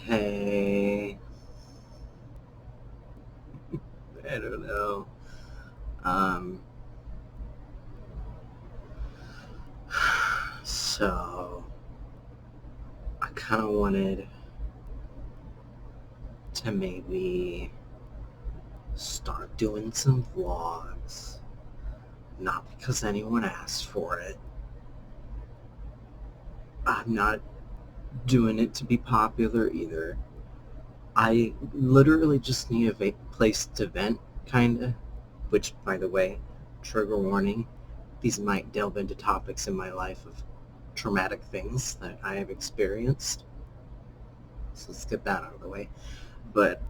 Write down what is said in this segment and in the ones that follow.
Hey, I don't know. Um, so I kind of wanted to maybe start doing some vlogs. Not because anyone asked for it. I'm not doing it to be popular either. I literally just need a place to vent, kinda. Which, by the way, trigger warning, these might delve into topics in my life of traumatic things that I have experienced. So let's get that out of the way. But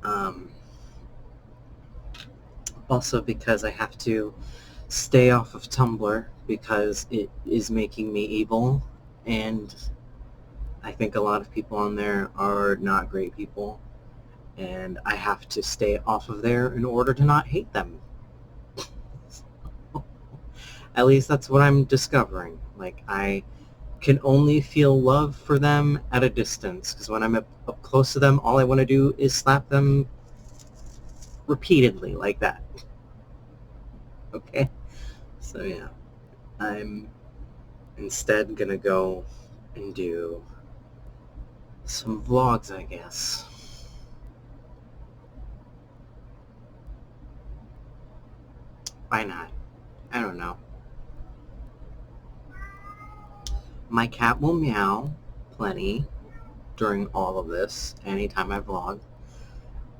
also because I have to stay off of Tumblr because it is making me evil, and I think a lot of people on there are not great people, and I have to stay off of there in order to not hate them. At least that's what I'm discovering. Like, I can only feel love for them at a distance, because when I'm up close to them, all I want to do is slap them repeatedly like that. Okay? So yeah, I'm instead gonna go and do some vlogs, I guess. Why not? I don't know. My cat will meow plenty during all of this, anytime I vlog,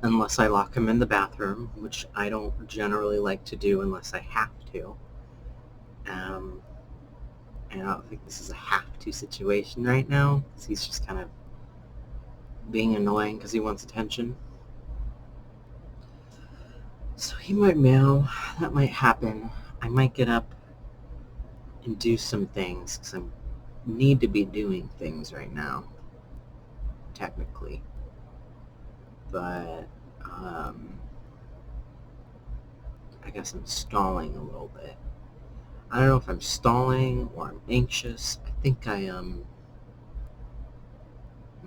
unless I lock him in the bathroom, which I don't generally like to do unless I have to. Um, and I don't think this is a have to situation right now, because he's just kind of being annoying because he wants attention. So he might meow. That might happen. I might get up and do some things because I need to be doing things right now, technically. But I guess I'm stalling a little bit. I don't know if I'm stalling or I'm anxious. I think I'm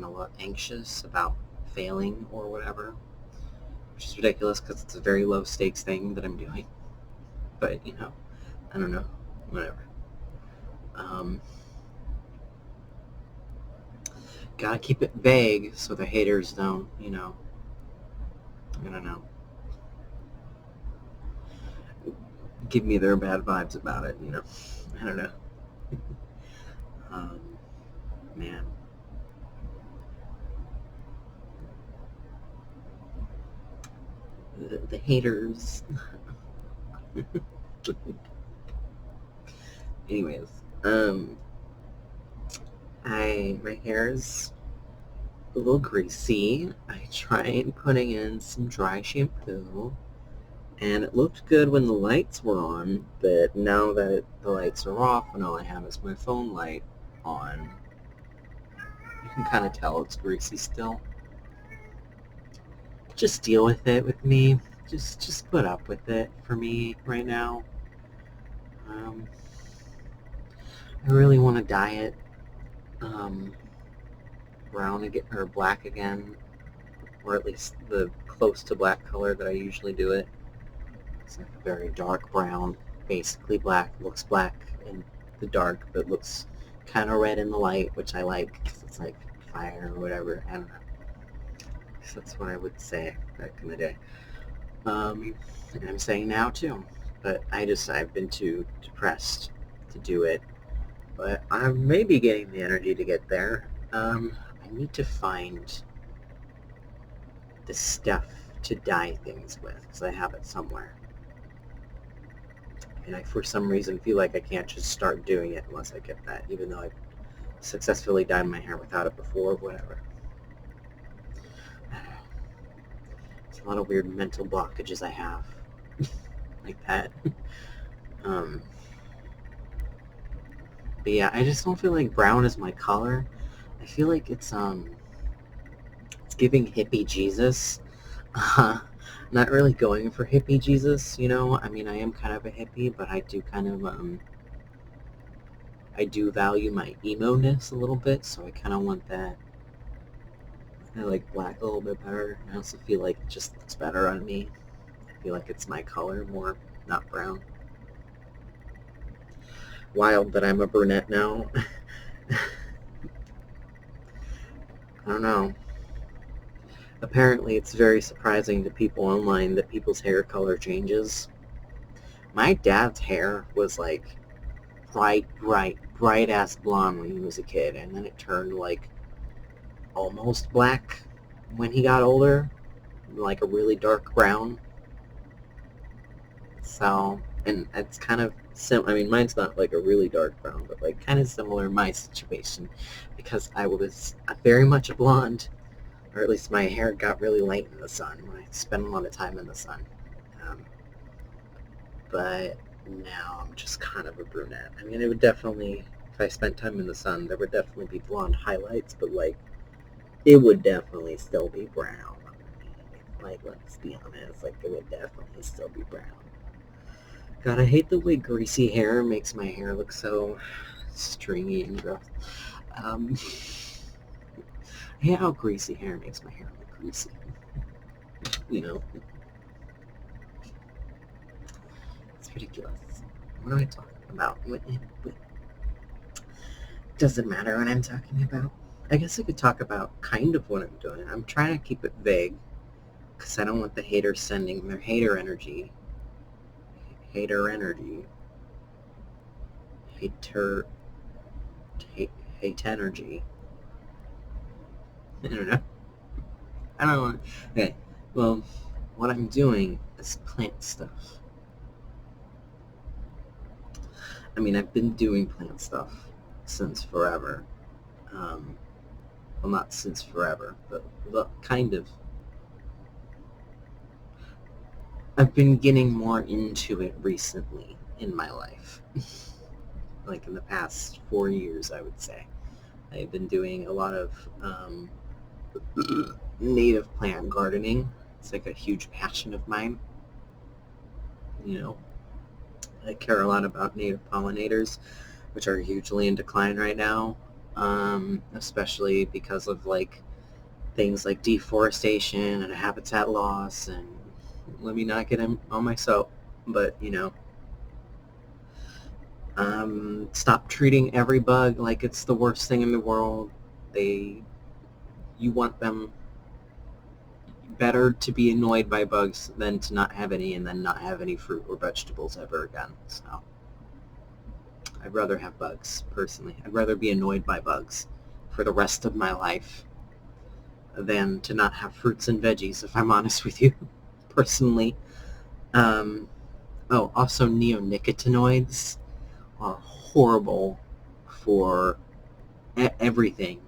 a lot anxious about failing or whatever, which is ridiculous because it's a very low stakes thing that I'm doing. But I don't know, whatever. Um, Gotta keep it vague so the haters don't, I don't know, give me their bad vibes about it. I don't know. um, Man, the haters. Anyways, um, my hair is a little greasy. I tried putting in some dry shampoo, and it looked good when the lights were on, but now that the lights are off and all I have is my phone light on, you can kind of tell it's greasy still. Just deal with it with me. Just put up with it for me right now. Um, I really want to dye it brown again or black again, or at least the close to black color that I usually do it. It's like a very dark brown, basically black. Looks black in the dark, but looks kind of red in the light, which I like because it's like fire or whatever. I don't know. So that's what I would say back in the day. And I'm saying now too. But I've been too depressed to do it. But I may be getting the energy to get there. I need to find the stuff to dye things with because I have it somewhere. And I, for some reason, feel like I can't just start doing it unless I get that, even though I've successfully dyed my hair without it before, whatever. It's a lot of weird mental blockages I have like that. Um, but yeah, I just don't feel like brown is my color. I feel like it's giving hippie Jesus. Not really going for hippie Jesus. I mean, I am kind of a hippie, but I do kind of I do value my emo-ness a little bit, so I kind of want that I like black a little bit better. I also feel like it just looks better on me. I feel like it's my color more, not brown. Wild that I'm a brunette now. I don't know. Apparently it's very surprising to people online that people's hair color changes. My dad's hair was like bright ass blonde when he was a kid, and then it turned like almost black when he got older, like a really dark brown. So, and it's kind of I mean, mine's not like a really dark brown, but like kind of similar in my situation, because I was very much a blonde, or at least my hair got really light in the sun when I spent a lot of time in the sun. Um, but now I'm just kind of a brunette. I mean, it would definitely, if I spent time in the sun, there would definitely be blonde highlights, but like, it would definitely still be brown. Like, let's be honest, like, it would definitely still be brown. God, I hate the way greasy hair makes my hair look so stringy and gross. I hate how greasy hair makes my hair look greasy. You know? It's ridiculous. What am I talking about? What doesn't matter what I'm talking about. I guess I could talk about kind of what I'm doing. I'm trying to keep it vague, because I don't want the haters sending their hater energy. Hate energy. I don't know. I don't know. Okay, well, what I'm doing is plant stuff. I mean, I've been doing plant stuff since forever. Well, not since forever, but kind of. I've been getting more into it recently in my life. Like in the past 4 years, I would say. I've been doing a lot of native plant gardening. It's like a huge passion of mine. You know, I care a lot about native pollinators, which are hugely in decline right now, especially because of like things like deforestation and habitat loss. And let me not get on my soap, but you know, stop treating every bug like it's the worst thing in the world. You want them better to be annoyed by bugs than to not have any and then not have any fruit or vegetables ever again. So I'd rather have bugs, personally. I'd rather be annoyed by bugs for the rest of my life than to not have fruits and veggies, if I'm honest with you, personally. Also neonicotinoids are horrible for everything.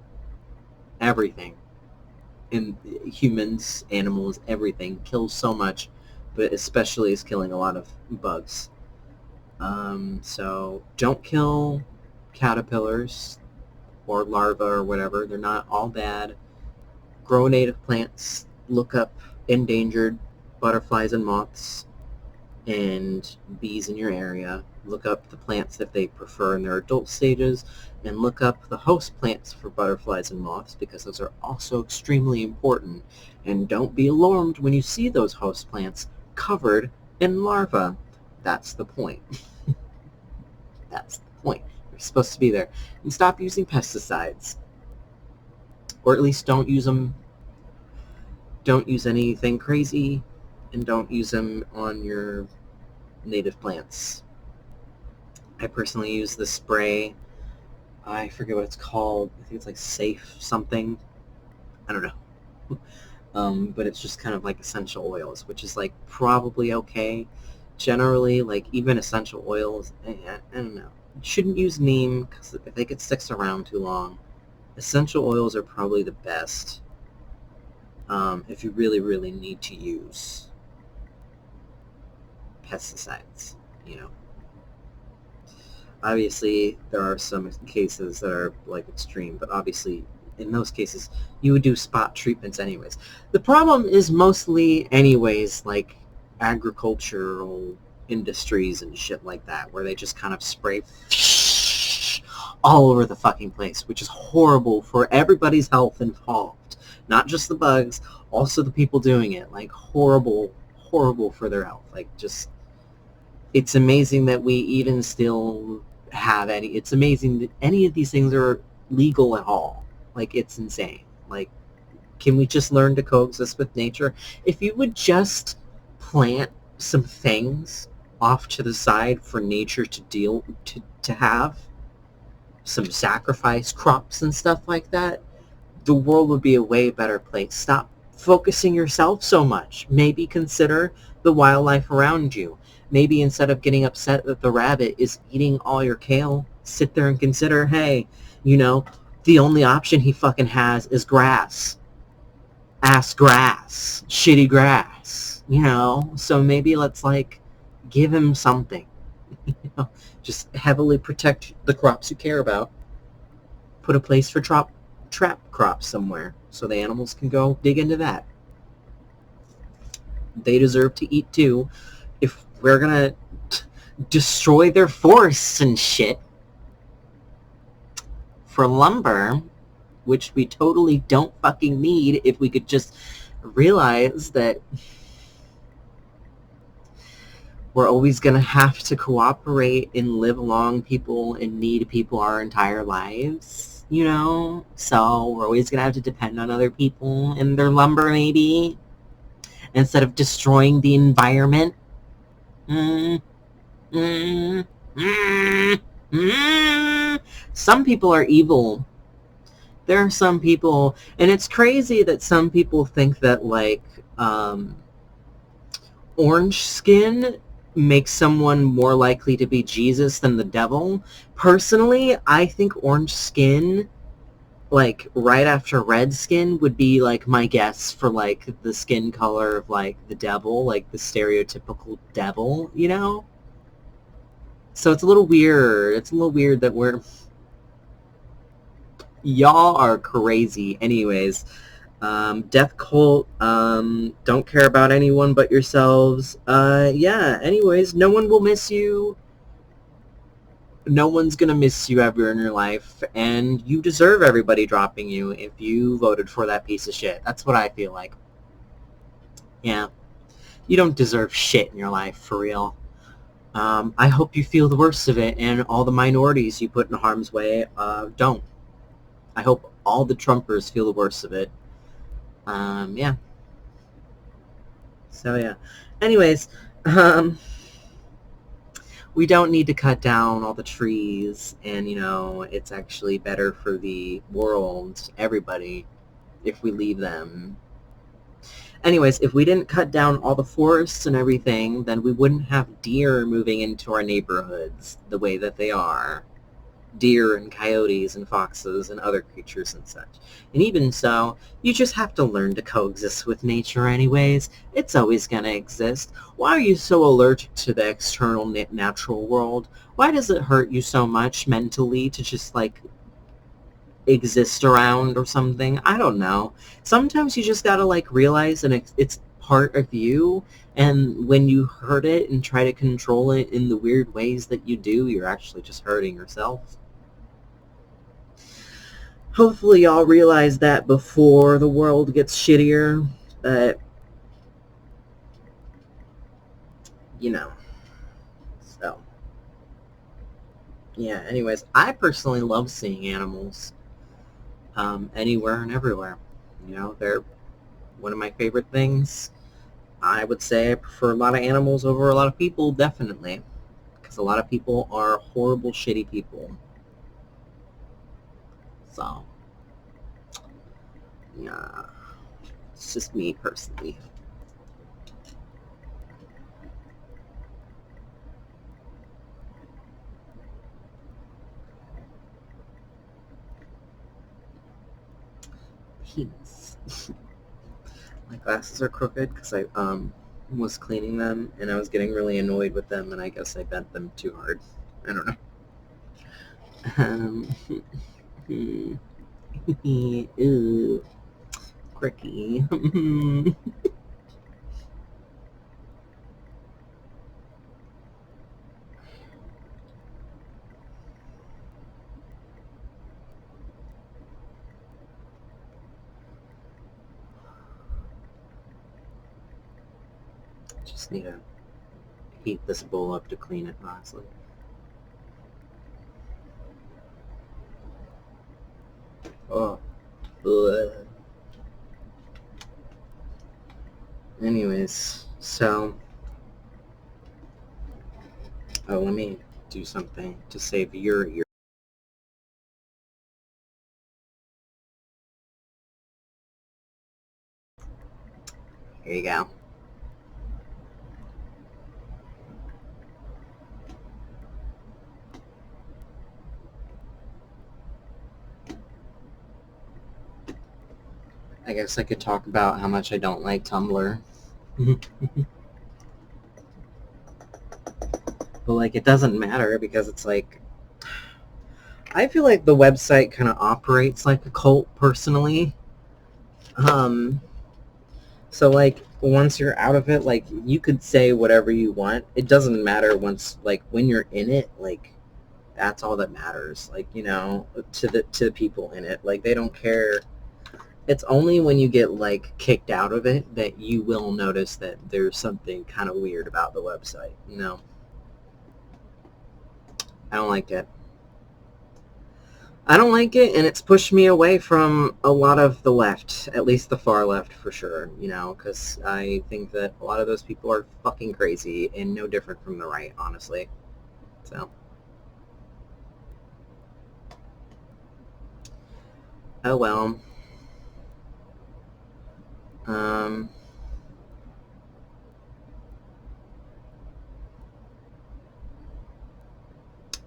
In humans, animals, everything. Kills so much, but especially is killing a lot of bugs. So don't kill caterpillars or larvae or whatever. They're not all bad. Grow native plants. Look up endangered butterflies and moths and bees in your area. Look up the plants that they prefer in their adult stages, and look up the host plants for butterflies and moths, because those are also extremely important. And don't be alarmed when you see those host plants covered in larvae. That's the point. That's the point. You're supposed to be there. And stop using pesticides. Or at least don't use them. Don't use anything crazy, and don't use them on your native plants. I personally use the spray. I forget what it's called. I think it's like Safe something. I don't know. But it's just kind of like essential oils, which is like probably okay. Generally, like even essential oils, I don't know. You shouldn't use neem because I think it sticks around too long. Essential oils are probably the best if you really, really need to use pesticides, you know. Obviously, there are some cases that are like extreme, but obviously in those cases you would do spot treatments anyways. The problem is mostly anyways like agricultural industries and shit like that, where they just kind of spray all over the fucking place, which is horrible for everybody's health involved. Not just the bugs, also the people doing it. Like, horrible, horrible for their health. Like, just, it's amazing that we even still have any, it's amazing that any of these things are legal at all. Like, it's insane. Like, can we just learn to coexist with nature? If you would just plant some things off to the side for nature to deal to have some sacrifice crops and stuff like that, the world would be a way better place. Stop focusing yourself so much. Maybe consider the wildlife around you. Maybe instead of getting upset that the rabbit is eating all your kale, sit there and consider, hey, you know, the only option he fucking has is grass. Ass grass. Shitty grass. You know? So maybe let's, like, give him something. You know? Just heavily protect the crops you care about. Put a place for trap crops somewhere so the animals can go dig into that. They deserve to eat too. If we're gonna destroy their forests and shit for lumber, which we totally don't fucking need, if we could just realize that we're always going to have to cooperate and live along people and need people our entire lives, you know? So we're always going to have to depend on other people and their lumber, maybe, instead of destroying the environment. Mm, mm, mm, mm. Some people are evil. There are some people, and it's crazy that some people think that, like, orange skin makes someone more likely to be Jesus than the devil. Personally, I think orange skin, like, right after red skin, would be, like, my guess for, like, the skin color of, like, the devil, like, the stereotypical devil, you know? So it's a little weird. It's a little weird that we're... Y'all are crazy. Anyways, death cult, don't care about anyone but yourselves. Yeah, anyways, no one will miss you. No one's gonna miss you ever in your life, and you deserve everybody dropping you if you voted for that piece of shit. That's what I feel like. Yeah. You don't deserve shit in your life, for real. I hope you feel the worst of it, and all the minorities you put in harm's way, don't. I hope all the Trumpers feel the worst of it. Yeah. So, yeah. Anyways, we don't need to cut down all the trees, and, you know, it's actually better for the world, everybody, if we leave them. Anyways, if we didn't cut down all the forests and everything, then we wouldn't have deer moving into our neighborhoods the way that they are. Deer and coyotes and foxes and other creatures and such. And even so, you just have to learn to coexist with nature anyways. It's always going to exist. Why are you so allergic to the external natural world? Why does it hurt you so much mentally to just, like, exist around or something? I don't know. Sometimes you just gotta, like, realize and it's part of you, and when you hurt it and try to control it in the weird ways that you do, you're actually just hurting yourself. Hopefully y'all realize that before the world gets shittier, but, you know, so, yeah, anyways, I personally love seeing animals, anywhere and everywhere. You know, they're one of my favorite things. I would say I prefer a lot of animals over a lot of people, definitely, because a lot of people are horrible, shitty people. So, yeah, it's just me personally. Penis. My glasses are crooked because I was cleaning them and I was getting really annoyed with them, and I guess I bent them too hard. I don't know. Ooh, quirky. just need to heat this bowl up to clean it, honestly. Oh. Ugh. Anyways, so... Oh, let me do something to save your ear. Here you go. I guess I could talk about how much I don't like Tumblr. But, like, it doesn't matter because it's like... I feel like the website kind of operates like a cult, personally. So, like, once you're out of it, like, you could say whatever you want. It doesn't matter once, like, when you're in it, like, that's all that matters. Like, you know, to the people in it. Like, they don't care. It's only when you get, like, kicked out of it that you will notice that there's something kind of weird about the website, you know? I don't like it. I don't like it, and it's pushed me away from a lot of the left, at least the far left for sure, you know, because I think that a lot of those people are fucking crazy and no different from the right, honestly. So. Oh well.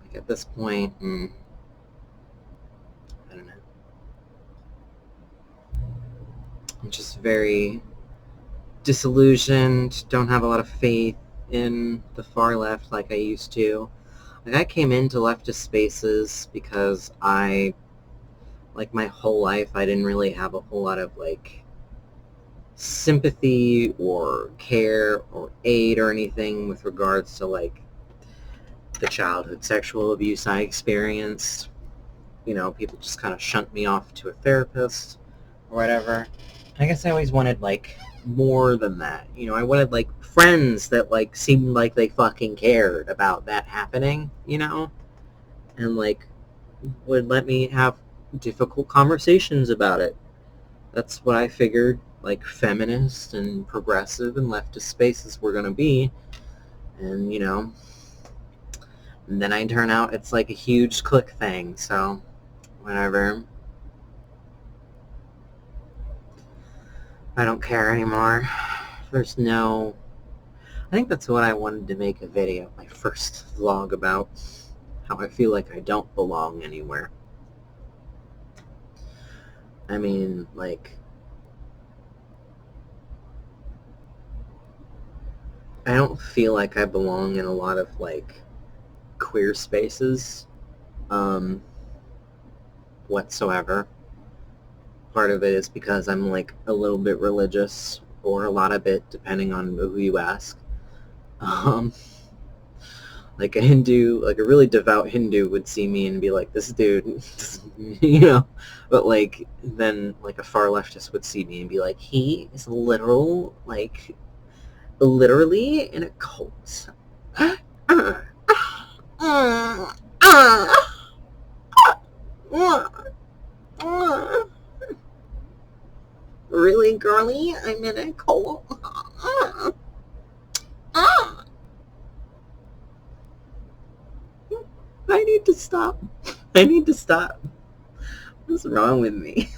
Like at this point, I don't know. I'm just very disillusioned, don't have a lot of faith in the far left like I used to. Like, I came into leftist spaces because like, my whole life, I didn't really have a whole lot of, like, sympathy or care or aid or anything with regards to, like, the childhood sexual abuse I experienced. You know, people just kind of shunt me off to a therapist or whatever. I guess I always wanted, like, more than that. You know, I wanted, like, friends that, like, seemed like they fucking cared about that happening, you know? And, like, would let me have difficult conversations about it. That's what I figured, like, feminist and progressive and leftist spaces were going to be. And, you know, and then I turn out it's like a huge click thing, so whatever. I don't care anymore. There's no... I think that's what I wanted to make a video, my first vlog, about how I feel like I don't belong anywhere. I mean, like, I don't feel like I belong in a lot of, like, queer spaces whatsoever. Part of it is because I'm, like, a little bit religious, or a lot of it, depending on who you ask. Like a Hindu, like a really devout Hindu would see me and be like, this dude, you know, but like, then like a far leftist would see me and be like, he is literal, like, literally in a cult. Really, girly? I'm in a cult? I need to stop. I need to stop. What's wrong with me?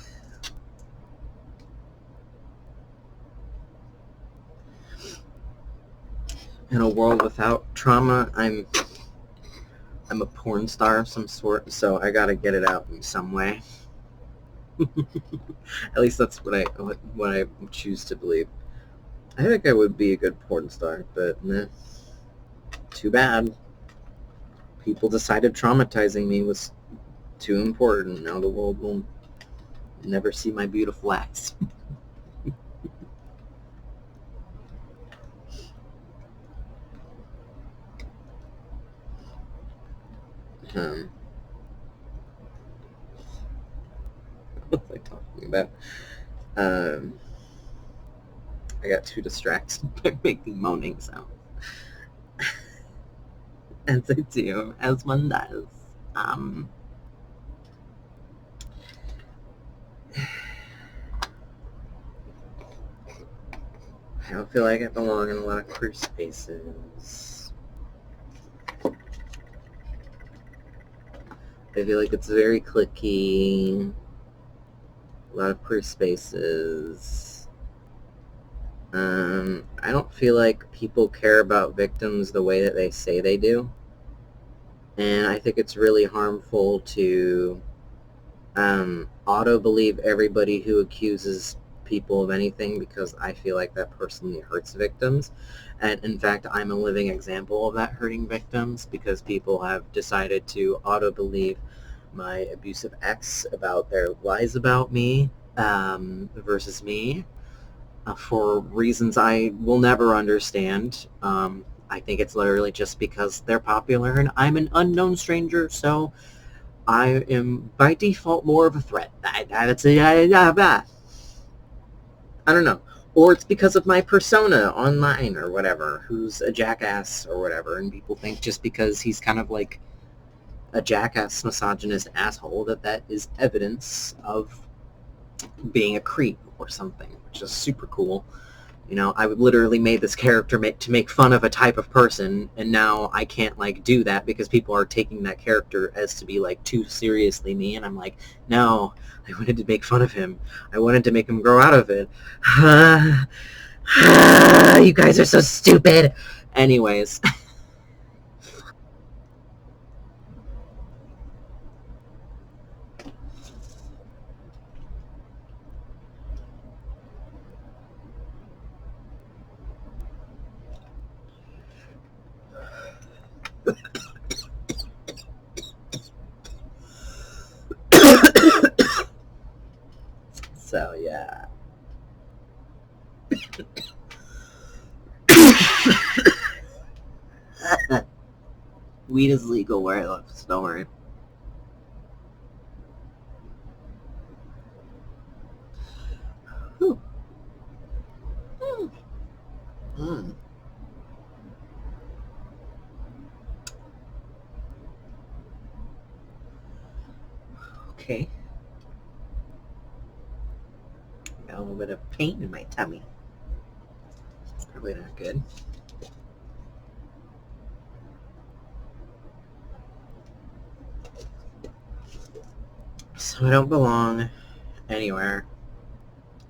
In a world without trauma, I'm a porn star of some sort, so I gotta get it out in some way. At least that's what I choose to believe. I think I would be a good porn star, but nah, too bad. People decided traumatizing me was too important. Now the world will never see my beautiful ass. What was I talking about? I got too distracted by making moaning sounds. As I do, as one does. I don't feel like I belong in a lot of queer spaces. I feel like it's very cliquey. A lot of queer spaces. I don't feel like people care about victims the way that they say they do. And I think it's really harmful to auto-believe everybody who accuses people of anything, because I feel like that personally hurts victims. And in fact, I'm a living example of that hurting victims, because people have decided to auto-believe my abusive ex about their lies about me versus me for reasons I will never understand. I think it's literally just because they're popular and I'm an unknown stranger, so I am by default more of a threat. I don't know. Or it's because of my persona online or whatever, who's a jackass or whatever, and people think just because he's kind of like a jackass, misogynist asshole, that is evidence of being a creep or something, which is super cool. You know, I literally made this character to make fun of a type of person, and now I can't, like, do that because people are taking that character as to be, like, too seriously me, and I'm like, no, I wanted to make fun of him. I wanted to make him grow out of it. You guys are so stupid. Anyways. So, yeah. Weed is legal where I live, so don't worry. Whew. Mm. Okay. Got a little bit of pain in my tummy. It's probably not good. So I don't belong anywhere.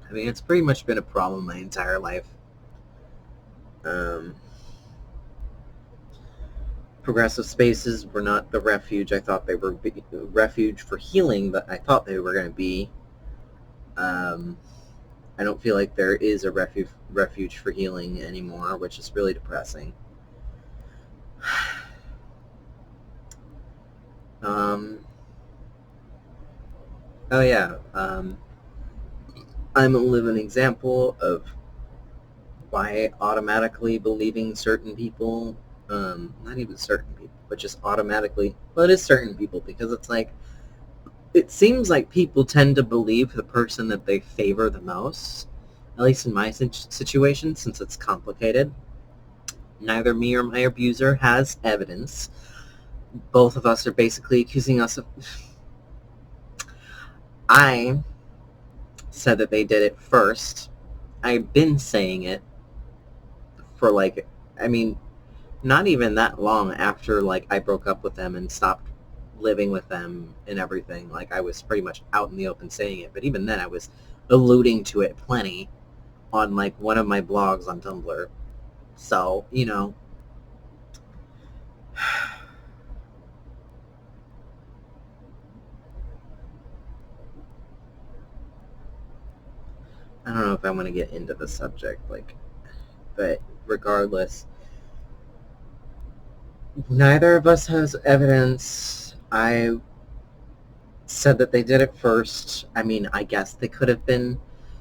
I mean, it's pretty much been a problem my entire life. Um, progressive spaces were not the refuge I thought they were. Refuge for healing that I thought they were going to be. I don't feel like there is a refuge for healing anymore, which is really depressing. Oh yeah. I'm a living example of why automatically believing certain people, not even certain people, but just automatically, well, it is certain people, because it's like, it seems like people tend to believe the person that they favor the most, at least in my situation, since it's complicated. Neither me or my abuser has evidence. Both of us are basically accusing us of... I said that they did it first. I've been saying it for, like, I mean, not even that long after, like, I broke up with them and stopped living with them and everything. Like, I was pretty much out in the open saying it, but even then I was alluding to it plenty on, like, one of my blogs on Tumblr. So, you know, I don't know if I want to get into the subject, like, but regardless, neither of us has evidence. I said that they did it first. I mean, I guess they could have been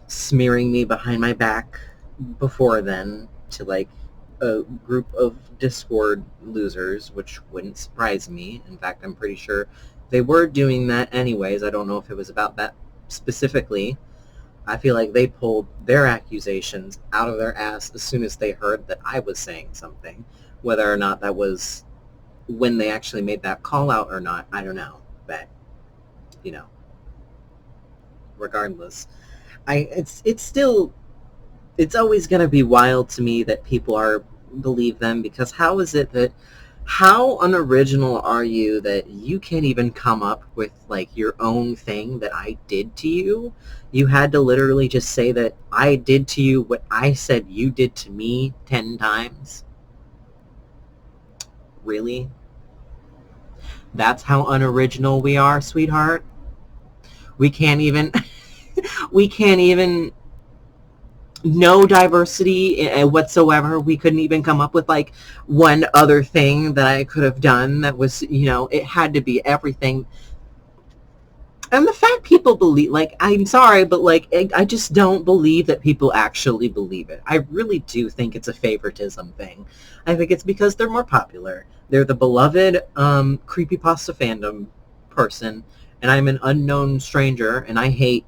smearing me behind my back before then to, like, a group of Discord losers, which wouldn't surprise me. In fact, I'm pretty sure they were doing that anyways. I don't know if it was about that specifically. I feel like they pulled their accusations out of their ass as soon as they heard that I was saying something. Whether or not that was when they actually made that call out or not, I don't know. But, you know, regardless, it's still, it's always going to be wild to me that people believe them, because how unoriginal are you that you can't even come up with like your own thing that I did to you? You had to literally just say that I did to you what I said you did to me 10 times. Really? That's how unoriginal we are, sweetheart? We can't even we can't even no diversity whatsoever. We couldn't even come up with like one other thing that I could have done that was, it had to be everything. And the fact people believe, like, I'm sorry, but like, I just don't believe that people actually believe it. I really do think it's a favoritism thing. I think it's because they're more popular. They're the beloved creepypasta fandom person, and I'm an unknown stranger, and I hate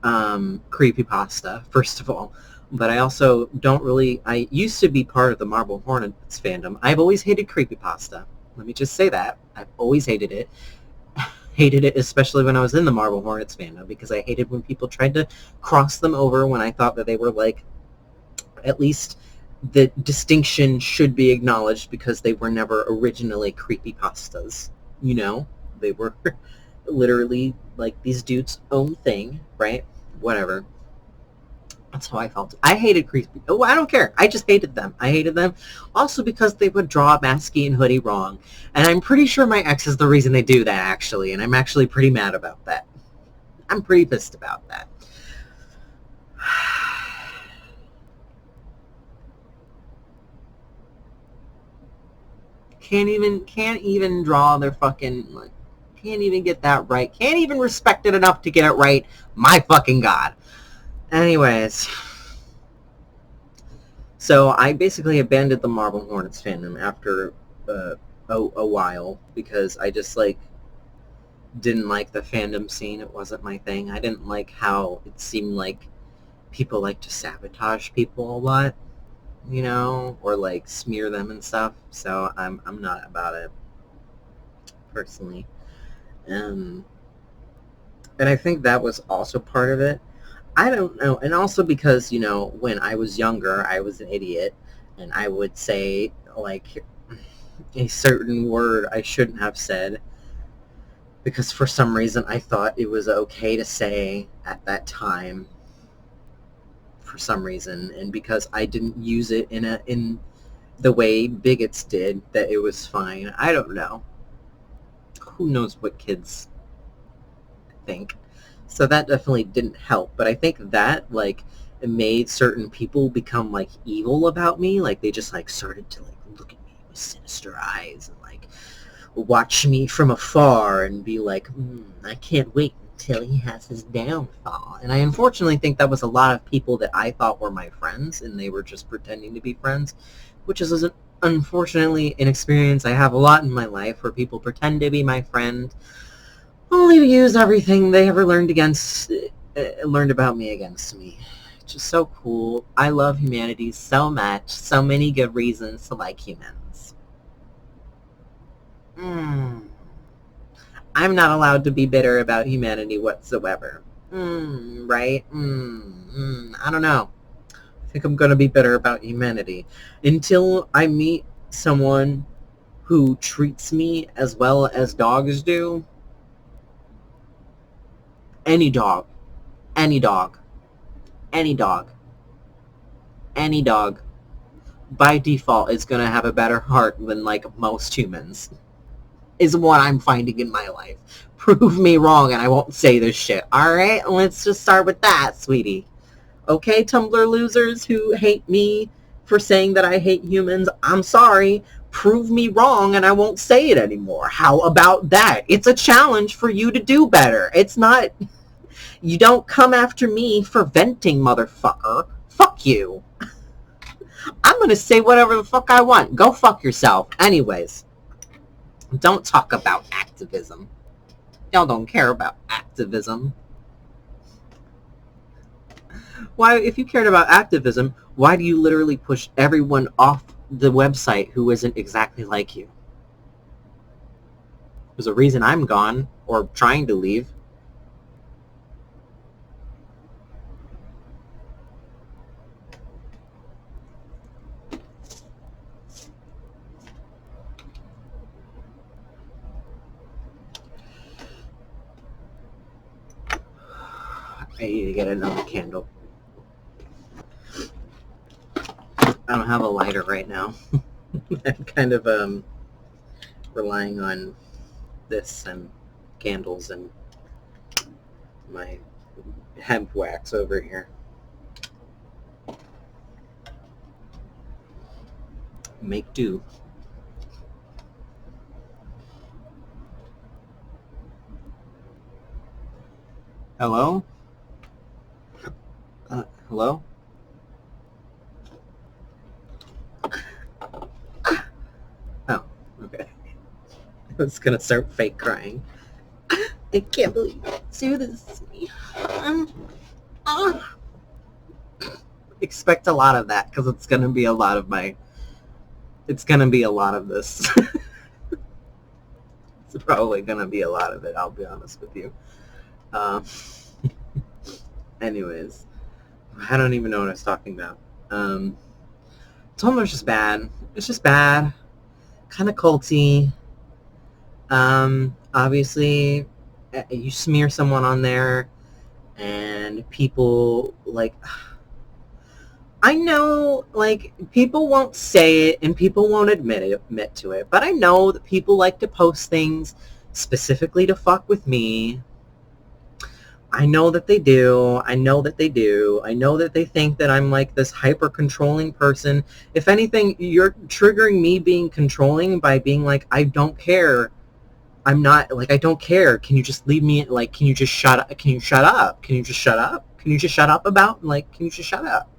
creepypasta, first of all. But I also don't really, I used to be part of the Marble Hornets fandom. I've always hated creepypasta. Let me just say that. I've always hated it. Hated it, especially when I was in the Marble Hornets fandom, because I hated when people tried to cross them over when I thought that they were like, at least the distinction should be acknowledged, because they were never originally creepypastas. They were literally like these dudes' own thing, right? Whatever. That's how I felt. I hated creepy. Oh, I don't care. I just hated them. I hated them also because they would draw Masky and Hoodie wrong. And I'm pretty sure my ex is the reason they do that, actually. And I'm actually pretty mad about that. I'm pretty pissed about that. Can't even draw their fucking, like, can't even get that right. Can't even respect it enough to get it right. My fucking God. Anyways, so I basically abandoned the Marble Hornets fandom after a while, because I just like didn't like the fandom scene. It wasn't my thing. I didn't like how it seemed like people like to sabotage people a lot, or like smear them and stuff. So I'm not about it personally. And I think that was also part of it. I don't know. And also because, when I was younger, I was an idiot, and I would say, like, a certain word I shouldn't have said, because for some reason I thought it was okay to say at that time, for some reason, and because I didn't use it in the way bigots did, that it was fine. I don't know. Who knows what kids think. So that definitely didn't help. But I think that, like, it made certain people become, like, evil about me. Like, they just, like, started to, like, look at me with sinister eyes and, like, watch me from afar and be like, I can't wait until he has his downfall. And I unfortunately think that was a lot of people that I thought were my friends, and they were just pretending to be friends, which is unfortunately an experience I have a lot in my life, where people pretend to be my friend only to use everything they ever learned about me against me. It's just so cool. I love humanity so much. So many good reasons to like humans. I'm not allowed to be bitter about humanity whatsoever. Right? I don't know. I think I'm going to be bitter about humanity until I meet someone who treats me as well as dogs do. Any dog, any dog, any dog, any dog, by default, is going to have a better heart than, like, most humans, is what I'm finding in my life. Prove me wrong and I won't say this shit. Alright, let's just start with that, sweetie. Okay, Tumblr losers who hate me for saying that I hate humans, I'm sorry. Prove me wrong and I won't say it anymore. How about that? It's a challenge for you to do better. It's not... You don't come after me for venting, motherfucker. Fuck you. I'm gonna say whatever the fuck I want. Go fuck yourself. Anyways, don't talk about activism. Y'all don't care about activism. Why, if you cared about activism, why do you literally push everyone off the website who isn't exactly like you? There's a reason I'm gone, or trying to leave. I need to get another candle. I don't have a lighter right now. I'm kind of relying on this and candles and my hemp wax over here. Make do. Hello? Hello? Oh, okay. I was gonna start fake crying. I can't believe you do this to me. Expect a lot of that, because it's gonna be a lot of my... It's gonna be a lot of this. It's probably gonna be a lot of it, I'll be honest with you. Anyways, I don't even know what I was talking about. Tumblr's just bad. It's just bad. Kind of culty. Obviously, you smear someone on there, and people, like... I know, like, people won't say it, and people won't admit to it, but I know that people like to post things specifically to fuck with me. I know that they do. I know that they do. I know that they think that I'm like this hyper-controlling person. If anything, you're triggering me being controlling by being like, I don't care. I'm not, like, I don't care. Can you just leave me, like, can you just shut up? Can you shut up? Can you just shut up? Can you just shut up about, like, can you just shut up?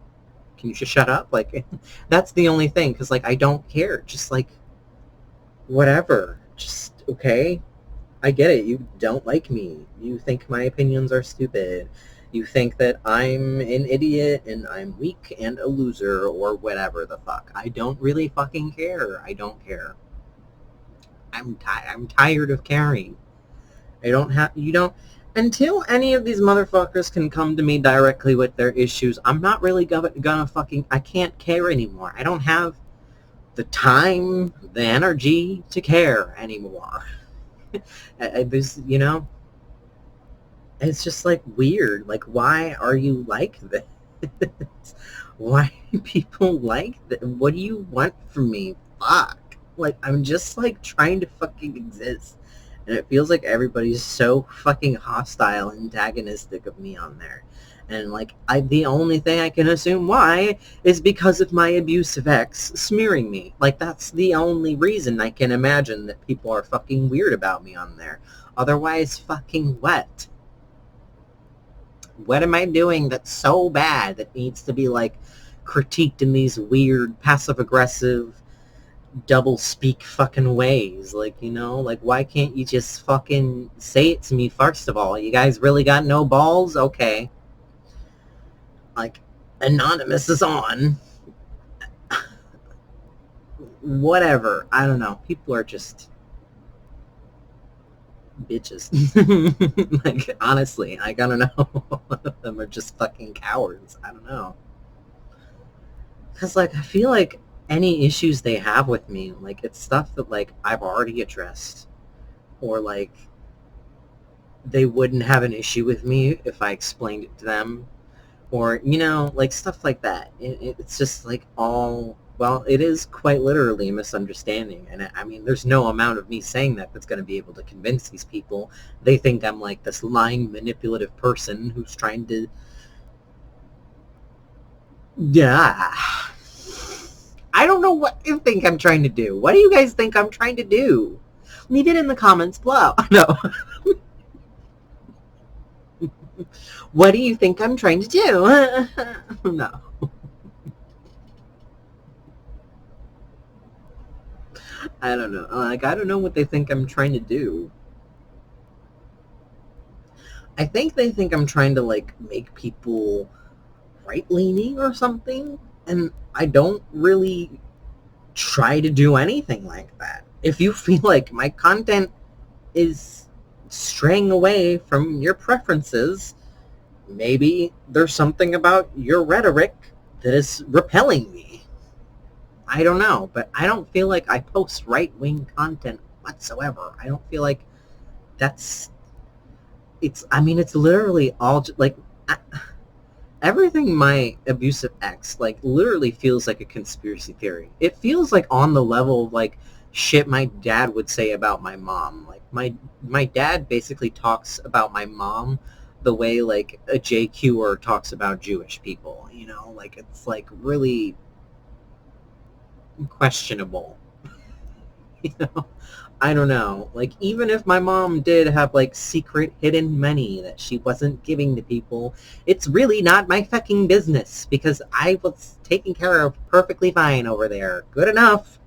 Can you just shut up? Like, that's the only thing, because, like, I don't care. Just, like, whatever. Just, okay? I get it. You don't like me. You think my opinions are stupid. You think that I'm an idiot and I'm weak and a loser or whatever the fuck. I don't really fucking care. I don't care. I'm tired of caring. You don't... Until any of these motherfuckers can come to me directly with their issues, I'm not really gonna fucking... I can't care anymore. I don't have the time, the energy to care anymore. There's, you know, it's just, like, weird. Like, why are you like this? Why do people like that? What do you want from me? Fuck. Like, I'm just, like, trying to fucking exist. And it feels like everybody's so fucking hostile and antagonistic of me on there. And, like, the only thing I can assume why is because of my abusive ex smearing me. Like, that's the only reason I can imagine that people are fucking weird about me on there. Otherwise, fucking what? What am I doing that's so bad that needs to be, like, critiqued in these weird, passive-aggressive, double-speak fucking ways? Like, you know, like, why can't you just fucking say it to me first of all? You guys really got no balls? Okay. Like, Anonymous is on. Whatever. I don't know. People are just bitches. Like, honestly, I don't know. A lot of them are just fucking cowards. I don't know. Because, like, I feel like any issues they have with me, like, it's stuff that, like, I've already addressed. Or, like, they wouldn't have an issue with me if I explained it to them. Or, you know, like, stuff like that. It's just, like, all... Well, it is quite literally a misunderstanding. And, I mean, there's no amount of me saying that that's going to be able to convince these people. They think I'm, like, this lying, manipulative person who's trying to... Yeah. I don't know what you think I'm trying to do. What do you guys think I'm trying to do? Leave it in the comments below. No. What do you think I'm trying to do? No. I don't know. Like, I don't know what they think I'm trying to do. I think they think I'm trying to, like, make people right-leaning or something, and I don't really try to do anything like that. If you feel like my content is straying away from your preferences, maybe there's something about your rhetoric that is repelling me. I don't know, but I don't feel like I post right-wing content whatsoever. I don't feel like that's... it's literally all like... everything my abusive ex, like, literally feels like a conspiracy theory. It feels like on the level of, like, shit my dad would say about my mom. Like, my dad basically talks about my mom the way, like, a JQer talks about Jewish people, you know? Like, it's, like, really questionable. You know? I don't know. Like, even if my mom did have, like, secret hidden money that she wasn't giving to people, it's really not my fucking business, because I was taken care of perfectly fine over there. Good enough.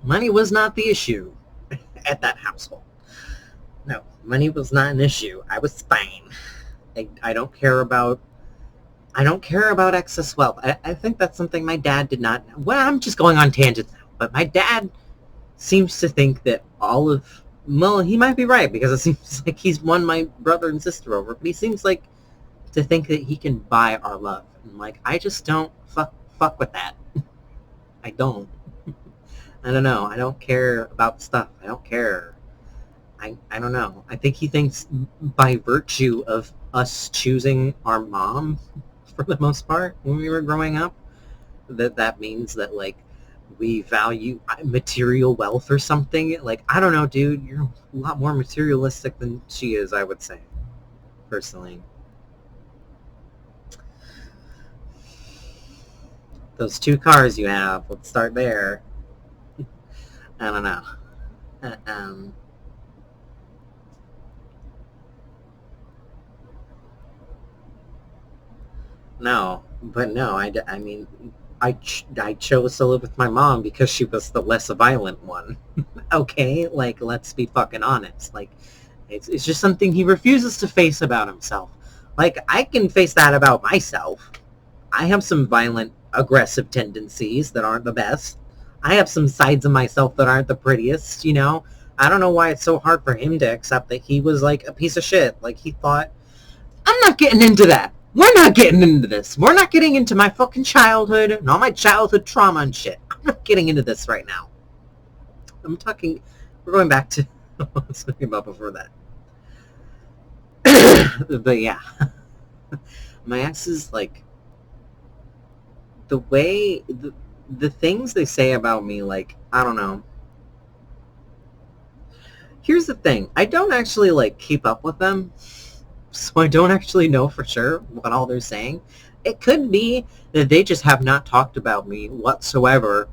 Money was not the issue at that household. No, money was not an issue. I was fine. I don't care about... excess wealth. I think that's something my dad did not... Well, I'm just going on tangents now, but my dad seems to think that all of... Well, he might be right, because it seems like he's won my brother and sister over, but he seems like to think that he can buy our love. And, like, I just don't fuck with that. I don't. I don't know. I don't care about stuff. I don't care. I don't know. I think he thinks by virtue of us choosing our mom, for the most part, when we were growing up, that means that, like, we value material wealth or something. Like, I don't know, dude. You're a lot more materialistic than she is, I would say, personally. Those 2 cars you have, let's start there. I don't know. No, but no, I mean, I chose to live with my mom because she was the less violent one. Okay, like, let's be fucking honest. Like, it's just something he refuses to face about himself. Like, I can face that about myself. I have some violent, aggressive tendencies that aren't the best. I have some sides of myself that aren't the prettiest, you know? I don't know why it's so hard for him to accept that he was, like, a piece of shit. Like, he thought, I'm not getting into that. We're not getting into this. We're not getting into my fucking childhood and all my childhood trauma and shit. I'm not getting into this right now. We're going back to what I was talking about before that. But yeah. My ex is, like, the way, the things they say about me, like, I don't know. Here's the thing. I don't actually, like, keep up with them. So I don't actually know for sure what all they're saying. It could be that they just have not talked about me whatsoever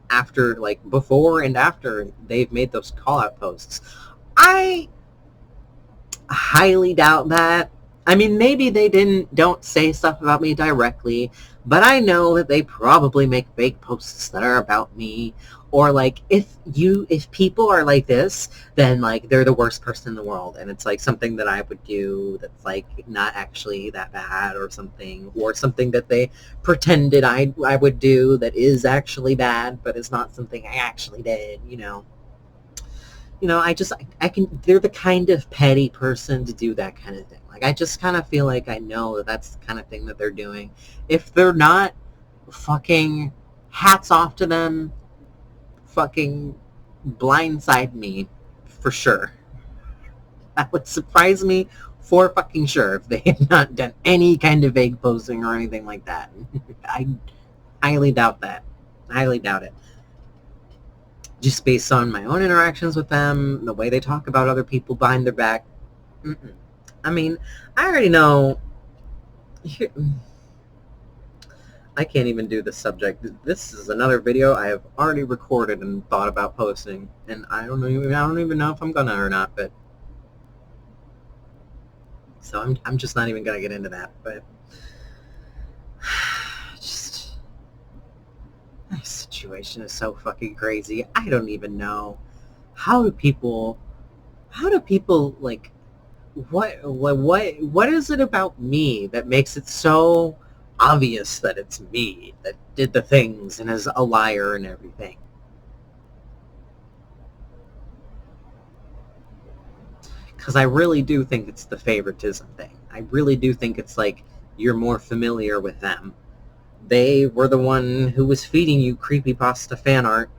after, like, before and after they've made those call-out posts. I highly doubt that. I mean, maybe they don't say stuff about me directly, but I know that they probably make fake posts that are about me. Or, like, if people are like this, then, like, they're the worst person in the world, and it's, like, something that I would do that's, like, not actually that bad or something that they pretended I would do that is actually bad, but it's not something I actually did, you know. You know, they're the kind of petty person to do that kind of thing. Like, I just kind of feel like I know that that's the kind of thing that they're doing. If they're not, fucking hats off to them. Fucking blindside me, for sure. That would surprise me for fucking sure if they had not done any kind of vague posting or anything like that. I highly doubt that. Highly doubt it. Just based on my own interactions with them, the way they talk about other people behind their back. I mean, I already know... I can't even do this subject. This is another video I have already recorded and thought about posting, and I don't even know if I'm gonna or not. But so I'm just not even gonna get into that. But just my situation is so fucking crazy. I don't even know how do people like what is it about me that makes it so obvious that it's me that did the things and is a liar and everything? Because I really do think it's the favoritism thing. I really do think it's like you're more familiar with them. They were the one who was feeding you creepypasta fan art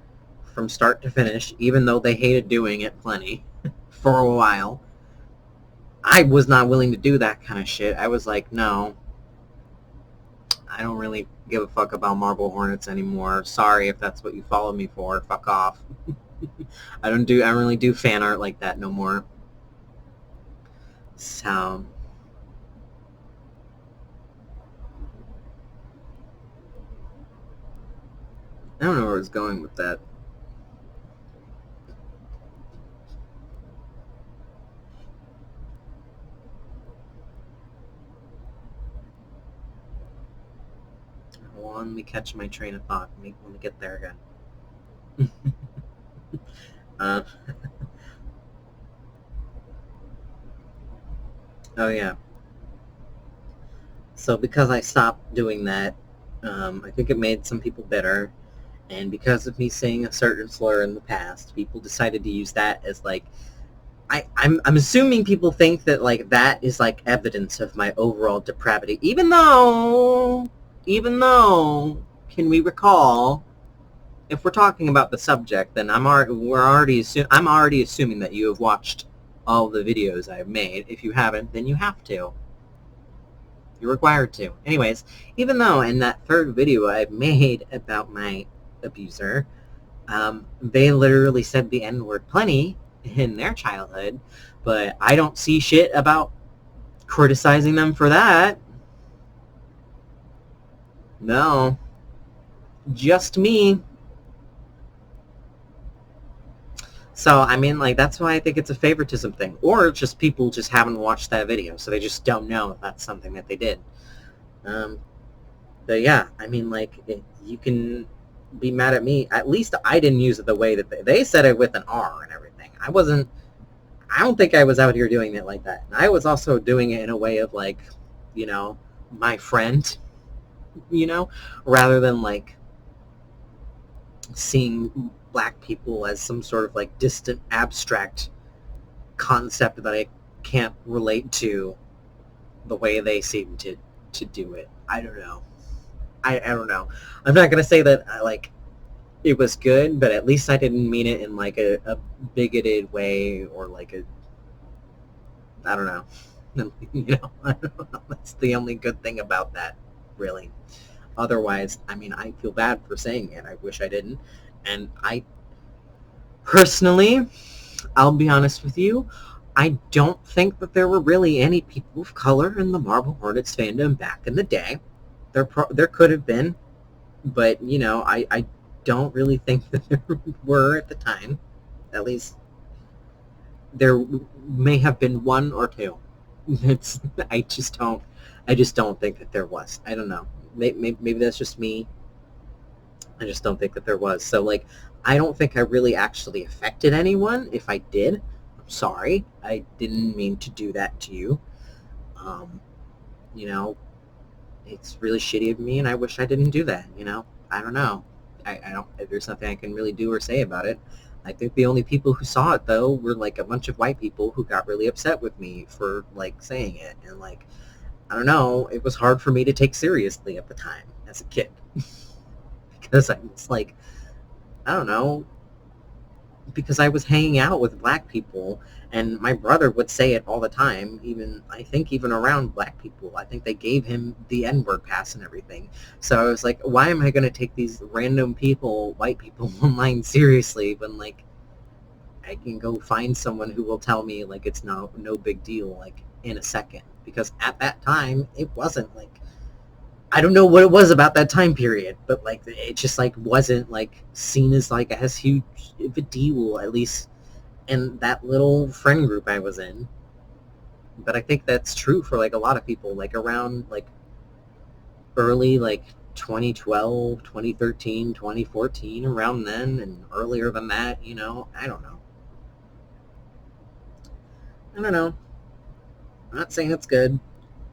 from start to finish, even though they hated doing it plenty for a while. I was not willing to do that kind of shit. I was like, no, I don't really give a fuck about Marble Hornets anymore. Sorry if that's what you follow me for. Fuck off. I don't really do fan art like that no more. So I don't know where I was going with that. Well, let me catch my train of thought. Let me get there again. uh, oh yeah. So because I stopped doing that, I think it made some people bitter. And because of me saying a certain slur in the past, people decided to use that as like, I'm assuming people think that like that is like evidence of my overall depravity. Even though, can we recall, if we're talking about the subject, then I'm already assuming that you have watched all the videos I've made. If you haven't, then you have to. You're required to. Anyways, even though in that third video I've made about my abuser, they literally said the N-word plenty in their childhood, but I don't see shit about criticizing them for that. No. Just me. So, I mean, like, that's why I think it's a favoritism thing. Or just people just haven't watched that video, so they just don't know if that's something that they did. But yeah, I mean, like, you can be mad at me. At least I didn't use it the way that they said it with an R and everything. I don't think I was out here doing it like that. And I was also doing it in a way of like, my friend, rather than like seeing black people as some sort of like distant abstract concept that I can't relate to the way they seem to do it. I don't know. I don't know. I'm not going to say that like it was good, but at least I didn't mean it in like a bigoted way or like I don't know. I don't know. That's the only good thing about that, really. Otherwise, I mean, I feel bad for saying it. I wish I didn't. And I personally, I'll be honest with you, I don't think that there were really any people of color in the Marble Hornets fandom back in the day. There could have been, but I don't really think that there were at the time. At least there may have been one or two. It's I just don't think that there was. I don't know. Maybe that's just me. I just don't think that there was. So like, I don't think I really actually affected anyone. If I did, I'm sorry. I didn't mean to do that to you. Um, you know, it's really shitty of me, and I wish I didn't do that. I don't know. I don't. There's nothing I can really do or say about it. I think the only people who saw it though were like a bunch of white people who got really upset with me for like saying it, and like, I don't know. It was hard for me to take seriously at the time as a kid because I was like, I don't know, because I was hanging out with black people, and my brother would say it all the time, even around black people. I think they gave him the N-word pass and everything. So I was like, why am I going to take these random people, white people, online seriously when, like, I can go find someone who will tell me, like, it's no big deal, like, in a second. Because at that time, it wasn't, like, I don't know what it was about that time period, but like it just like wasn't like seen as like as huge of a deal, at least in that little friend group I was in. But I think that's true for like a lot of people, like around like early like 2012, 2013, 2014, around then, and earlier than that. I don't know. I don't know. I'm not saying it's good.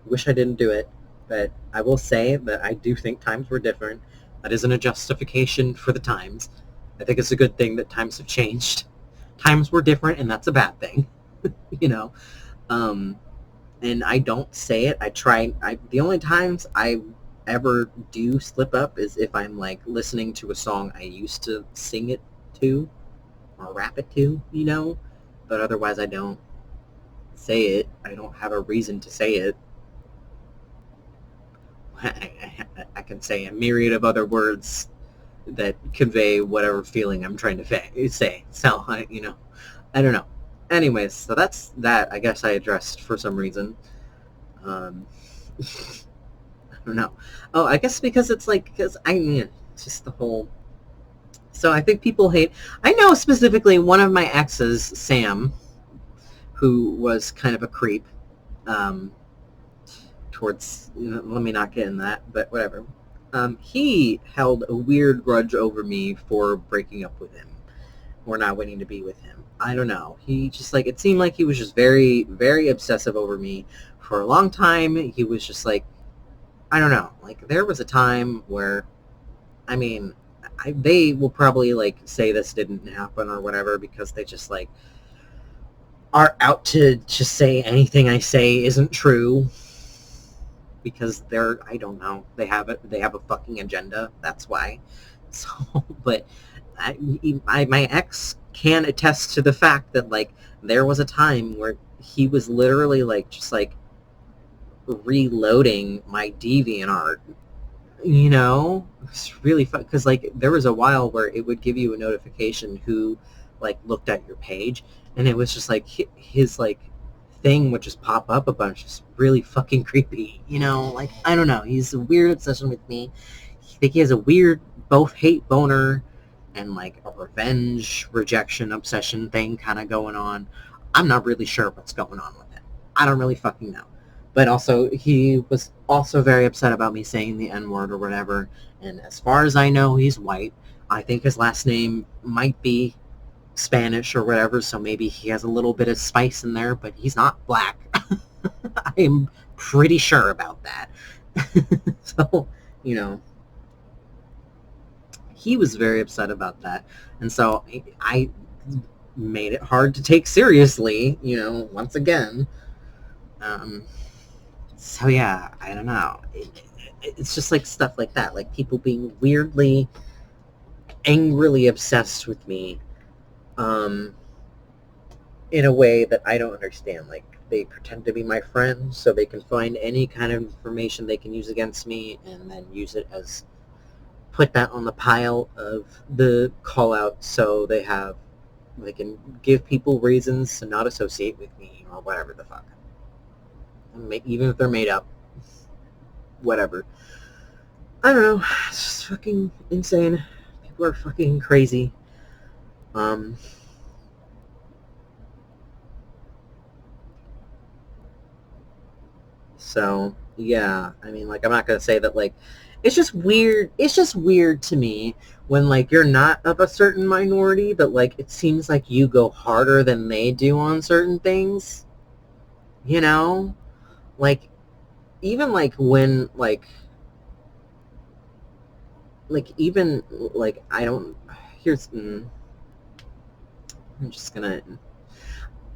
Wish I didn't do it. But I will say that I do think times were different. That isn't a justification for the times. I think it's a good thing that times have changed. Times were different, and that's a bad thing. you know? Um, and I don't say it. I try. The only times I ever do slip up is if I'm like listening to a song I used to sing it to or rap it to, But otherwise, I don't say it. I don't have a reason to say it. I can say a myriad of other words that convey whatever feeling I'm trying to say. So, I don't know. Anyways, so that's that. I guess I addressed for some reason. I don't know. Oh, I guess because it's like, because it's just the whole. So I think people hate. I know specifically one of my exes, Sam, who was kind of a creep. Towards, let me not get in that, but whatever. He held a weird grudge over me for breaking up with him or not wanting to be with him. I don't know. He just it seemed like he was just very, very obsessive over me for a long time. He was just I don't know. There was a time where, they will probably say this didn't happen or whatever because they just are out to just say anything I say isn't true. Because I don't know, they have a fucking agenda. That's why. So, but my ex can attest to the fact that there was a time where he was literally just reloading my DeviantArt. It's really fun because there was a while where it would give you a notification who looked at your page, and it was just his thing would just pop up a bunch. It's really fucking creepy, I don't know. He's a weird obsession with me. I think he has a weird both hate boner and a revenge rejection obsession thing kind of going on. I'm not really sure what's going on with him. I don't really fucking know. But also, he was also very upset about me saying the N-word or whatever. And as far as I know, he's white. I think his last name might be Spanish or whatever, so maybe he has a little bit of spice in there, but he's not black. I'm pretty sure about that. So, he was very upset about that. And so I made it hard to take seriously, once again. So yeah, I don't know. It's just stuff like that, people being weirdly, angrily obsessed with me, in a way that I don't understand. They pretend to be my friends so they can find any kind of information they can use against me and then use it as, put that on the pile of the call out so they can give people reasons to not associate with me or whatever the fuck. Even if they're made up. Whatever. I don't know. It's just fucking insane. People are fucking crazy. So, yeah. I'm not going to say that, it's just weird. It's just weird to me when, you're not of a certain minority, but, it seems like you go harder than they do on certain things. Even, when, even, I don't, here's, I'm just gonna,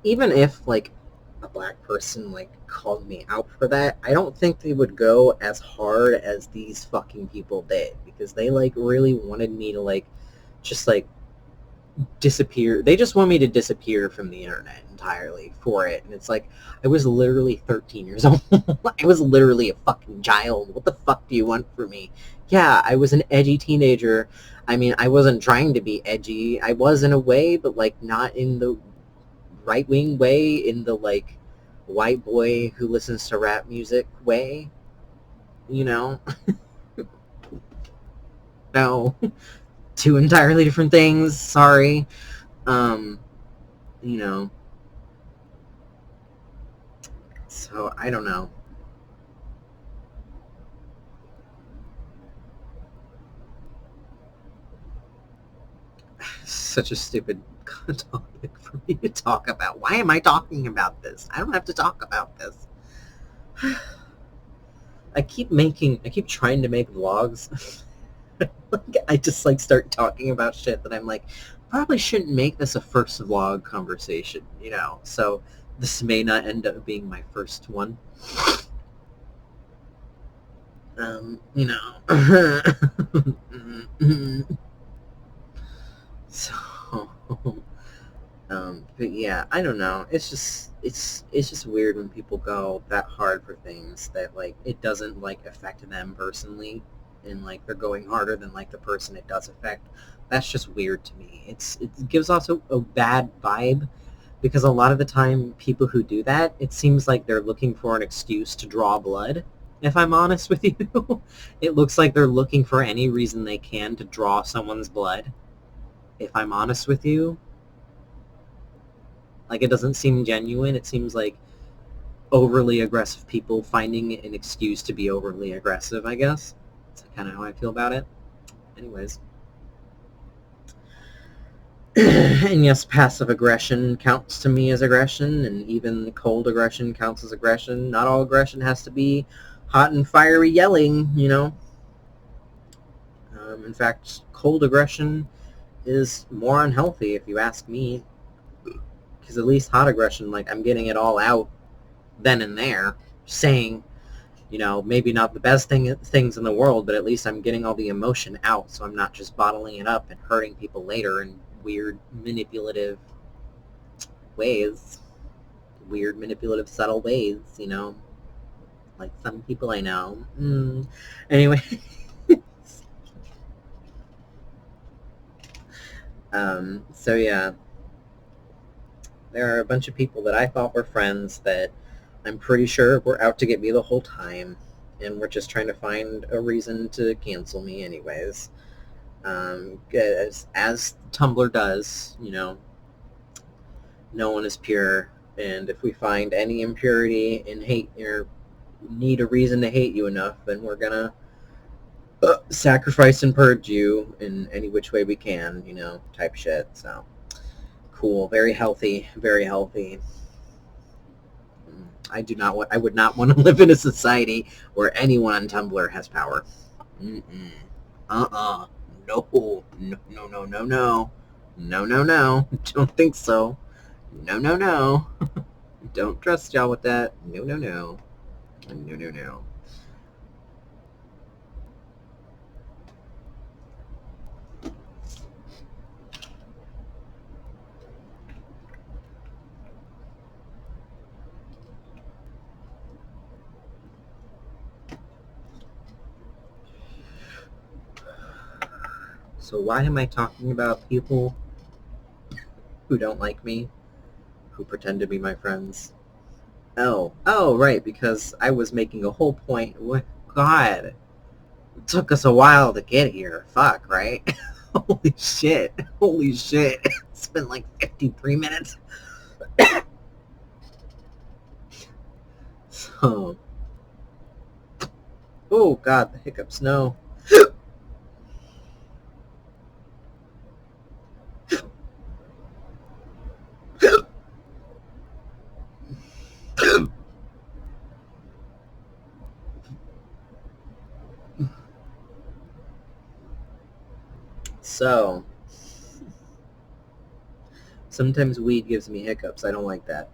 even if, a black person, called me out for that, I don't think they would go as hard as these fucking people did, because they, really wanted me to, just, disappear. They just want me to disappear from the internet entirely for it. And it's I was literally 13 years old. I was literally a fucking child. What the fuck do you want from me? Yeah, I was an edgy teenager. I wasn't trying to be edgy. I was in a way, but not in the right-wing way, in the white boy who listens to rap music way. No. Two entirely different things. Sorry. So I don't know. Such a stupid topic for me to talk about. Why am I talking about this? I don't have to talk about this. I keep trying to make vlogs. Like, I just like start talking about shit that I'm like, probably shouldn't make this a first vlog conversation, you know? So this may not end up being my first one. You know. So, but yeah, I don't know. It's just weird when people go that hard for things that like it doesn't like affect them personally, and like they're going harder than like the person it does affect. That's just weird to me. It gives also a bad vibe because a lot of the time people who do that, it seems like they're looking for an excuse to draw blood. If I'm honest with you, it looks like they're looking for any reason they can to draw someone's blood. If I'm honest with you, like it doesn't seem genuine. It seems like overly aggressive people finding an excuse to be overly aggressive, I guess. That's kind of how I feel about it. Anyways. And yes, passive aggression counts to me as aggression, and even cold aggression counts as aggression. Not all aggression has to be hot and fiery yelling, you know. In fact, cold aggression is more unhealthy if you ask me, because at least hot aggression, like, I'm getting it all out then and there, saying, you know, maybe not the best things in the world, but at least I'm getting all the emotion out, so I'm not just bottling it up and hurting people later in weird, manipulative ways. Weird, manipulative, subtle ways, you know? Like some people I know. Anyway. So yeah. There are a bunch of people that I thought were friends that I'm pretty sure were out to get me the whole time, and were just trying to find a reason to cancel me anyways. As Tumblr does, you know, no one is pure, and if we find any impurity in hate or need a reason to hate you enough, then we're gonna sacrifice and purge you in any which way we can, you know, type shit. So cool, very healthy, very healthy. I would not want to live in a society where anyone on Tumblr has power. No, no, no, no, no, no, no, no, no. Don't think so. No, no, no. Don't trust y'all with that. No, no, no. No, no, no. So why am I talking about people who don't like me, who pretend to be my friends? Oh, right, because I was making a whole point. God, it took us a while to get here. Fuck, right? Holy shit. Holy shit. It's been like 53 minutes. So, oh God, the hiccups, no. So, sometimes weed gives me hiccups. I don't like that.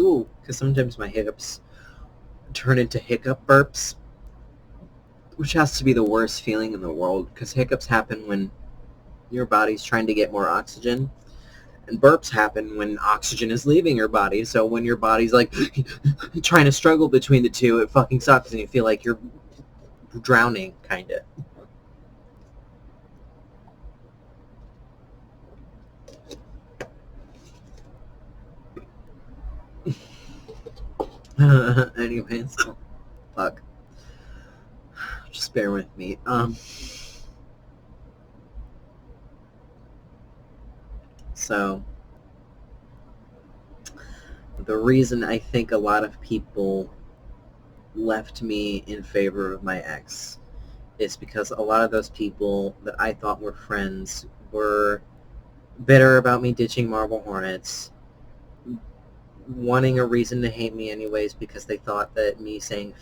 Ooh, because sometimes my hiccups turn into hiccup burps, which has to be the worst feeling in the world, because hiccups happen when your body's trying to get more oxygen, and burps happen when oxygen is leaving your body. So when your body's like trying to struggle between the two, it fucking sucks, and you feel like you're drowning, kind of. Anyways, fuck. Just bear with me. So, the reason I think a lot of people left me in favor of my ex is because a lot of those people that I thought were friends were bitter about me ditching Marble Hornets, wanting a reason to hate me anyways because they thought that me saying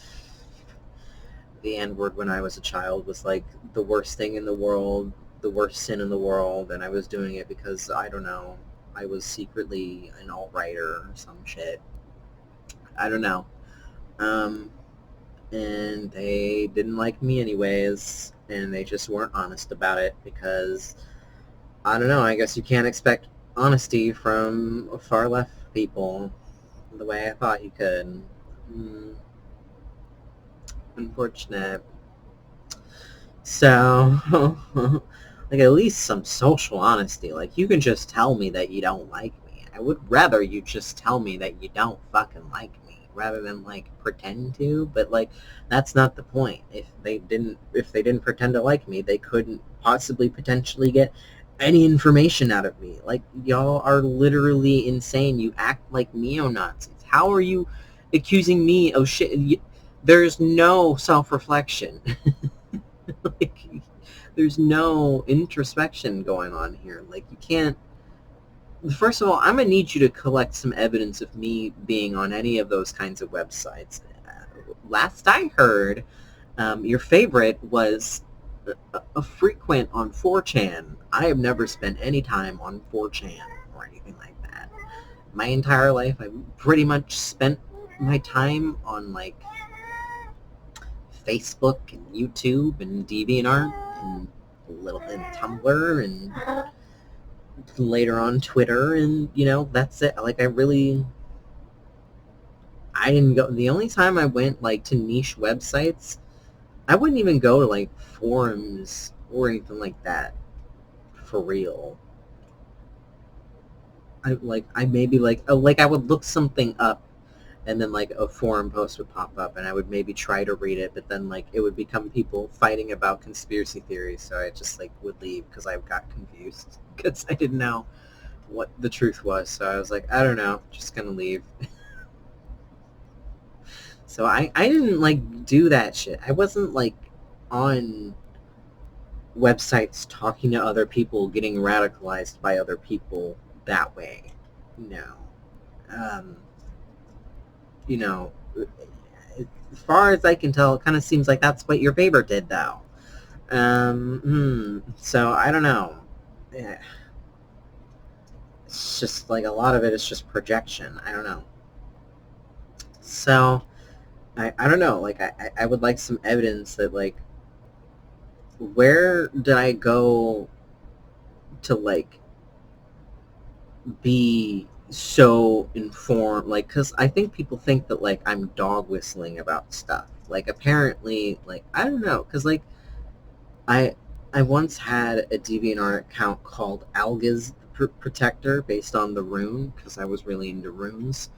the N-word when I was a child was like the worst thing in the world, the worst sin in the world, and I was doing it because, I don't know, I was secretly an alt-righter or some shit. I don't know. And they didn't like me anyways, and they just weren't honest about it because, I don't know, I guess you can't expect honesty from far left people the way I thought you could. Unfortunate. So, like, at least some social honesty. Like, you can just tell me that you don't like me. I would rather you just tell me that you don't fucking like me rather than, like, pretend to. But, like, that's not the point. If they didn't pretend to like me, they couldn't possibly potentially get any information out of me. Like, y'all are literally insane. You act like neo-Nazis. How are you accusing me of shit? There's no self-reflection. Like, there's no introspection going on here. Like, you can't... First of all, I'm going to need you to collect some evidence of me being on any of those kinds of websites. Last I heard, your favorite was a frequent on 4chan. I have never spent any time on 4chan or anything like that. My entire life, I've pretty much spent my time on, like, Facebook and YouTube and DeviantArt and Tumblr and later on Twitter, and that's it. Like, I didn't go. The only time I went, like, to niche websites, I wouldn't even go to, like, forums or anything like that for real. I would look something up, and then, like, a forum post would pop up, and I would maybe try to read it, but then, like, it would become people fighting about conspiracy theories, so I just, like, would leave because I got confused because I didn't know what the truth was. So I was like, I don't know, just gonna leave. So I didn't, like, do that shit. I wasn't, like, on websites talking to other people, getting radicalized by other people that way. No. As far as I can tell, it kind of seems like that's what your favorite did, though. So I don't know. Yeah. It's just like a lot of it is just projection. I don't know. So I don't know. Like, I would like some evidence that, like, where did I go to, like, be so informed? Like, because I think people think that, like, I'm dog whistling about stuff. Like, apparently, like, I don't know, because, like, I once had a DeviantArt account called Alga's Protector based on the rune, because I was really into runes.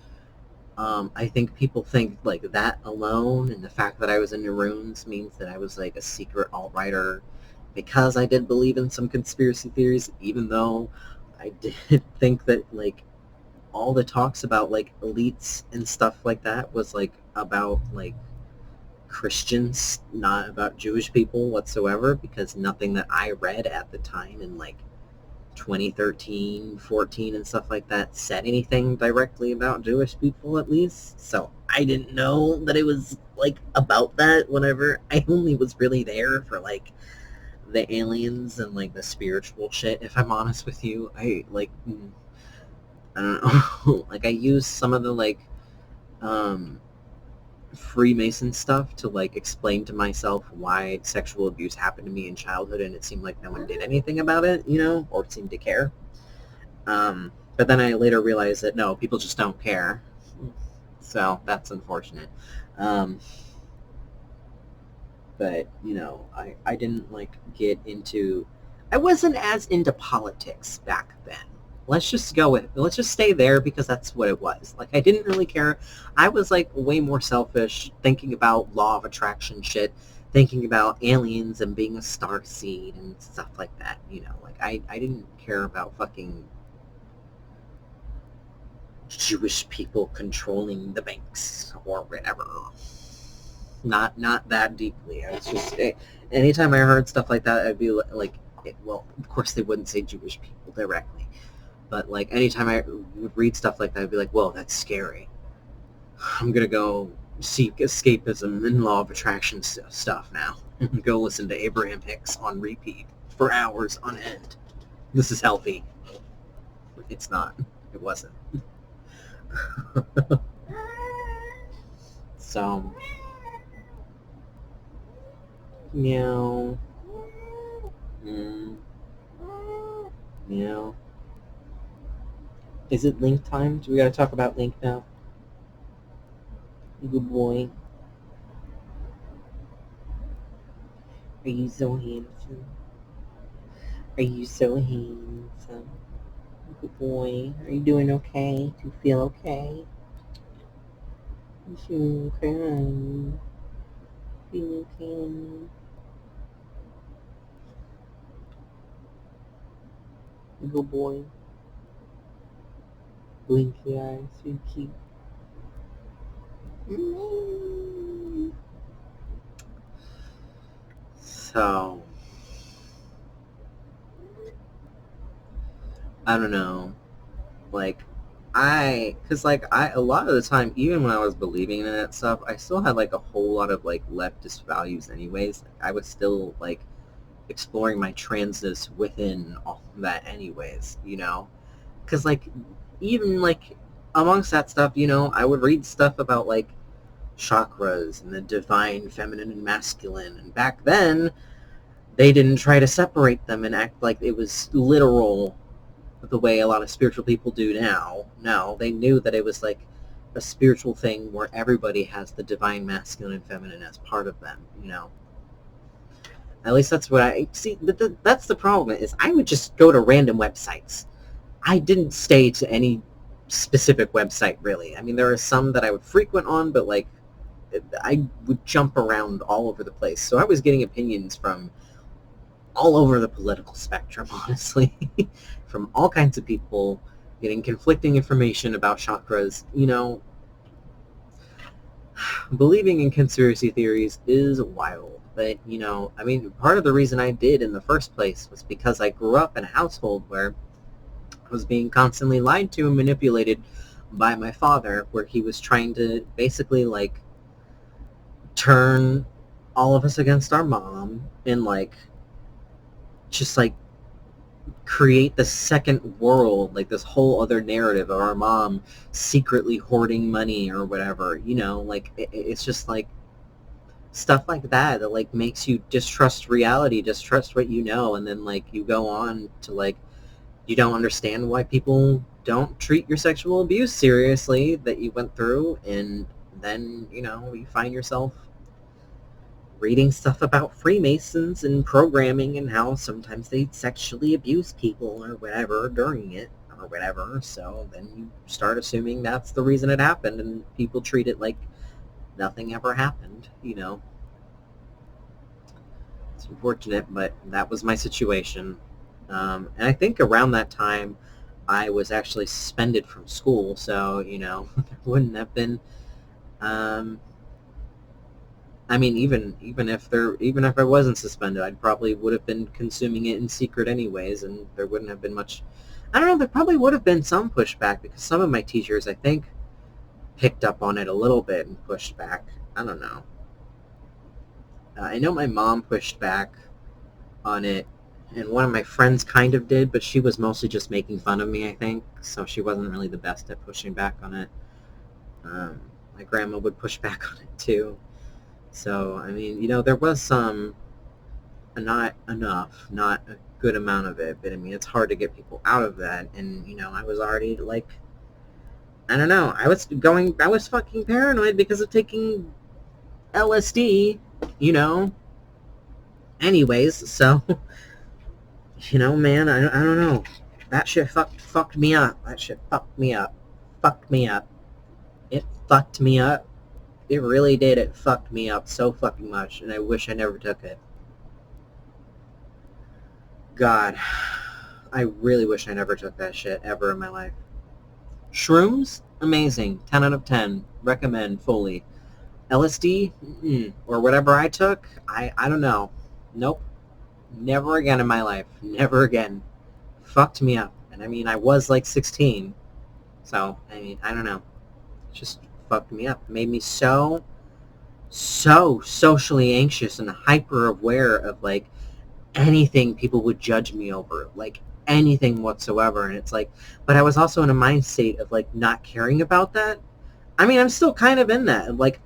I think people think, like, that alone and the fact that I was into runes means that I was, like, a secret alt-righter because I did believe in some conspiracy theories, even though I did think that, like, all the talks about, like, elites and stuff like that was, like, about, like, Christians, not about Jewish people whatsoever, because nothing that I read at the time in, like, 2013, 14, and stuff like that said anything directly about Jewish people, at least. So I didn't know that it was, like, about that whenever. I only was really there for, like, the aliens and, like, the spiritual shit, if I'm honest with you. I don't know. Like, I used some of the, like, Freemason stuff to, like, explain to myself why sexual abuse happened to me in childhood, and it seemed like no one did anything about it, or seemed to care. But then I later realized that no, people just don't care. So that's unfortunate. But, I didn't, like, get into... I wasn't as into politics back then. Let's just stay there because that's what it was. Like, I didn't really care. I was, like, way more selfish, thinking about law of attraction shit, thinking about aliens and being a star seed and stuff like that, Like, I didn't care about fucking Jewish people controlling the banks or whatever. Not that deeply. I was just... anytime I heard stuff like that, I'd be like, well, of course they wouldn't say Jewish people directly. But like anytime I would read stuff like that, I'd be like, whoa, that's scary. I'm gonna go seek escapism and law of attraction stuff now. Go listen to Abraham Hicks on repeat for hours on end. This is healthy. It's not. It wasn't. So, meow. Meow. Is it Link time? Do we gotta talk about Link now? Good boy. Are you so handsome? Are you so handsome? Good boy. Are you doing okay? Do you feel okay? You okay? Feel okay? Good boy. Blinky eyes, so cute. So, I don't know. Like, a lot of the time, even when I was believing in that stuff, I still had like a whole lot of like leftist values anyways. I was still like exploring my transness within all of that anyways, you know? Because like, even like amongst that stuff, you know, I would read stuff about like chakras and the divine feminine and masculine, and back then they didn't try to separate them and act like it was literal the way a lot of spiritual people do now. No, they knew that it was like a spiritual thing where everybody has the divine masculine and feminine as part of them, you know. At least that's what I see. That's the problem, is I would just go to random websites. I didn't stay to any specific website, really. I mean, there are some that I would frequent on, but like I would jump around all over the place. So I was getting opinions from all over the political spectrum, honestly, from all kinds of people, getting conflicting information about chakras. You know, believing in conspiracy theories is wild. But, you know, I mean, part of the reason I did in the first place was because I grew up in a household where I was being constantly lied to and manipulated by my father, where he was trying to basically, like, turn all of us against our mom and, like, just, like, create the second world, like this whole other narrative of our mom secretly hoarding money or whatever, you know, like, it's just, like, stuff like that that, like, makes you distrust reality, distrust what you know, and then, like, you go on to, like, you don't understand why people don't treat your sexual abuse seriously that you went through, and then, you know, you find yourself reading stuff about Freemasons and programming and how sometimes they sexually abuse people or whatever during it or whatever. So then you start assuming that's the reason it happened, and people treat it like nothing ever happened, you know. It's unfortunate, but that was my situation. And I think around that time I was actually suspended from school, so, you know, there wouldn't have been I mean, even if I wasn't suspended, I probably would have been consuming it in secret anyways, and there wouldn't have been much. I don't know. There probably would have been some pushback, because some of my teachers, I think, picked up on it a little bit and pushed back. I don't know. I know my mom pushed back on it, and one of my friends kind of did, but she was mostly just making fun of me, I think. So she wasn't really the best at pushing back on it. My grandma would push back on it too. So, I mean, you know, there was some, not enough, not a good amount of it, but I mean, it's hard to get people out of that, and, you know, I was already, like, I don't know, I was fucking paranoid because of taking LSD, you know, anyways, so, you know, man, I don't know, that shit fucked me up, it fucked me up, it fucked me up. It really did. It fucked me up so fucking much, and I wish I never took it. God, I really wish I never took that shit ever in my life. Shrooms? Amazing. 10 out of 10. Recommend fully. LSD? Or whatever I took? I don't know. Nope. Never again in my life. Never again. Fucked me up. And I mean, I was like 16. So, I mean, I don't know. It just fucked me up. It made me so socially anxious and hyper aware of like anything people would judge me over, like anything whatsoever. And it's like, but I was also in a mind state of like not caring about that. I mean, I'm still kind of in that. Like,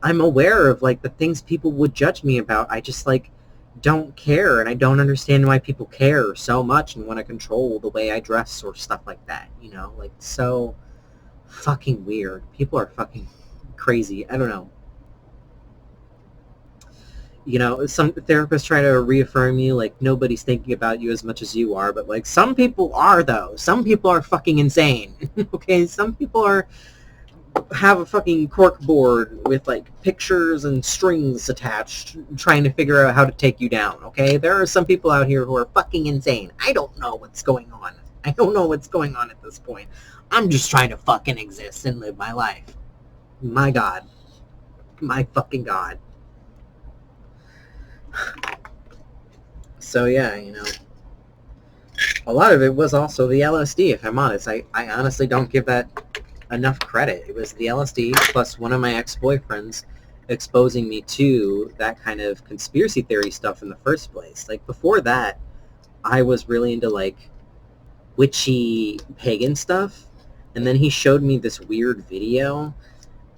I'm aware of like the things people would judge me about. I just like don't care, and I don't understand why people care so much and want to control the way I dress or stuff like that. You know, like so fucking weird. People are fucking crazy. I don't know. You know, some therapists try to reaffirm you, like, nobody's thinking about you as much as you are, but, like, some people are, though. Some people are fucking insane, okay? Some people have a fucking cork board with, like, pictures and strings attached, trying to figure out how to take you down, okay? There are some people out here who are fucking insane. I don't know what's going on. I don't know what's going on at this point. I'm just trying to fucking exist and live my life. My God. My fucking God. So yeah, you know, a lot of it was also the LSD, if I'm honest. I honestly don't give that enough credit. It was the LSD plus one of my ex-boyfriends exposing me to that kind of conspiracy theory stuff in the first place. Like, before that, I was really into, like, witchy pagan stuff, and then he showed me this weird video,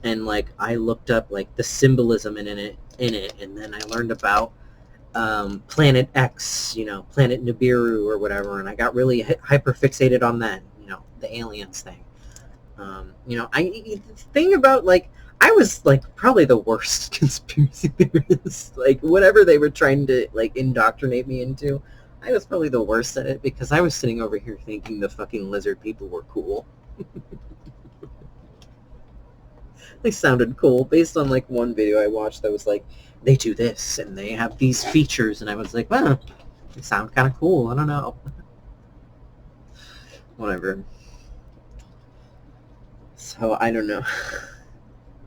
and, like, I looked up, like, the symbolism in it, and then I learned about Planet X, you know, Planet Nibiru or whatever, and I got really hyper fixated on that, you know, the aliens thing. You know, the thing about, like, I was, like, probably the worst conspiracy theorist. Like, whatever they were trying to, like, indoctrinate me into, I was probably the worst at it, because I was sitting over here thinking the fucking lizard people were cool. They sounded cool, based on, like, one video I watched that was, like, they do this, and they have these features, and I was like, well, they sound kind of cool, I don't know. Whatever. So, I don't know.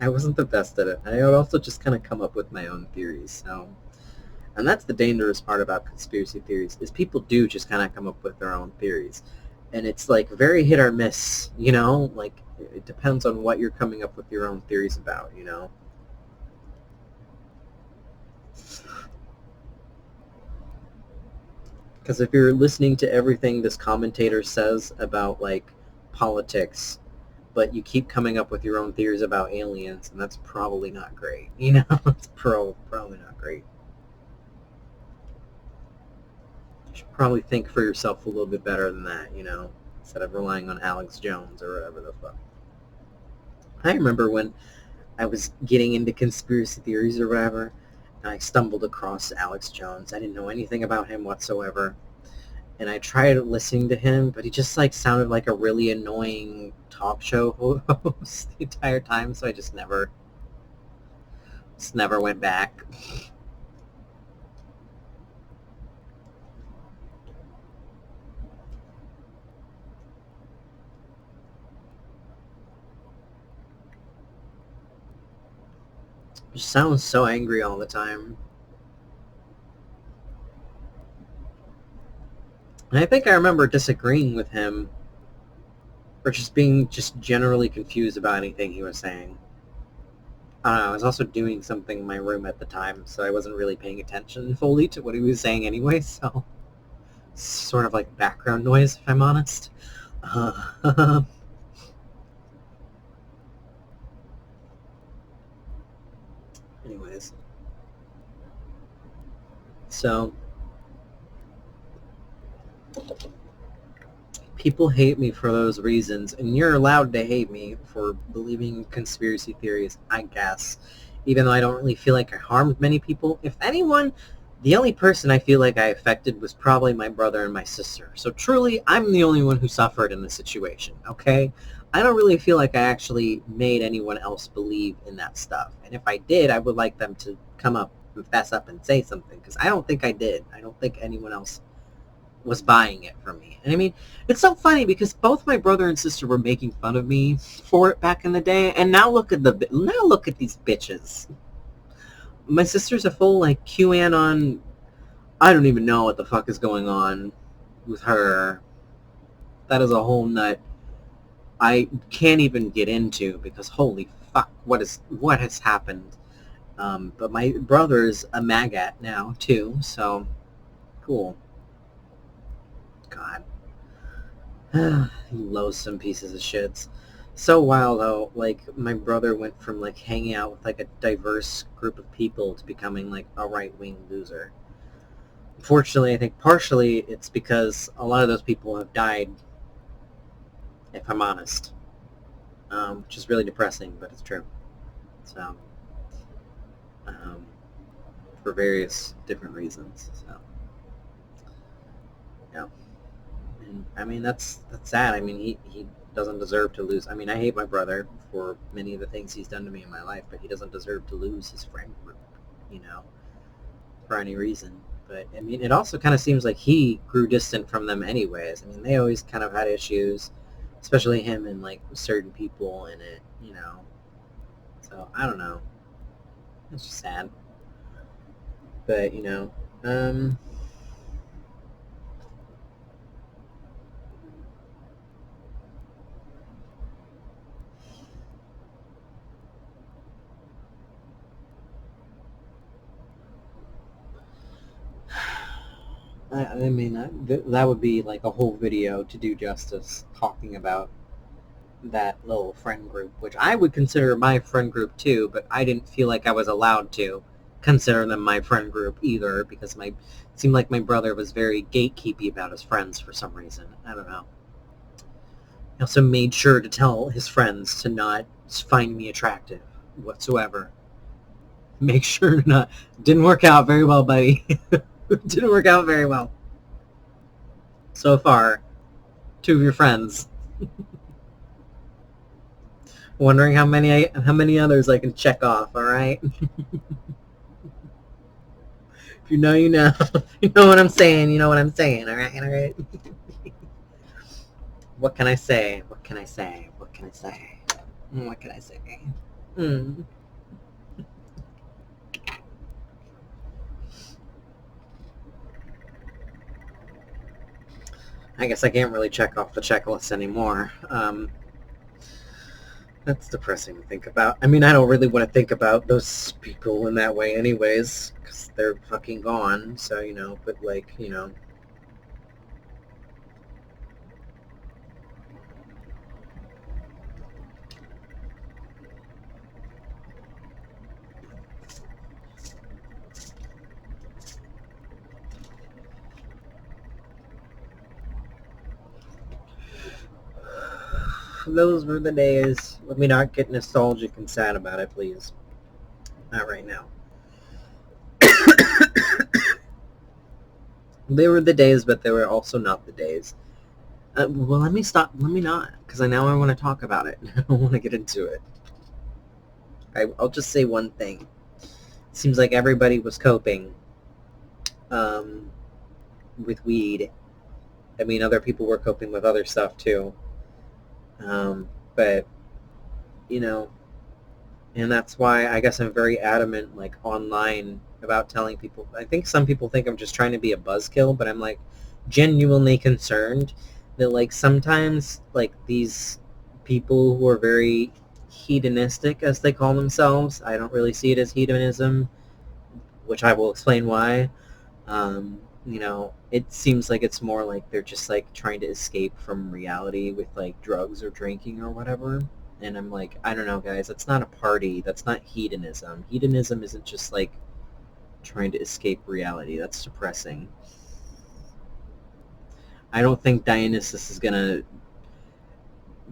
I wasn't the best at it. I would also just kind of come up with my own theories, so... And that's the dangerous part about conspiracy theories, is people do just kind of come up with their own theories. And it's, like, very hit or miss, you know? Like, it depends on what you're coming up with your own theories about, you know? Because if you're listening to everything this commentator says about, like, politics, but you keep coming up with your own theories about aliens, and that's probably not great. You know, it's probably not great. You should probably think for yourself a little bit better than that, you know, instead of relying on Alex Jones or whatever the fuck. I remember when I was getting into conspiracy theories or whatever, and I stumbled across Alex Jones. I didn't know anything about him whatsoever. And I tried listening to him, but he just, like, sounded like a really annoying talk show host the entire time, so I just never went back. He sounds so angry all the time. And I think I remember disagreeing with him, or just being just generally confused about anything he was saying. I don't know, I was also doing something in my room at the time, so I wasn't really paying attention fully to what he was saying anyway, so... Sort of like background noise, if I'm honest. Anyways. So... People hate me for those reasons, and you're allowed to hate me for believing in conspiracy theories, I guess. Even though I don't really feel like I harmed many people. If anyone, the only person I feel like I affected was probably my brother and my sister. So truly, I'm the only one who suffered in this situation, okay? I don't really feel like I actually made anyone else believe in that stuff. And if I did, I would like them to come up and fess up and say something, because I don't think I did. I don't think anyone else was buying it from me. And I mean, it's so funny because both my brother and sister were making fun of me for it back in the day, and now look at these bitches. My sister's a full, like, QAnon. I don't even know what the fuck is going on with her. that is a whole nut I can't even get into because holy fuck, what has happened? But my brother's a maggot now too, so cool. God, loathsome pieces of shits. So wild though. Like my brother went from like hanging out with like a diverse group of people to becoming like a right wing loser. Unfortunately, I think partially it's because a lot of those people have died. If I'm honest, which is really depressing, but it's true. So, um, for various different reasons. So, yeah. And I mean, that's sad. I mean, he doesn't deserve to lose. I mean, I hate my brother for many of the things he's done to me in my life, but he doesn't deserve to lose his friend group, you know, for any reason. But I mean, it also kind of seems like he grew distant from them anyways. I mean, they always kind of had issues, especially him and like certain people in it, you know. So I don't know. It's just sad. But you know, um, I mean, that would be like a whole video to do justice talking about that little friend group, which I would consider my friend group too, but I didn't feel like I was allowed to consider them my friend group either because it seemed like my brother was very gatekeepy about his friends for some reason. I don't know. He also made sure to tell his friends to not find me attractive whatsoever. Make sure to not. Didn't work out very well, buddy. Didn't work out very well. So far, two of your friends. Wondering how many others I can check off, alright? If you know, you know. You know what I'm saying, you know what I'm saying, alright? What can I say? What can I say? What can I say? What can I say? Mm. I guess I can't really check off the checklist anymore. That's depressing to think about. I mean, I don't really want to think about those people in that way anyways, because they're fucking gone, so, you know, but, like, you know. Those were the days. Let me not get nostalgic and sad about it, please. Not right now. They were the days, but they were also not the days. Well, let me stop. Let me not, because now I want to talk about it. I want to get into it. I'll just say one thing. It seems like everybody was coping um, with weed. I mean, other people were coping with other stuff too. But, you know, and that's why I guess I'm very adamant, like, online about telling people. I think some people think I'm just trying to be a buzzkill, but I'm, like, genuinely concerned that, like, sometimes, like, these people who are very hedonistic, as they call themselves, I don't really see it as hedonism, which I will explain why. You know, it seems like it's more like they're just like trying to escape from reality with like drugs or drinking or whatever. And I'm like, I don't know, guys, that's not a party. That's not hedonism. Hedonism isn't just like trying to escape reality. That's depressing. I don't think Dionysus is gonna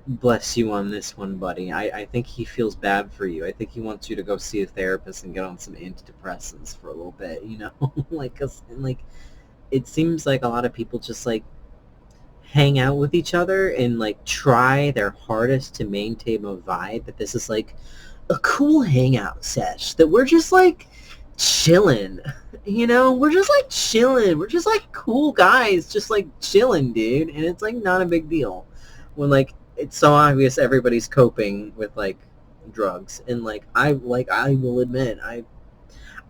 bless you on this one, buddy. I think he feels bad for you. I think he wants you to go see a therapist and get on some antidepressants for a little bit, you know? Like, 'cause, like, it seems like a lot of people just, like, hang out with each other and, like, try their hardest to maintain a vibe, but this is, like, a cool hangout sesh that we're just, like, chilling. You know? We're just, like, chilling. We're just, like, cool guys just, like, chilling, dude. And it's, like, not a big deal. When, like, it's so obvious everybody's coping with, like, drugs. And, like, I will admit,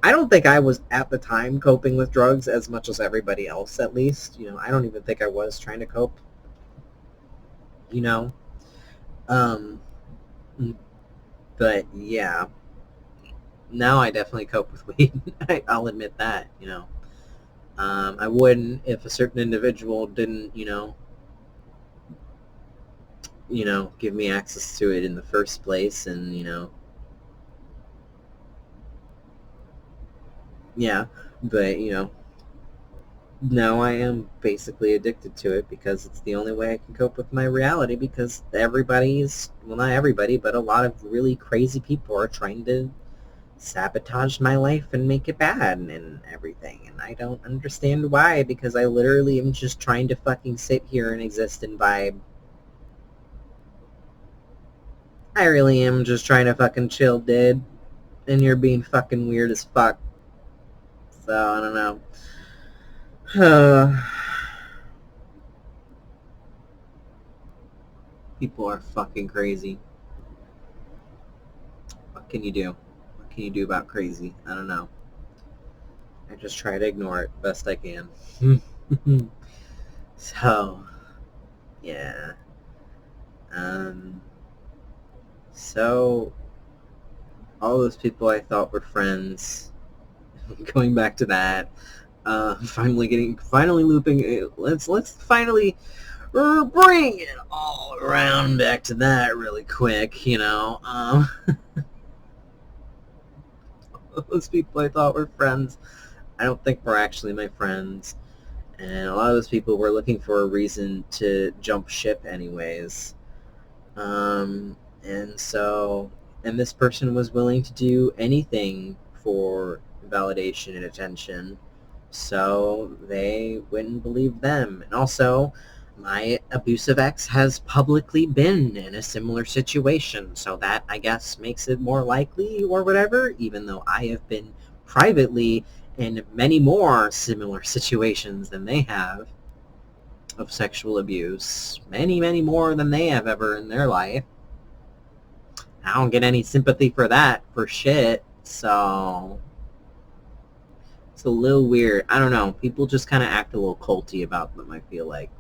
I don't think I was at the time coping with drugs as much as everybody else, at least. You know, I don't even think I was trying to cope. you know? Um, but yeah, now I definitely cope with weed. I'll admit that, you know. I wouldn't if a certain individual didn't, give me access to it in the first place, and yeah. But now I am basically addicted to it because it's the only way I can cope with my reality. Because everybody's, well, not everybody, but a lot of really crazy people are trying to sabotage my life and make it bad and everything. And I don't understand why, because I literally am just trying to fucking sit here and exist and vibe. I really am just trying to fucking chill, dude. And you're being fucking weird as fuck. So, I don't know. People are fucking crazy. What can you do? What can you do about crazy? I don't know. I just try to ignore it best I can. So, yeah. Um, so, all those people I thought were friends, going back to that, finally looping, let's finally bring it all around back to that really quick. Those people I thought were friends, I don't think were actually my friends. And a lot of those people were looking for a reason to jump ship anyways. Um, and so, and this person was willing to do anything for validation and attention. So they wouldn't believe them. And also, my abusive ex has publicly been in a similar situation. So that, I guess, makes it more likely or whatever, even though I have been privately in many more similar situations than they have of sexual abuse. Many, many more than they have ever in their life. I don't get any sympathy for that, for shit. So it's a little weird. I don't know. People just kind of act a little culty about them, I feel like.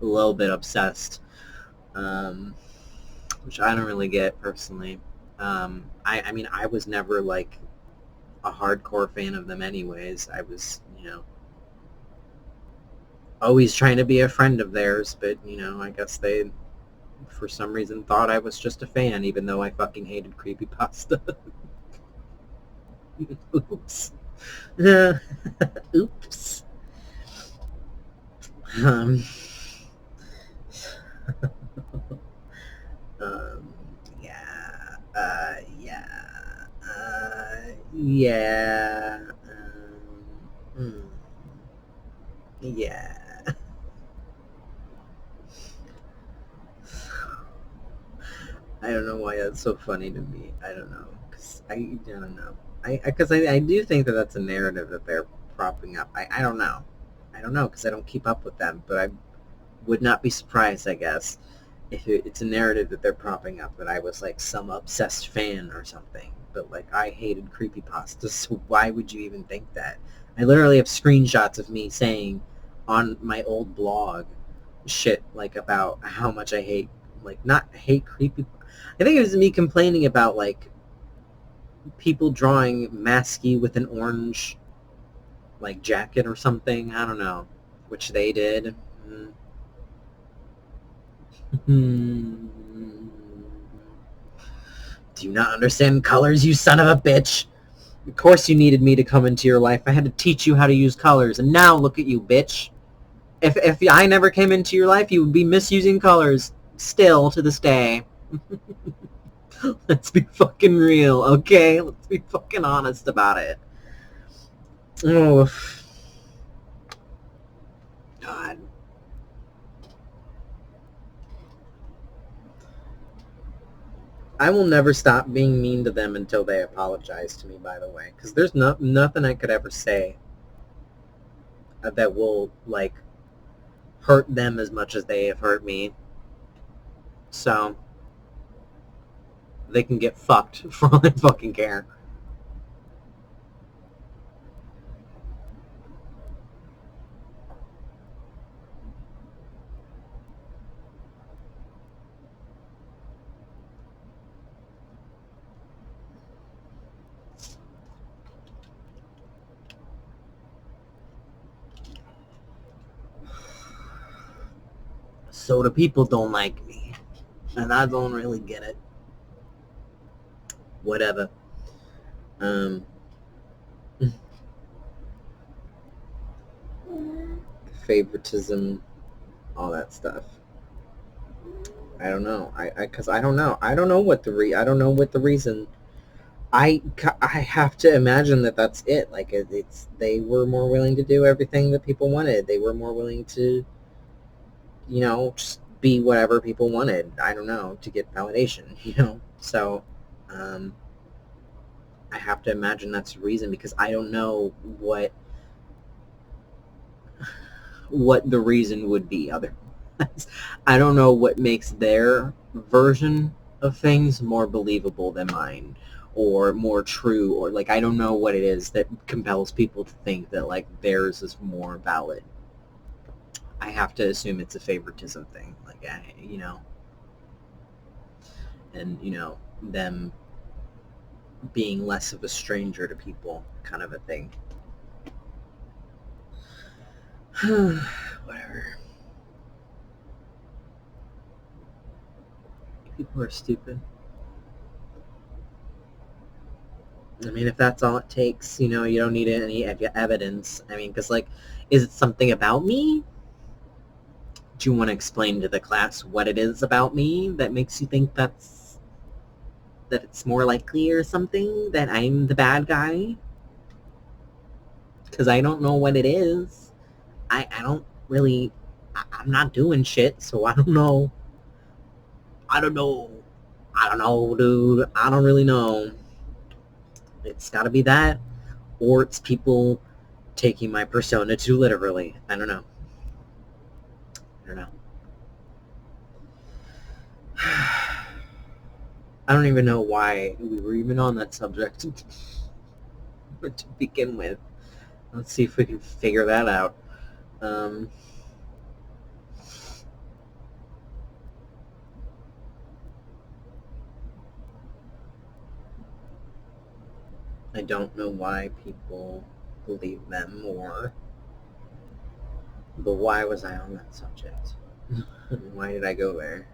A little bit obsessed. Um, which I don't really get, personally. I mean, I was never, like, a hardcore fan of them anyways. I was, always trying to be a friend of theirs, but, I guess they, for some reason, thought I was just a fan, even though I fucking hated creepypasta. Oops. Oops. Um, um, yeah, yeah, hmm, yeah. I don't know why that's so funny to me. I don't know, cause I don't know. I do think that that's a narrative that they're propping up. I don't know. I don't know because I don't keep up with them, but I would not be surprised, I guess, if it's a narrative that they're propping up that I was like some obsessed fan or something. But like I hated creepypasta, so why would you even think that? I literally have screenshots of me saying on my old blog shit like about how much I hate, like, not hate creepy. I think it was me complaining about like people drawing Masky with an orange like jacket or something. I don't know, which they did. Mm. Do you not understand colors, you son of a bitch? Of course you needed me to come into your life. I had to teach you how to use colors, and now look at you, bitch. If I never came into your life, you would be misusing colors still to this day. Let's be fucking real, okay? Let's be fucking honest about it. Oh, God. I will never stop being mean to them until they apologize to me, by the way. Because there's nothing I could ever say that will, like, hurt them as much as they have hurt me. So, they can get fucked for all I fucking care. So the people don't like me. And I don't really get it. Whatever. Favoritism, all that stuff. I don't know. Cause I don't know. I don't know what the reason. I have to imagine that that's it. Like it's they were more willing to do everything that people wanted. They were more willing to, just be whatever people wanted. I don't know, to get validation. So, I have to imagine that's the reason, because I don't know what the reason would be otherwise. I don't know what makes their version of things more believable than mine, or more true, or like I don't know what it is that compels people to think that like theirs is more valid. I have to assume it's a favoritism thing, like and them being less of a stranger to people, kind of a thing. Whatever. People are stupid. I mean, if that's all it takes, you don't need any evidence. I mean, because, like, is it something about me? Do you want to explain to the class what it is about me that makes you think that it's more likely or something that I'm the bad guy? Because I don't know what it is. I don't really... I'm not doing shit, so I don't know. I don't know, dude. I don't really know. It's gotta be that, or it's people taking my persona too literally. I don't know. I don't even know why we were even on that subject to begin with. Let's see if we can figure that out. I don't know why people believe them more. But why was I on that subject? Why did I go there?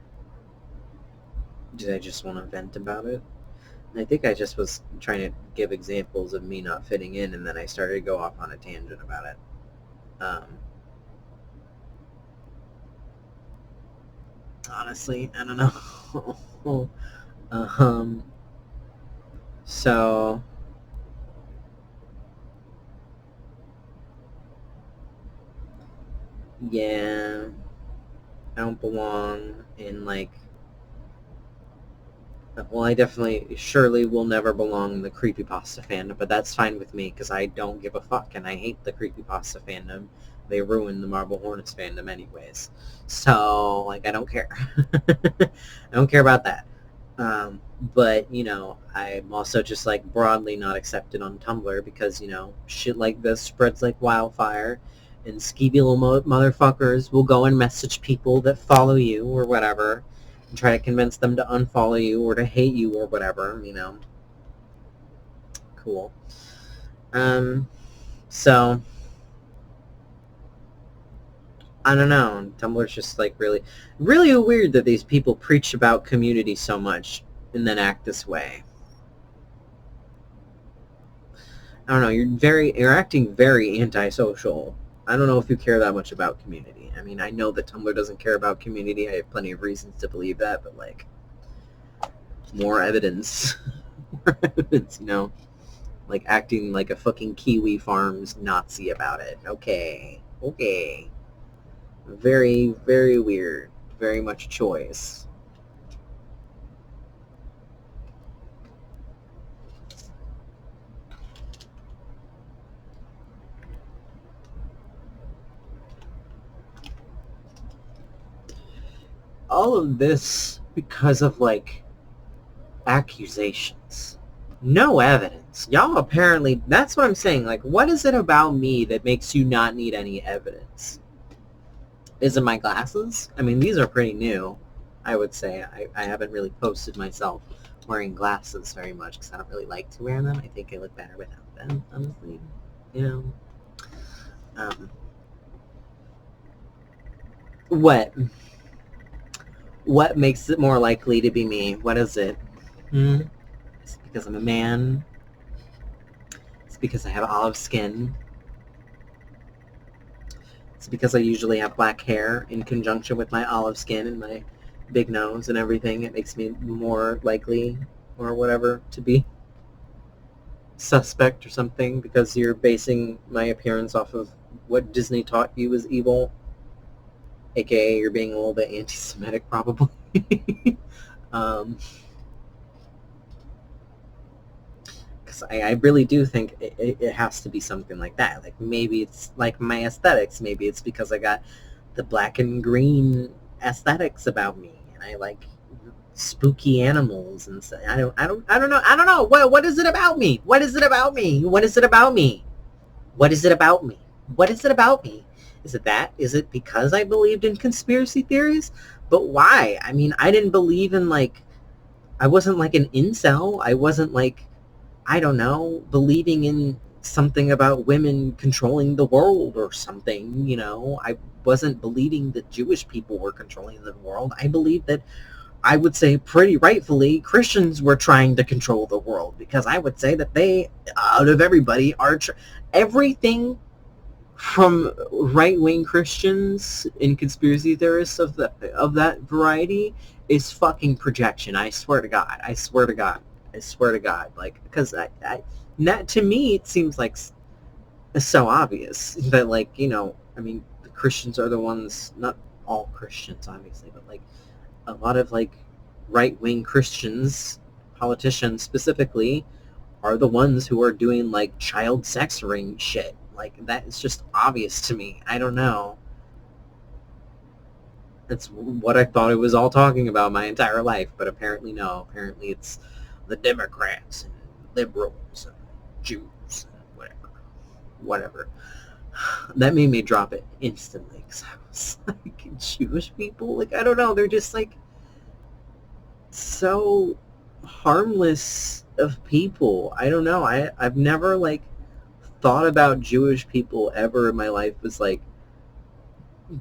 Did I just want to vent about it? I think I just was trying to give examples of me not fitting in, and then I started to go off on a tangent about it. Honestly, I don't know. So... yeah, I don't belong in, like... Well, I definitely, surely will never belong in the creepypasta fandom, but that's fine with me, because I don't give a fuck, and I hate the creepypasta fandom. They ruined the Marble Hornets fandom anyways. So, like, I don't care. I don't care about that. But, I'm also just, like, broadly not accepted on Tumblr, because, shit like this spreads like wildfire, and skeevy little motherfuckers will go and message people that follow you, or whatever, and try to convince them to unfollow you, or to hate you, or whatever, Cool. So... I don't know. Tumblr's just like really weird that these people preach about community so much and then act this way. I don't know. You're acting very antisocial. I don't know if you care that much about community. I mean, I know that Tumblr doesn't care about community. I have plenty of reasons to believe that, but like, more evidence. More evidence, like acting like a fucking Kiwi Farms Nazi about it. Okay. Very, very weird. Very much choice. All of this because of, like, accusations. No evidence. Y'all apparently... That's what I'm saying. Like, what is it about me that makes you not need any evidence? Is it my glasses? I mean, these are pretty new, I would say. I haven't really posted myself wearing glasses very much because I don't really like to wear them. I think I look better without them, honestly. What? What makes it more likely to be me? What is it? Hmm? It's because I'm a man. It's because I have olive skin. It's because I usually have black hair in conjunction with my olive skin and my big nose and everything. It makes me more likely or whatever to be suspect or something because you're basing my appearance off of what Disney taught you is evil, aka you're being a little bit anti-Semitic probably. um, because I really do think it has to be something like that. Like maybe it's like my aesthetics. Maybe it's because I got the black and green aesthetics about me, and I like spooky animals and so I don't know. What is it about me? What is it about me? What is it about me? What is it about me? What is it about me? Is it that? Is it because I believed in conspiracy theories? But why? I mean, I didn't believe in like I wasn't like an incel. I wasn't like I don't know, believing in something about women controlling the world or something, you know. I wasn't believing that Jewish people were controlling the world. I believed that I would say pretty rightfully Christians were trying to control the world because I would say that they, out of everybody, are everything from right-wing Christians and conspiracy theorists of that variety is fucking projection. I swear to God. I swear to God. I swear to God. Like, because not to me, it seems like so obvious that, like, you know, I mean, the Christians are the ones, not all Christians, obviously, but like a lot of like right-wing Christians, politicians specifically, are the ones who are doing like child sex ring shit. Like that is just obvious to me. I don't know. That's what I thought it was all talking about my entire life, but apparently no. Apparently it's the Democrats and liberals and Jews and whatever. Whatever. That made me drop it instantly because I was like, Jewish people? Like, I don't know. They're just like so harmless of people. I don't know. I've never like thought about Jewish people ever in my life as like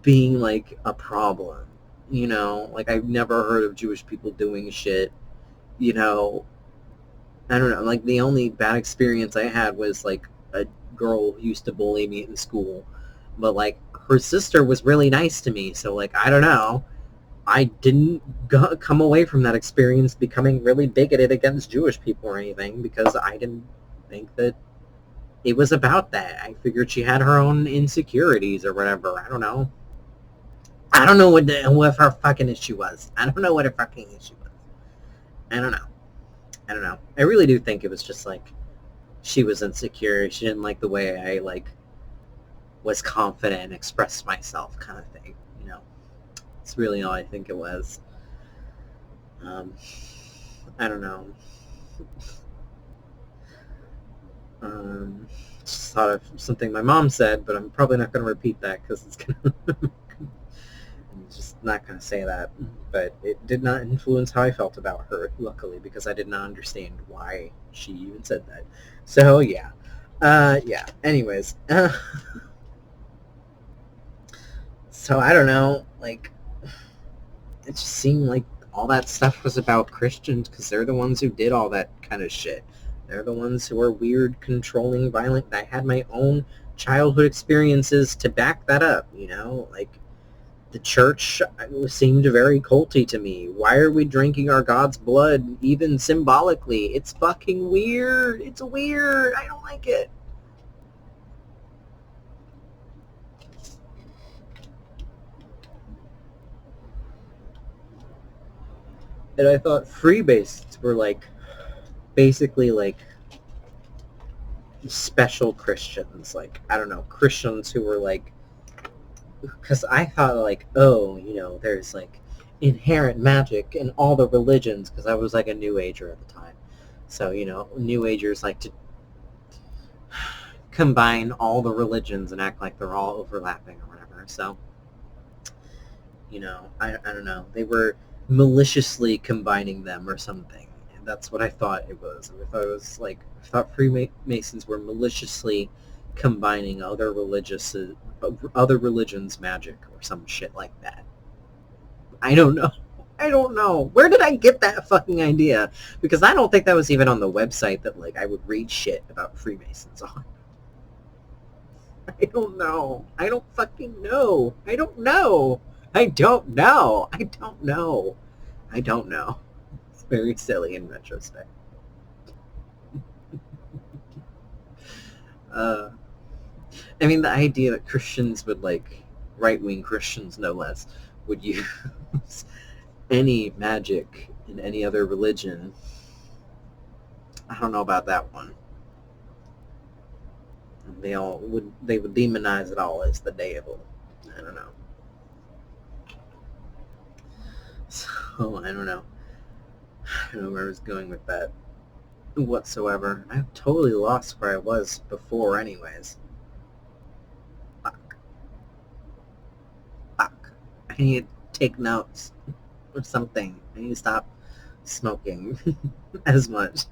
being like a problem. You know, like I've never heard of Jewish people doing shit. You know, I don't know. Like the only bad experience I had was like a girl who used to bully me in school, but like her sister was really nice to me. So like I don't know. I didn't come away from that experience becoming really bigoted against Jewish people or anything because I didn't think that it was about that. I figured she had her own insecurities or whatever. I don't know. I don't know what her fucking issue was. I don't know what her fucking issue was. I don't know. I don't know. I really do think it was just like she was insecure. She didn't like the way I like was confident and expressed myself, kind of thing. You know, it's really all I think it was. Um, I don't know. Just thought of something my mom said, but I'm probably not going to repeat that because it's going to... I'm just not going to say that. But it did not influence how I felt about her, luckily, because I did not understand why she even said that. So, yeah. Yeah. Anyways. So, I don't know. Like, it just seemed like all that stuff was about Christians because they're the ones who did all that kind of shit. They're the ones who are weird, controlling, violent. I had my own childhood experiences to back that up, you know? Like, the church seemed very culty to me. Why are we drinking our God's blood, even symbolically? It's fucking weird. It's weird. I don't like it. And I thought Freebased were like, basically like special Christians. Like, I don't know, Christians who were like, because I thought like, oh, you know, there's like inherent magic in all the religions because I was like a New Ager at the time. So, you know, New Agers like to combine all the religions and act like they're all overlapping or whatever. So, you know, I don't know. They were maliciously combining them or something. And that's what I thought it was. I thought it was like, I thought Freemasons were maliciously combining other religions' magic or some shit like that. I don't know. I don't know. Where did I get that fucking idea? Because I don't think that was even on the website that, like, I would read shit about Freemasons on. I don't know. I don't fucking know. I don't know. I don't know. I don't know. I don't know. It's very silly in retrospect. Uh, I mean, the idea that Christians would, like, right-wing Christians no less, would use any magic in any other religion. I don't know about that one. They would demonize it all as the devil. I don't know. So I don't know. I don't know where I was going with that whatsoever. I've totally lost where I was before anyways. Fuck. Fuck. I need to take notes or something. I need to stop smoking as much.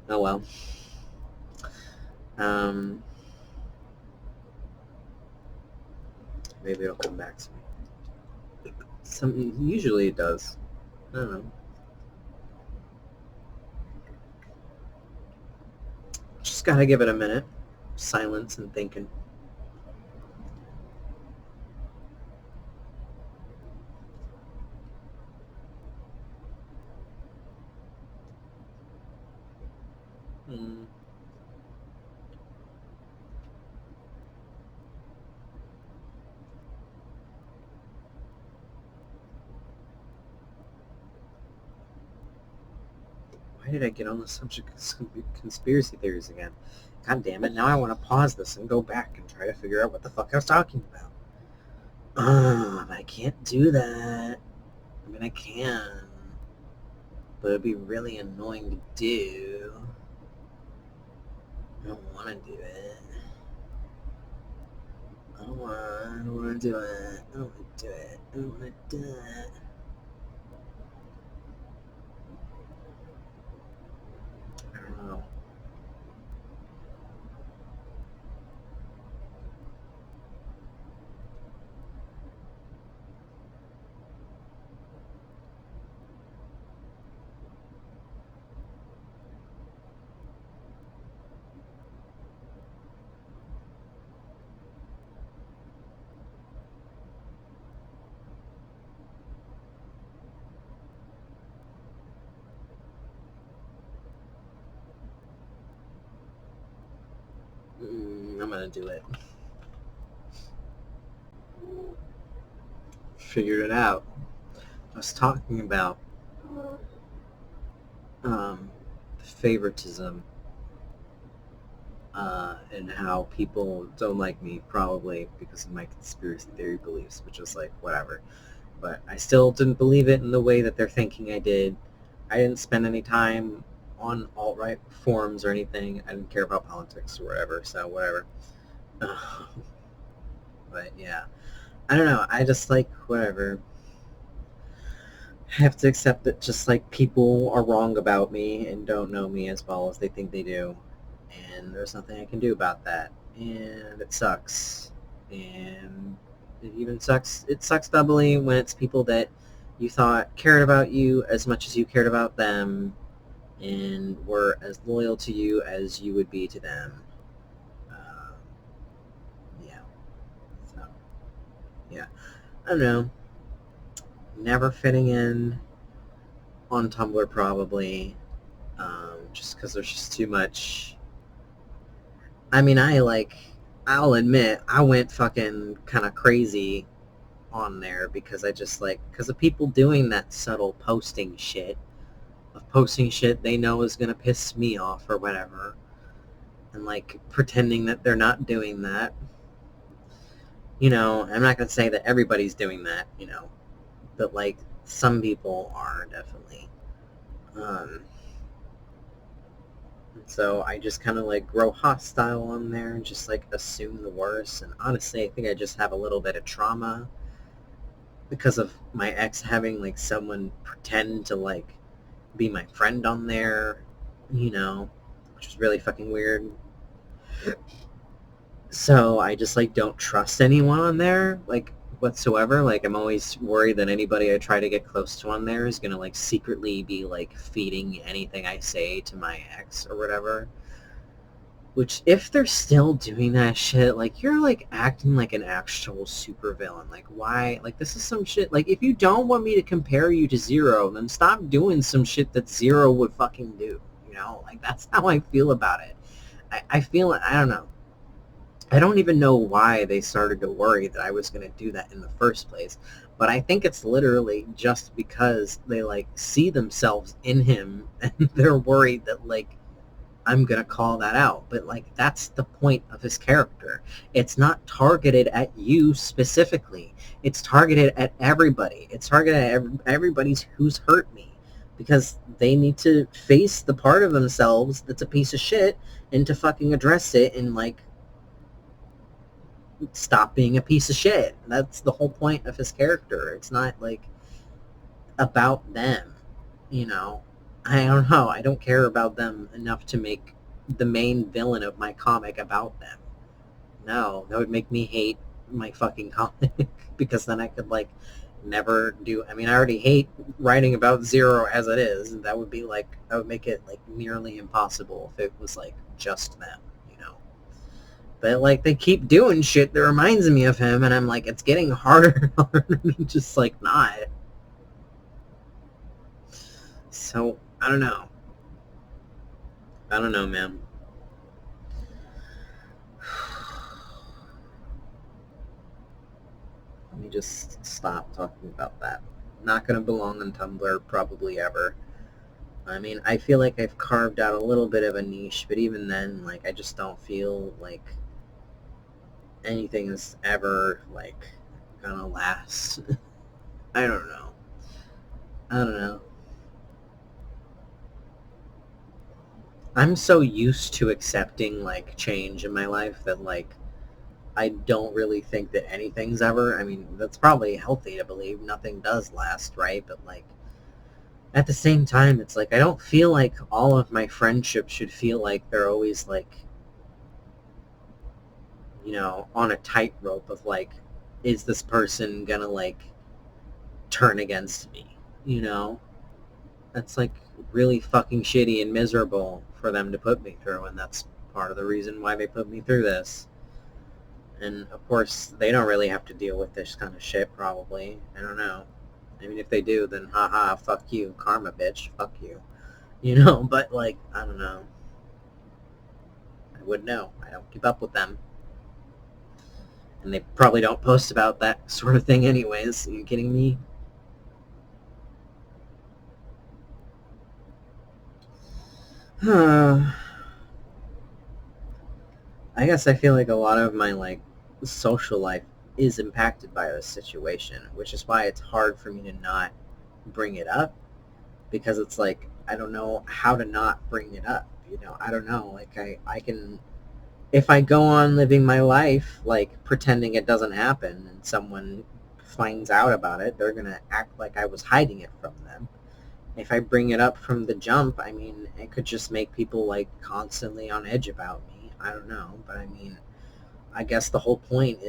Oh well. Maybe it'll come back to me. Usually it does. I don't know. Just gotta give it a minute. Silence and thinking. Why did I get on the subject of conspiracy theories again? God damn it, now I want to pause this and go back and try to figure out what the fuck I was talking about. I can't do that. I mean, I can. But it'd be really annoying to do. I don't want to do it. I don't want to do it. I don't want to do it. I don't want to do it. I don't know. I'm gonna do it. Figured it out. I was talking about favoritism and how people don't like me probably because of my conspiracy theory beliefs, which is like whatever. But I still didn't believe it in the way that they're thinking I did. I didn't spend any time on alt-right forums or anything. I didn't care about politics or whatever, so whatever. But yeah, I don't know. I just like whatever. I have to accept that just like people are wrong about me and don't know me as well as they think they do. And there's nothing I can do about that. And it sucks. And it sucks doubly when it's people that you thought cared about you as much as you cared about them and were as loyal to you as you would be to them. Yeah. So, yeah. I don't know. Never fitting in on Tumblr probably. Just because there's just too much. I mean, I'll admit, I went fucking kind of crazy on there because because of people doing that subtle posting shit, of posting shit they know is going to piss me off or whatever, and like pretending that they're not doing that. I'm not going to say that everybody's doing that, but like some people are definitely. So I just kind of like grow hostile on there and just like assume the worst. And honestly, I think I just have a little bit of trauma because of my ex having like someone pretend to like be my friend on there, which is really fucking weird. So I just like don't trust anyone on there. Like whatsoever. Like, I'm always worried that anybody I try to get close to on there is gonna like secretly be like feeding anything I say to my ex or whatever. Which, if they're still doing that shit, like, you're like acting like an actual supervillain. Like, why? Like, this is some shit. Like, if you don't want me to compare you to Zero, then stop doing some shit that Zero would fucking do. You know, like, that's how I feel about it. I feel, I don't know. I don't even know why they started to worry that I was going to do that in the first place. But I think it's literally just because they, like, see themselves in him and they're worried that, like, I'm going to call that out. But, like, that's the point of his character. It's not targeted at you specifically. It's targeted at everybody. It's targeted at everybody who's hurt me. Because they need to face the part of themselves that's a piece of shit and to fucking address it and, like, stop being a piece of shit. That's the whole point of his character. It's not, like, about them, you know. I don't know. I don't care about them enough to make the main villain of my comic about them. No, that would make me hate my fucking comic because then I could, like, never do... I mean, I already hate writing about Zero as it is, and that would be, like... that would make it, like, nearly impossible if it was, like, just them, you know. But, like, they keep doing shit that reminds me of him, and I'm like, it's getting harder and harder to just, like, not. So, I don't know. I don't know, man. Let me just stop talking about that. Not going to belong on Tumblr, probably ever. I mean, I feel like I've carved out a little bit of a niche, but even then, like, I just don't feel like anything is ever, like, gonna last. I don't know. I don't know. I'm so used to accepting, like, change in my life that, like, I don't really think that anything's ever... I mean, that's probably healthy to believe nothing does last, right? But, like, at the same time, it's like, I don't feel like all of my friendships should feel like they're always, like, you know, on a tightrope of, like, is this person gonna, like, turn against me, you know? That's, like, really fucking shitty and miserable for them to put me through, and that's part of the reason why they put me through this. And, of course, they don't really have to deal with this kind of shit, probably. I don't know. I mean, if they do, then haha, fuck you, karma, bitch, fuck you. You know, but, like, I don't know. I would know. I don't keep up with them. And they probably don't post about that sort of thing anyways. Are you kidding me? I guess I feel like a lot of my, like, social life is impacted by this situation, which is why it's hard for me to not bring it up, because it's like, I don't know how to not bring it up, you know? I don't know, like, I can... if I go on living my life, like, pretending it doesn't happen, and someone finds out about it, they're gonna act like I was hiding it from them. If I bring it up from the jump, I mean, it could just make people, like, constantly on edge about me. I don't know, but I mean, I guess the whole point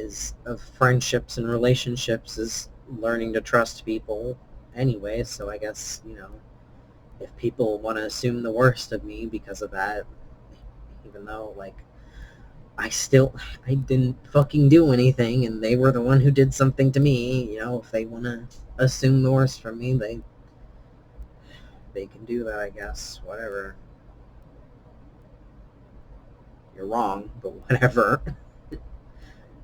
of friendships and relationships is learning to trust people anyway, so I guess, you know, if people want to assume the worst of me because of that, even though, like, I didn't fucking do anything, and they were the one who did something to me, you know, if they want to assume the worst from me, they can do that, I guess. Whatever. You're wrong, but whatever.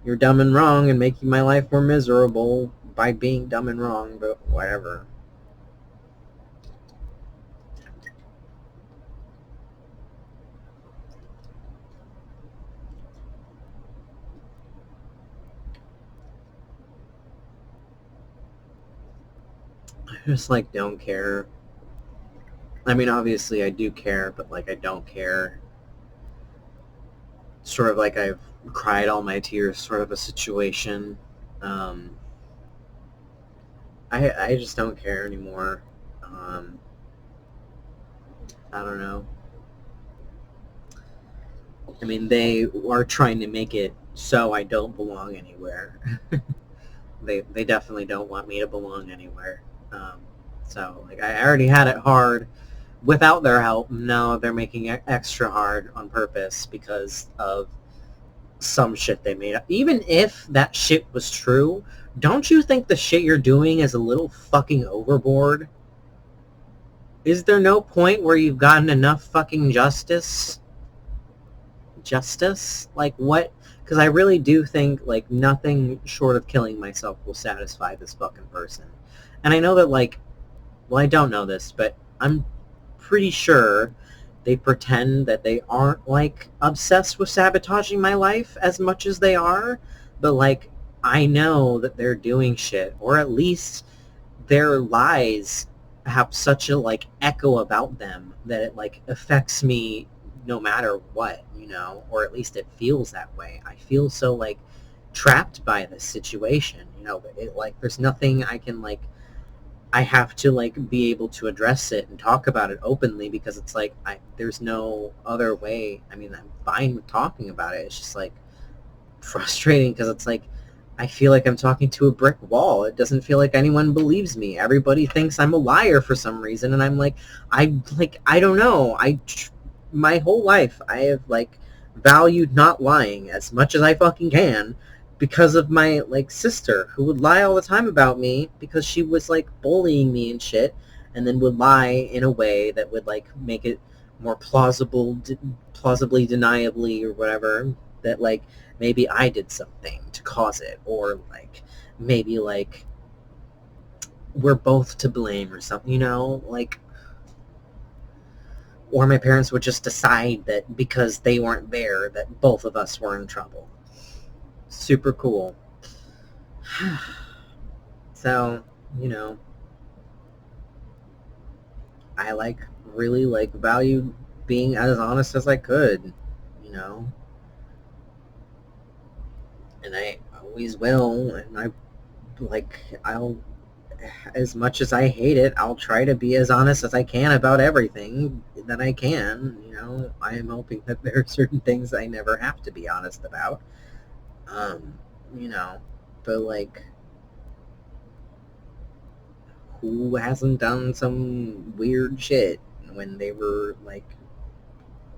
You're dumb and wrong and making my life more miserable by being dumb and wrong, but whatever. I just, like, don't care. I mean, obviously I do care, but, like, I don't care. Sort of like I've cried all my tears sort of a situation. I just don't care anymore. I don't know. I mean, they are trying to make it so I don't belong anywhere. they definitely don't want me to belong anywhere. So like I already had it hard without their help. Now they're making it extra hard on purpose because of some shit they made up. Even if that shit was true, don't you think the shit you're doing is a little fucking overboard? Is there no point where you've gotten enough fucking justice? Justice? Like what? Because I really do think like nothing short of killing myself will satisfy this fucking person. And I know that like, well, I don't know this, but I'm pretty sure they pretend that they aren't like obsessed with sabotaging my life as much as they are, but like I know that they're doing shit, or at least their lies have such a like echo about them that it like affects me no matter what, you know, or at least it feels that way. I feel so like trapped by this situation, you know, it like there's nothing I can like I have to like be able to address it and talk about it openly because it's like there's no other way. I mean, I'm fine with talking about it. It's just like frustrating because it's like I feel like I'm talking to a brick wall. It doesn't feel like anyone believes me. Everybody thinks I'm a liar for some reason, and I'm like I don't know. My whole life I have like valued not lying as much as I fucking can because of my like sister who would lie all the time about me because she was like bullying me and shit, and then would lie in a way that would like make it more plausibly deniably or whatever, that like maybe I did something to cause it, or like maybe like we're both to blame or something, you know, like, or my parents would just decide that because they weren't there that both of us were in trouble. Super cool. So, you know, I like really like valued being as honest as I could, you know, and I always will, and I'll, as much as I hate it, I'll try to be as honest as I can about everything that I can. You know, I am hoping that there are certain things I never have to be honest about. You know, but like, who hasn't done some weird shit when they were like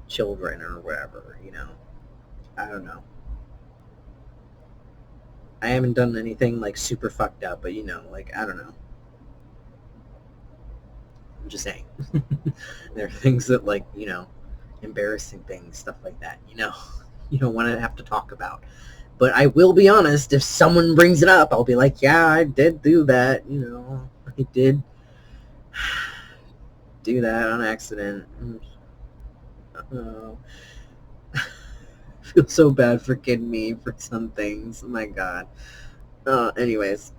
children or whatever, you know? I don't know. I haven't done anything like super fucked up, but you know, like, I don't know. I'm just saying. There are things that like, you know, embarrassing things, stuff like that, you know, you don't want to have to talk about. But I will be honest, if someone brings it up, I'll be like, yeah, I did do that, you know, I did do that on accident. Oh, I feel so bad for kidding me for some things. Oh my god. Anyways.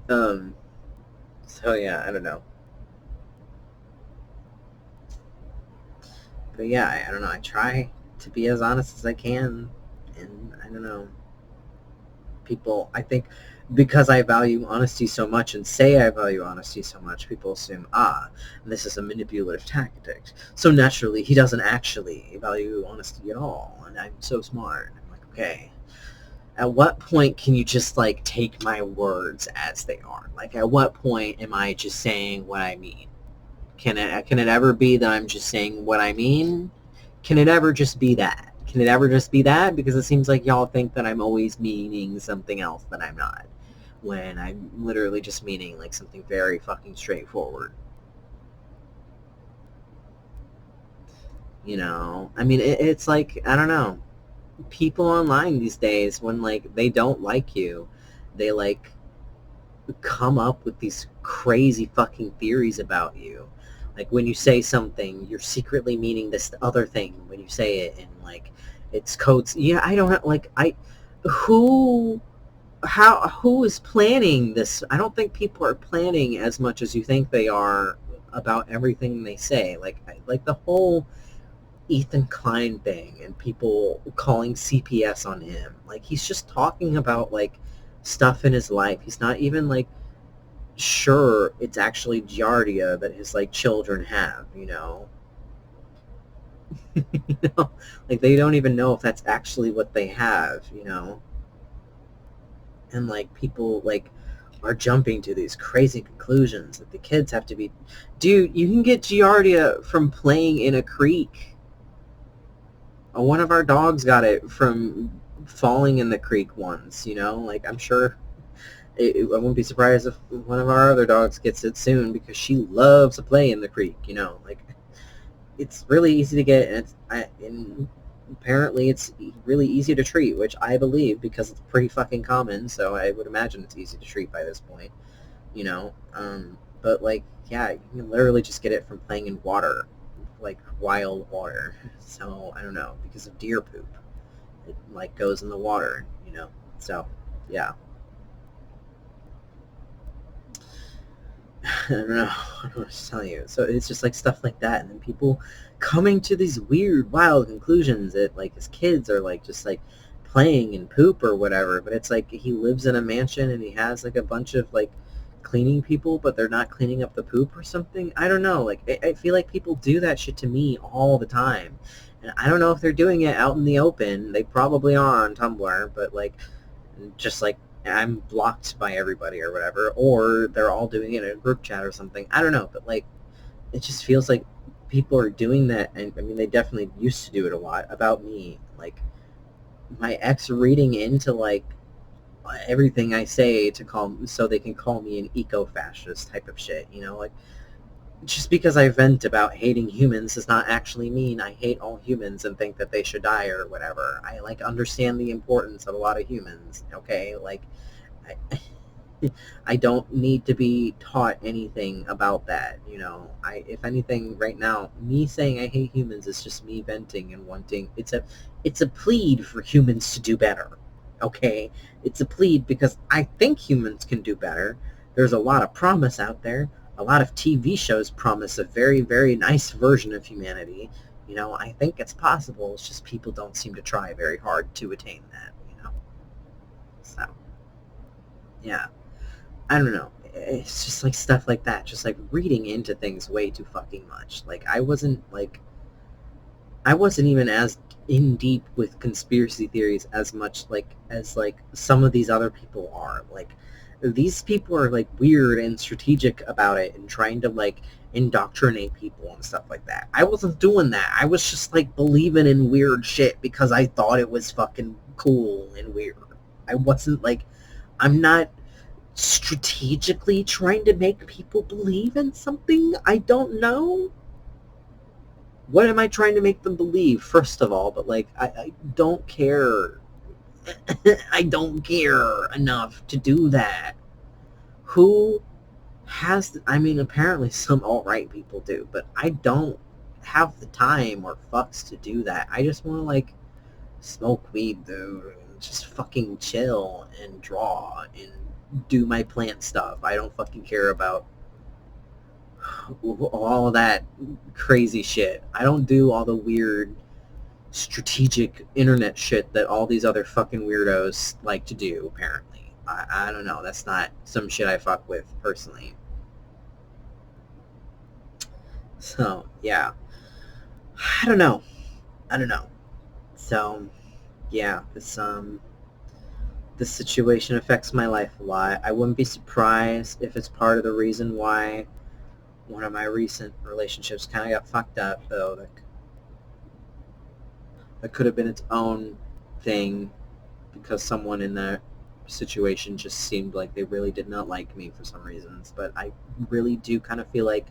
um, so yeah, I don't know. But yeah, I don't know. I try to be as honest as I can, and I don't know. People, I think, because I value honesty so much and say I value honesty so much, people assume, this is a manipulative tactic. So naturally, he doesn't actually value honesty at all, and I'm so smart. I'm like, okay, at what point can you just like take my words as they are? Like, at what point am I just saying what I mean? Can it ever be that I'm just saying what I mean? Can it ever just be that? Can it ever just be that? Because it seems like y'all think that I'm always meaning something else that I'm not, when I'm literally just meaning like something very fucking straightforward. You know, I mean, it's like, I don't know. People online these days, when like they don't like you, they like come up with these crazy fucking theories about you. Like when you say something, you're secretly meaning this other thing when you say it, and like it's codes. Yeah, I don't know. Like who, who is planning this? I don't think people are planning as much as you think they are about everything they say. Like the whole Ethan Klein thing and people calling CPS on him. Like he's just talking about like stuff in his life. He's not even like sure it's actually giardia that his like children have, you know. You know, like they don't even know if that's actually what they have, you know. and like people like are jumping to these crazy conclusions that the kids have to be. Dude, you can get giardia from playing in a creek. One of our dogs got it from falling in the creek once, you know? Like, I'm sure I wouldn't be surprised if one of our other dogs gets it soon because she loves to play in the creek, you know? Like, it's really easy to get, and apparently it's really easy to treat, which I believe because it's pretty fucking common, so I would imagine it's easy to treat by this point, you know? But, like, yeah, you can literally just get it from playing in water, like wild water. So, I don't know, because of deer poop. It, like, goes in the water, you know? So, yeah. I don't know. I don't know what to tell you. So it's just like stuff like that, and then people coming to these weird, wild conclusions that like his kids are like just like playing in poop or whatever. But it's like he lives in a mansion and he has like a bunch of like cleaning people, but they're not cleaning up the poop or something. I don't know. Like I feel like people do that shit to me all the time, and I don't know if they're doing it out in the open. They probably are on Tumblr, but like just like I'm blocked by everybody or whatever, or they're all doing it in a group chat or something. I don't know, but like it just feels like people are doing that, and I mean they definitely used to do it a lot about me. Like my ex reading into like everything I say to call so they can call me an eco-fascist type of shit, you know, like just because I vent about hating humans does not actually mean I hate all humans and think that they should die or whatever. I like understand the importance of a lot of humans, okay? Like I, I don't need to be taught anything about that, you know. If anything right now, me saying I hate humans is just me venting and wanting it's a plead for humans to do better. Okay? It's a plead because I think humans can do better. There's a lot of promise out there. A lot of TV shows promise a very, very nice version of humanity. You know, I think it's possible. It's just people don't seem to try very hard to attain that, you know. So, yeah. I don't know. It's just like stuff like that. Just like reading into things way too fucking much. Like I wasn't even as in deep with conspiracy theories as much like as like some of these other people are. Like these people are like weird and strategic about it and trying to like indoctrinate people and stuff like that. I wasn't doing that. I was just like believing in weird shit because I thought it was fucking cool and weird. I wasn't like I'm not strategically trying to make people believe in something. I don't know. What am I trying to make them believe, first of all? But, like, I don't care. I don't care enough to do that. Who has... I mean, apparently some alt-right people do, but I don't have the time or fucks to do that. I just want to, like, smoke weed, dude, and just fucking chill and draw and do my plant stuff. I don't fucking care about all of that crazy shit. I don't do all the weird strategic internet shit that all these other fucking weirdos like to do, apparently. I don't know. That's not some shit I fuck with personally. So, yeah. I don't know. So, yeah, this situation affects my life a lot. I wouldn't be surprised if it's part of the reason why one of my recent relationships kind of got fucked up, though. That could have been its own thing because someone in that situation just seemed like they really did not like me for some reasons. But I really do kind of feel like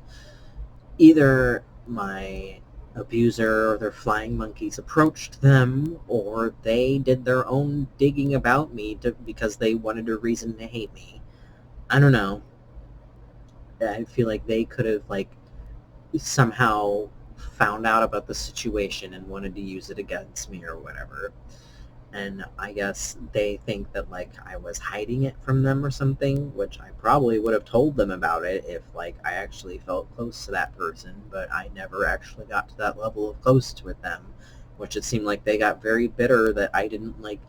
either my abuser or their flying monkeys approached them, or they did their own digging about me because they wanted a reason to hate me. I don't know. I feel like they could have like somehow found out about the situation and wanted to use it against me or whatever. And I guess they think that like I was hiding it from them or something, which I probably would have told them about it if like I actually felt close to that person, but I never actually got to that level of close to with them, which it seemed like they got very bitter that I didn't like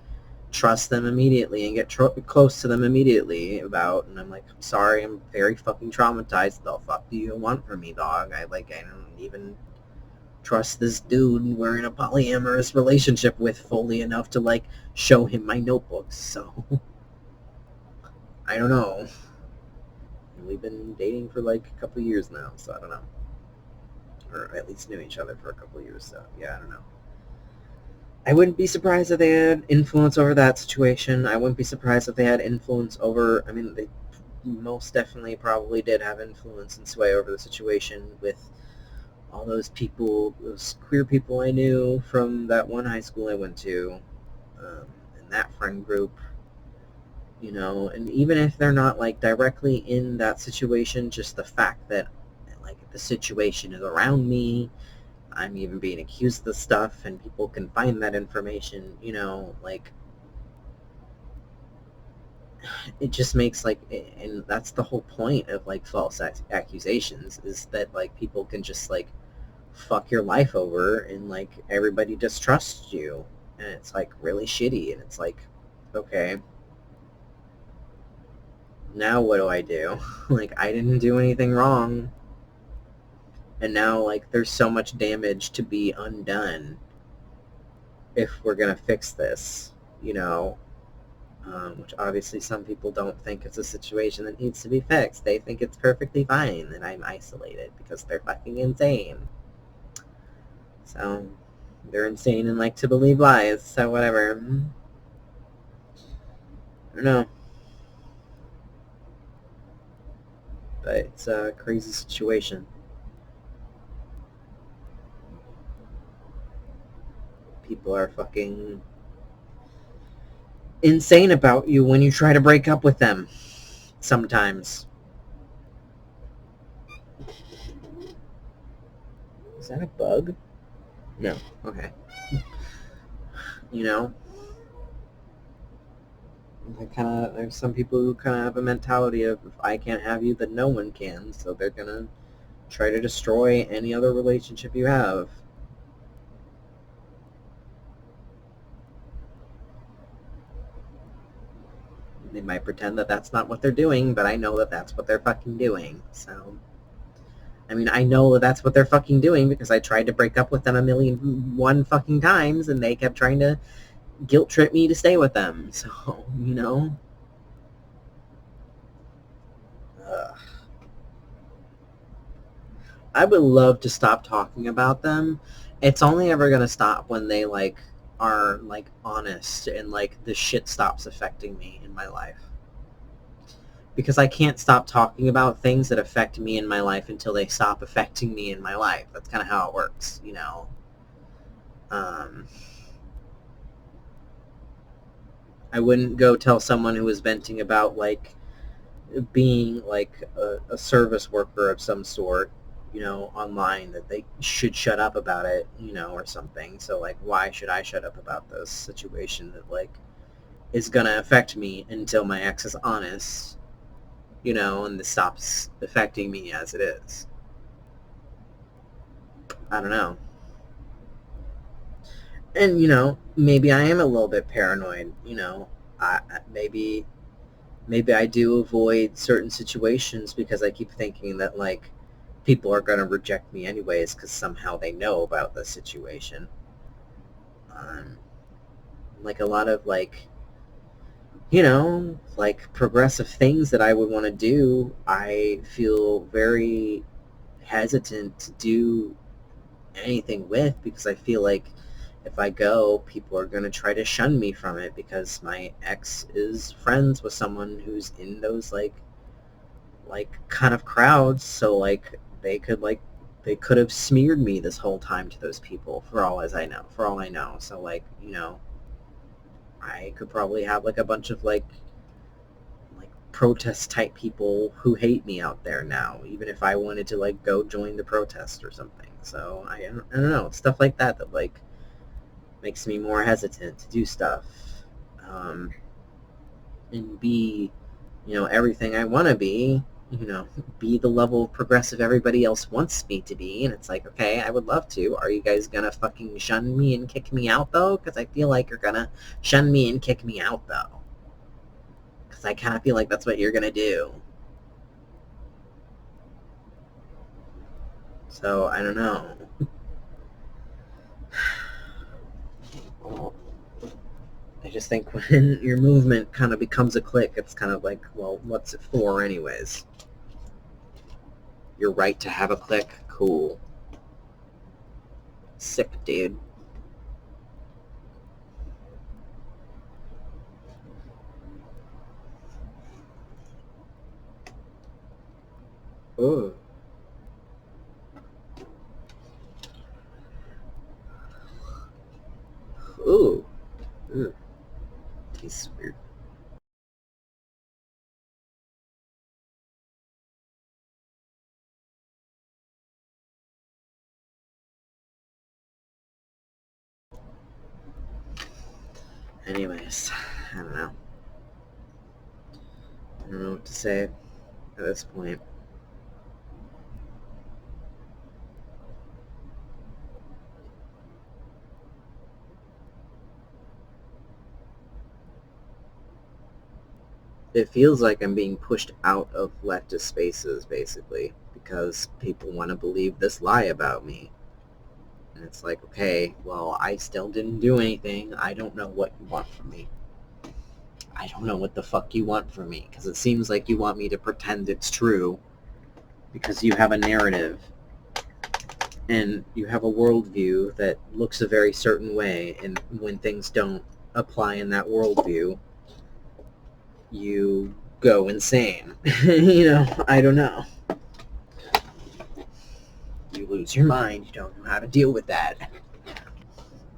trust them immediately and get close to them immediately about. And I'm like, I'm sorry, I'm very fucking traumatized. The fuck do you want from me, dog? I don't even trust this dude we're in a polyamorous relationship with fully enough to like show him my notebooks. So I don't know. We've been dating for like a couple of years now, so I don't know. Or at least knew each other for a couple of years, so yeah, I don't know. I wouldn't be surprised if they had influence over that situation. I wouldn't be surprised if they had influence over, I mean, they most definitely probably did have influence and sway over the situation with all those people, those queer people I knew from that one high school I went to, and that friend group, and even if they're not like directly in that situation, just the fact that like the situation is around me, I'm even being accused of stuff and people can find that information, like it just makes like, and that's the whole point of like false accusations, is that like people can just like fuck your life over and like everybody distrusts you, and it's like really shitty, and it's like, okay, now what do I do? Like, I didn't do anything wrong, and now like there's so much damage to be undone if we're gonna fix this, which obviously some people don't think it's a situation that needs to be fixed. They think it's perfectly fine that I'm isolated because they're fucking insane. So they're insane and like to believe lies, so whatever. I don't know. But it's a crazy situation. People are fucking insane about you when you try to break up with them sometimes. Is that a bug? No. Okay. There's some people who kind of have a mentality of, if I can't have you, then no one can. So they're gonna try to destroy any other relationship you have. They might pretend that that's not what they're doing, but I know that that's what they're fucking doing. So, I mean, I know that that's what they're fucking doing because I tried to break up with them 1,000,001 fucking times, and they kept trying to guilt trip me to stay with them. So, Ugh. I would love to stop talking about them. It's only ever gonna stop when they like are like honest and like the shit stops affecting me in my life. Because I can't stop talking about things that affect me in my life until they stop affecting me in my life. That's kind of how it works, Um, I wouldn't go tell someone who was venting about like being like a service worker of some sort, online, that they should shut up about it, or something. So like, why should I shut up about this situation that like is gonna affect me until my ex is honest, and this stops affecting me as it is? I don't know. And maybe I am a little bit paranoid. Maybe I do avoid certain situations because I keep thinking that like people are gonna reject me anyways because somehow they know about the situation. Um, like a lot of like like progressive things that I would want to do, I feel very hesitant to do anything with because I feel like if I go, people are going to try to shun me from it because my ex is friends with someone who's in those like kind of crowds, so like they could have smeared me this whole time to those people for all I know. So like, I could probably have like a bunch of like protest type people who hate me out there now, even if I wanted to like go join the protest or something. So I don't know, stuff like that like makes me more hesitant to do stuff, and be everything I want to be, be the level of progressive everybody else wants me to be. And it's like, okay, I would love to. Are you guys gonna fucking shun me and kick me out though? Because I feel like you're gonna shun me and kick me out though. Because I kind of feel like that's what you're gonna do. So I don't know. just think when your movement kind of becomes a clique, it's kind of like, well, what's it for anyways? Your right to have a clique? Cool. Sick, dude. Ooh. Ooh. Ooh. He's weird. Anyways, I don't know. I don't know what to say at this point. It feels like I'm being pushed out of leftist spaces, basically, because people want to believe this lie about me. And it's like, okay, well, I still didn't do anything. I don't know what you want from me. I don't know what the fuck you want from me, because it seems like you want me to pretend it's true because you have a narrative and you have a worldview that looks a very certain way, and when things don't apply in that worldview, you go insane. I don't know. You lose your mind. You don't know how to deal with that.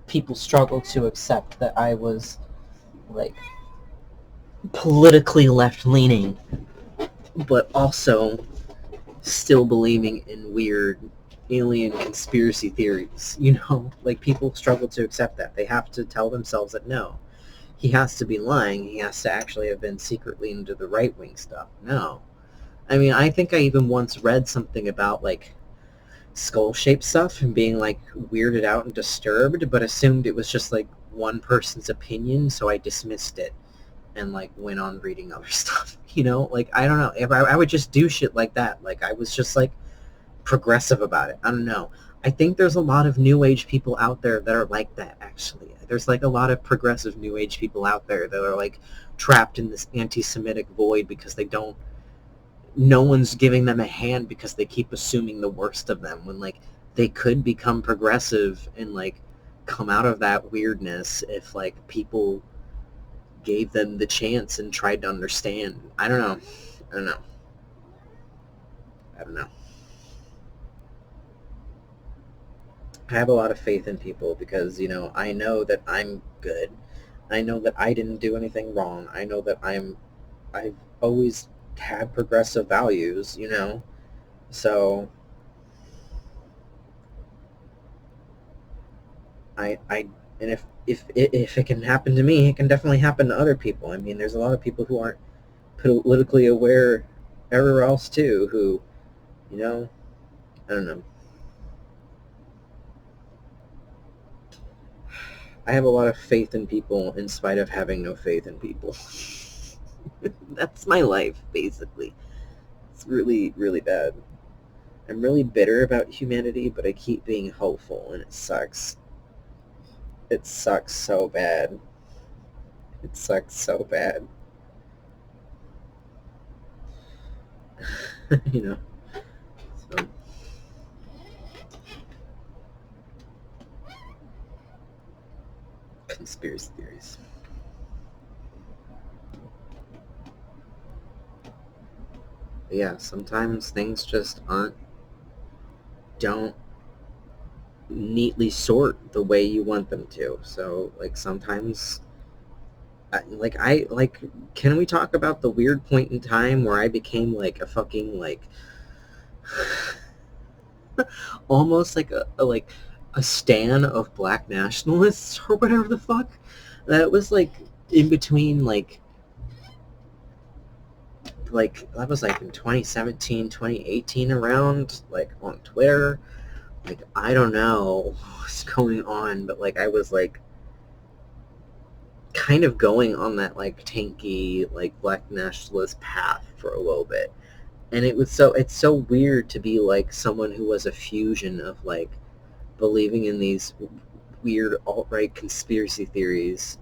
People struggle to accept that I was, like, politically left-leaning, but also still believing in weird alien conspiracy theories. Like, people struggle to accept that. They have to tell themselves that no, he has to be lying. He has to actually have been secretly into the right-wing stuff. No. I mean, I think I even once read something about, like, skull-shaped stuff and being, like, weirded out and disturbed, but assumed it was just, like, one person's opinion, so I dismissed it and, like, went on reading other stuff. Like, I don't know. If I would just do shit like that. Like, I was just, like, progressive about it. I don't know. I think there's a lot of new age people out there that are like that, actually. There's, like, a lot of progressive new age people out there that are, like, trapped in this anti-Semitic void because no one's giving them a hand because they keep assuming the worst of them when, like, they could become progressive and, like, come out of that weirdness if, like, people gave them the chance and tried to understand. I don't know. I don't know. I don't know. I have a lot of faith in people because, I know that I'm good. I know that I didn't do anything wrong. I know that I've always had progressive values. So I and if it can happen to me, it can definitely happen to other people. I mean, there's a lot of people who aren't politically aware everywhere else too, who, I don't know. I have a lot of faith in people in spite of having no faith in people. That's my life, basically. It's really, really bad. I'm really bitter about humanity, but I keep being hopeful, and it sucks. It sucks so bad. It sucks so bad. you know. So, conspiracy theories. But yeah, sometimes things just don't neatly sort the way you want them to. So, like, sometimes, can we talk about the weird point in time where I became, like, a fucking, like, almost like a stan of black nationalists or whatever the fuck? That was, like, in between, that was, like, in 2017, 2018 around, like, on Twitter. Like, I don't know what's going on, but, like, I was, like, kind of going on that, like, tanky, like, black nationalist path for a little bit. And it's so weird to be, like, someone who was a fusion of, like, believing in these weird alt-right conspiracy theories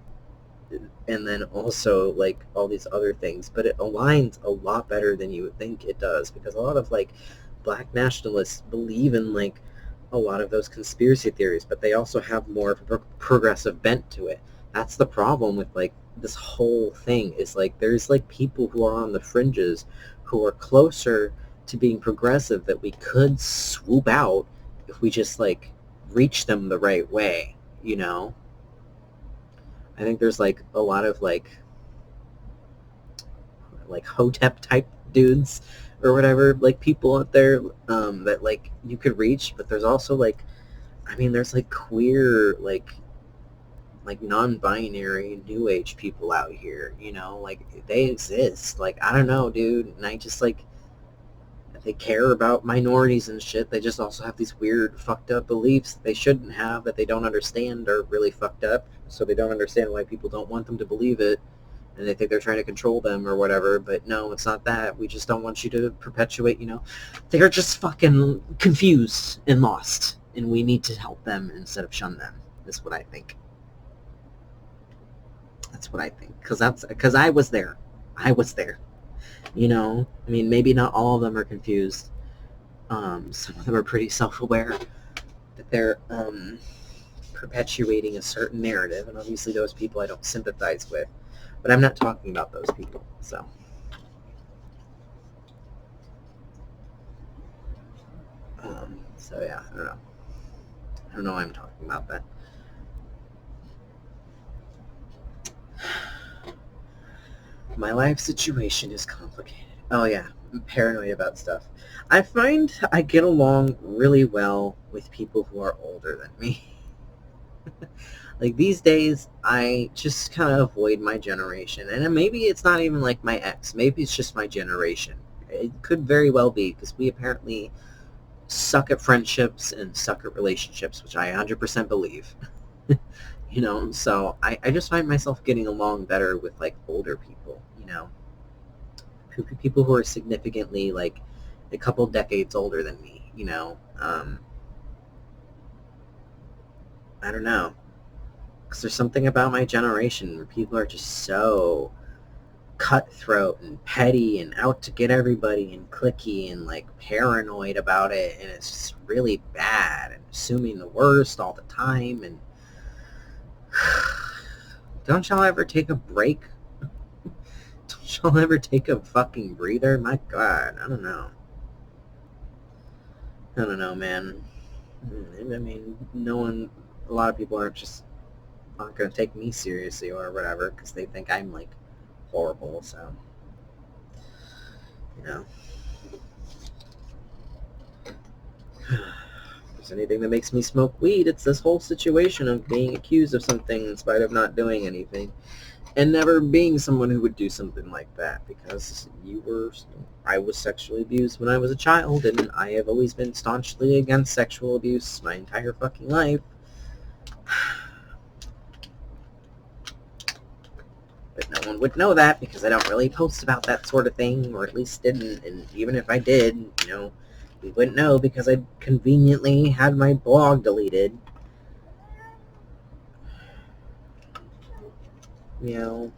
and then also like all these other things, but it aligns a lot better than you would think it does, because a lot of like black nationalists believe in like a lot of those conspiracy theories, but they also have more of a progressive bent to it. That's the problem with like this whole thing, is like there's like people who are on the fringes who are closer to being progressive that we could swoop out if we just like reach them the right way, you know? I think there's like a lot of like hotep type dudes or whatever, like people out there that like you could reach, but there's also like, I mean, there's like queer, like non-binary new age people out here, you know, like they exist. Like, I don't know, dude, and I just like, they care about minorities and shit. They just also have these weird fucked up beliefs that they shouldn't have, that they don't understand are really fucked up, so they don't understand why people don't want them to believe it, and they think they're trying to control them or whatever. But no, it's not that. We just don't want you to perpetuate, you know. They're just fucking confused and lost, and we need to help them instead of shun them, is what I think. That's what I think. Because I was there. I was there. You know, I mean, maybe not all of them are confused. Some of them are pretty self-aware that they're perpetuating a certain narrative, and obviously those people I don't sympathize with. But I'm not talking about those people, so. So yeah, I don't know. I don't know why I'm talking about that. My life situation is complicated. Oh yeah, I'm paranoid about stuff. I find I get along really well with people who are older than me. Like these days, I just kind of avoid my generation. And maybe it's not even like my ex. Maybe it's just my generation. It could very well be, because we apparently suck at friendships and suck at relationships, which I 100% believe. You know, so I just find myself getting along better with like older people, you know, people who are significantly like a couple decades older than me, you know. I don't know, because there's something about my generation where people are just so cutthroat and petty and out to get everybody and cliquey and like paranoid about it, and it's just really bad, and assuming the worst all the time. And don't y'all ever take a break? Don't y'all ever take a fucking breather? My god, I don't know. I don't know, man. I mean, no one, a lot of people aren't just not going to take me seriously or whatever because they think I'm like horrible, so, you know. If there's anything that makes me smoke weed, it's this whole situation of being accused of something in spite of not doing anything. And never being someone who would do something like that, because I was sexually abused when I was a child, and I have always been staunchly against sexual abuse my entire fucking life. But no one would know that because I don't really post about that sort of thing, or at least didn't, and even if I did, you know, we wouldn't know because I conveniently had my blog deleted. You know,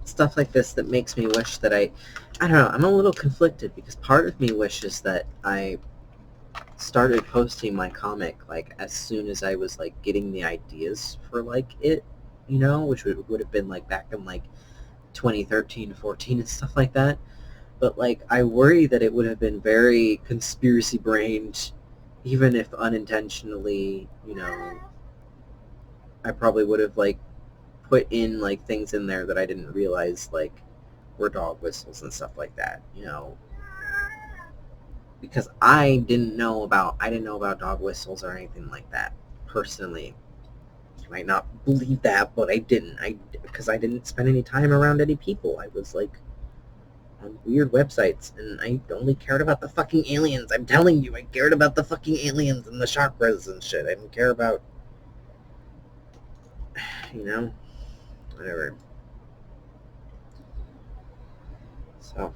stuff like this that makes me wish that I don't know, I'm a little conflicted because part of me wishes that I started posting my comic like as soon as I was like getting the ideas for like it, you know, which would have been like back in like 2013, 14 and stuff like that. But like I worry that it would have been very conspiracy brained, even if unintentionally, you know. I probably would have like put in like things in there that I didn't realize like were dog whistles and stuff like that, you know, because I didn't know about dog whistles or anything like that personally. You might not believe that, but I didn't. Because I didn't spend any time around any people. I was like on weird websites, and I only cared about the fucking aliens. I'm telling you, I cared about the fucking aliens and the chakras and shit. I didn't care about, you know, whatever. So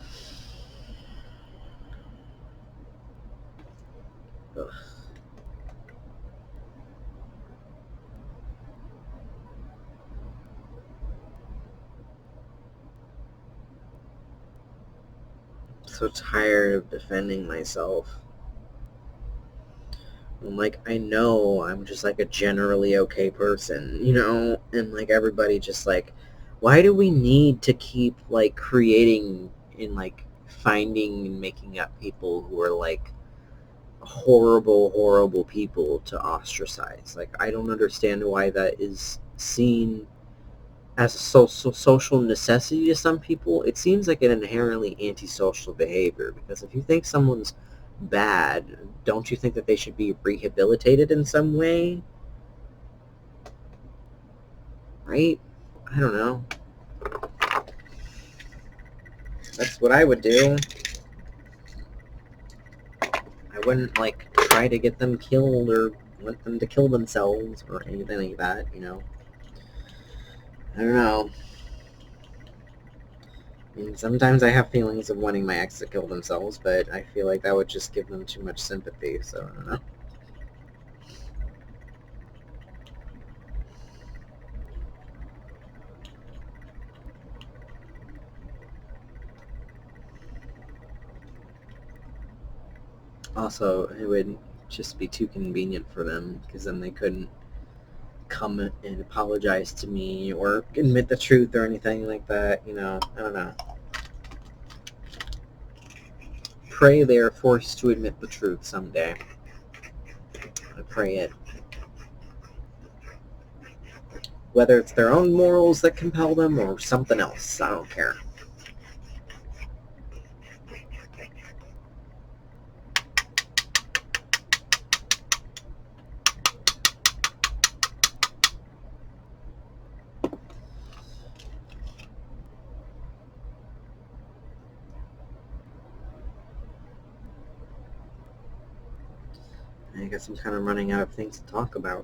Ugh. So tired of defending myself. I'm like, I know I'm just like a generally okay person, you know? And like everybody just like, why do we need to keep like creating and like finding and making up people who are like horrible, horrible people to ostracize? Like, I don't understand why that is seen as a social necessity to some people. It seems like an inherently antisocial behavior, because if you think someone's bad, don't you think that they should be rehabilitated in some way? Right? I don't know. That's what I would do. I wouldn't, like, try to get them killed or want them to kill themselves or anything like that, you know? I don't know. I mean, sometimes I have feelings of wanting my ex to kill themselves, but I feel like that would just give them too much sympathy, so I don't know. Also, it would just be too convenient for them, because then they couldn't come and apologize to me or admit the truth or anything like that, you know. I don't know. Pray they are forced to admit the truth someday. I pray it. Whether it's their own morals that compel them or something else, I don't care. I guess I'm kind of running out of things to talk about.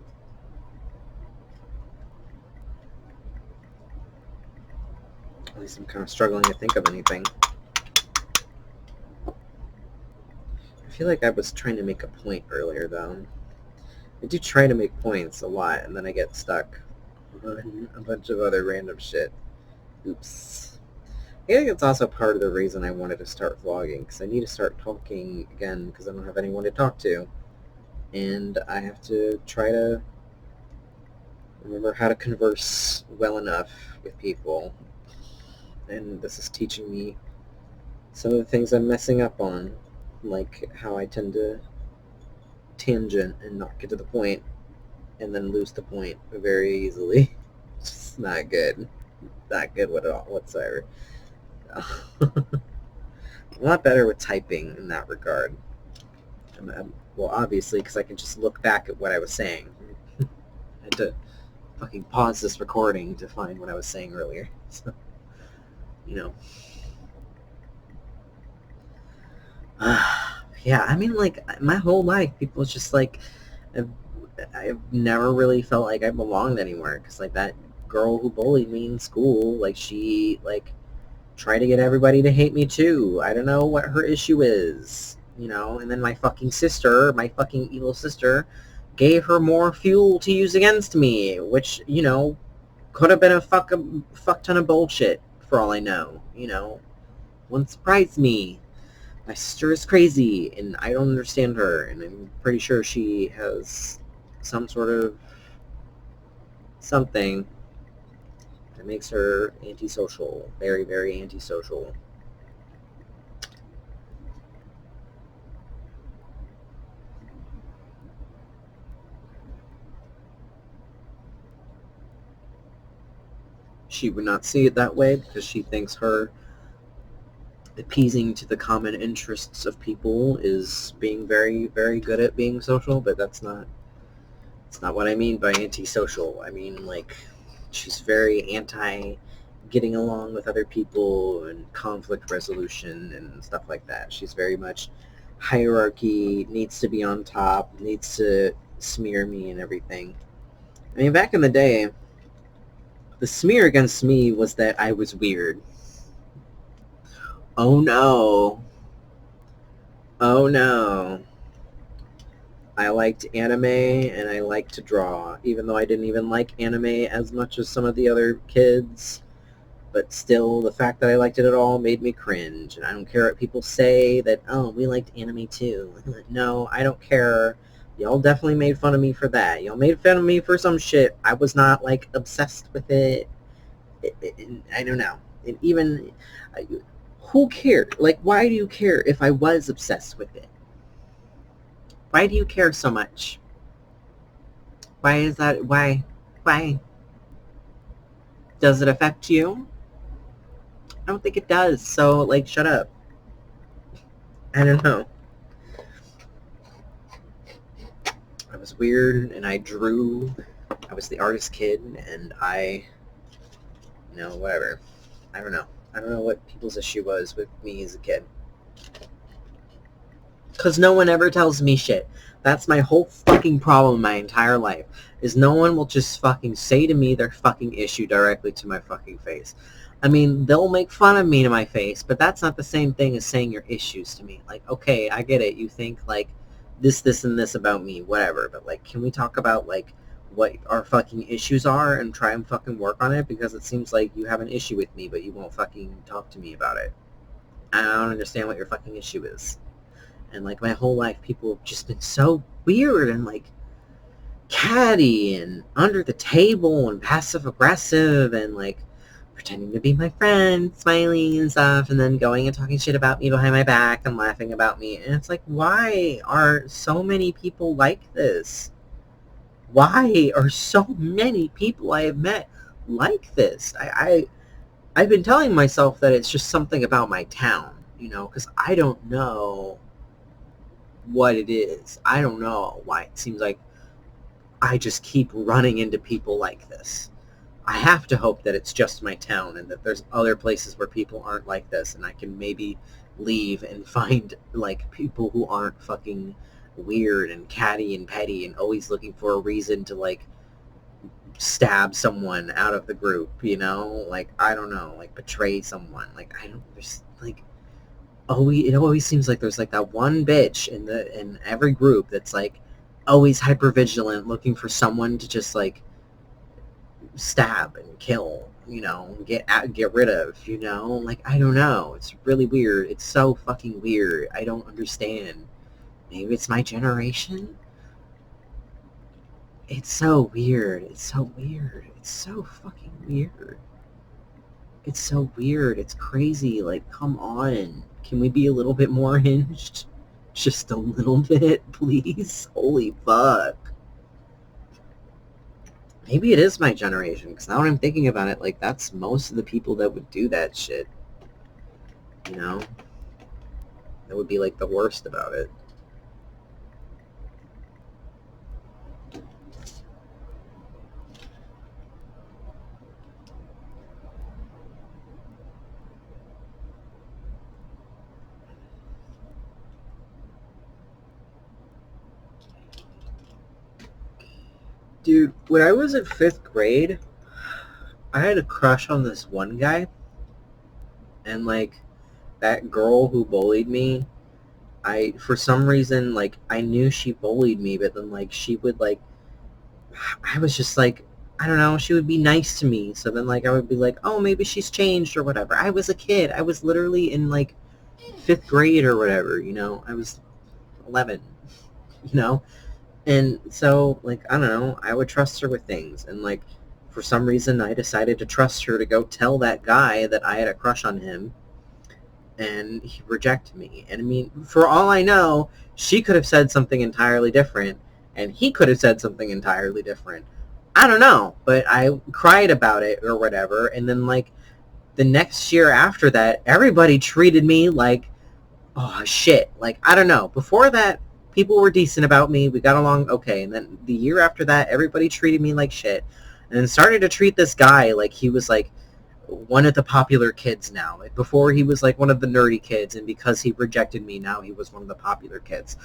At least I'm kind of struggling to think of anything. I feel like I was trying to make a point earlier, though. I do try to make points a lot, and then I get stuck on a bunch of other random shit. Oops. I think it's also part of the reason I wanted to start vlogging, because I need to start talking again, because I don't have anyone to talk to. And I have to try to remember how to converse well enough with people. And this is teaching me some of the things I'm messing up on, like how I tend to tangent and not get to the point, and then lose the point very easily. It's just not good. Not good whatsoever. I'm a lot better with typing in that regard. Well, obviously, because I can just look back at what I was saying. I had to fucking pause this recording to find what I was saying earlier. So, you know. Yeah, I mean, like, my whole life, people just, like, I've never really felt like I belonged anywhere, because, like, that girl who bullied me in school, like, she, like, tried to get everybody to hate me, too. I don't know what her issue is, you know? And then my fucking sister, my fucking evil sister, gave her more fuel to use against me, which, you know, could have been a fuck ton of bullshit, for all I know, you know? Wouldn't surprise me. My sister is crazy, and I don't understand her, and I'm pretty sure she has some sort of something that makes her antisocial. Very, very antisocial. She would not see it that way, because she thinks her appeasing to the common interests of people is being very, very good at being social, but that's not what I mean by antisocial. I mean, like, she's very anti getting along with other people and conflict resolution and stuff like that. She's very much hierarchy, needs to be on top, needs to smear me and everything. I mean, back in the day, the smear against me was that I was weird. Oh no. Oh no. I liked anime and I liked to draw, even though I didn't even like anime as much as some of the other kids. But still, the fact that I liked it at all made me cringe. And I don't care what people say that, oh, we liked anime too. No, I don't care. Y'all definitely made fun of me for that. Y'all made fun of me for some shit. I was not, like, obsessed with it. I don't know. And even, who cared? Like, why do you care if I was obsessed with it? Why do you care so much? Why is that? Why? Why? Does it affect you? I don't think it does. So, like, shut up. I don't know. I was weird, and I drew. I was the artist kid, and whatever. I don't know. I don't know what people's issue was with me as a kid. Because no one ever tells me shit. That's my whole fucking problem my entire life, is no one will just fucking say to me their fucking issue directly to my fucking face. I mean, they'll make fun of me to my face, but that's not the same thing as saying your issues to me. Like, okay, I get it. You think, like, this, and this about me, whatever. But, like, can we talk about, like, what our fucking issues are and try and fucking work on it? Because it seems like you have an issue with me, but you won't fucking talk to me about it. I don't understand what your fucking issue is. And, like, my whole life, people have just been so weird and, like, catty and under the table and passive-aggressive and, like, pretending to be my friend, smiling and stuff, and then going and talking shit about me behind my back and laughing about me. And it's like, why are so many people like this? Why are so many people I have met like this? I've been telling myself that it's just something about my town, because I don't know what it is. I don't know why it seems like I just keep running into people like this. I have to hope that it's just my town and that there's other places where people aren't like this and I can maybe leave and find, like, people who aren't fucking weird and catty and petty and always looking for a reason to, like, stab someone out of the group, Like, I don't know, like, betray someone. Like, I don't, there's, like, it always seems like there's, like, that one bitch in every group that's, like, always hypervigilant, looking for someone to just, like, stab and kill, get rid of, Like, I don't know. It's really weird. It's so fucking weird. I don't understand. Maybe it's my generation? It's so weird. It's so weird. It's so fucking weird. It's so weird. It's crazy. Like, come on. Can we be a little bit more hinged? Just a little bit, please? Holy fuck. Maybe it is my generation, because now when I'm thinking about it, like, that's most of the people that would do that shit. That would be, like, the worst about it. Dude, when I was in 5th grade, I had a crush on this one guy, and, like, that girl who bullied me, for some reason, like, I knew she bullied me, but then, like, she would, like, I was just, like, I don't know, she would be nice to me, so then, like, I would be like, oh, maybe she's changed or whatever. I was a kid. I was literally in, like, 5th grade or whatever, I was 11, And so, like, I don't know, I would trust her with things, and, like, for some reason, I decided to trust her to go tell that guy that I had a crush on him, and he rejected me. And, I mean, for all I know, she could have said something entirely different, and he could have said something entirely different. I don't know, but I cried about it or whatever, and then, like, the next year after that, everybody treated me like, oh, shit. Like, I don't know. Before that, people were decent about me. We got along okay. And then the year after that, everybody treated me like shit. And then started to treat this guy like he was, like, one of the popular kids now. Like, before he was, like, one of the nerdy kids. And because he rejected me, now he was one of the popular kids.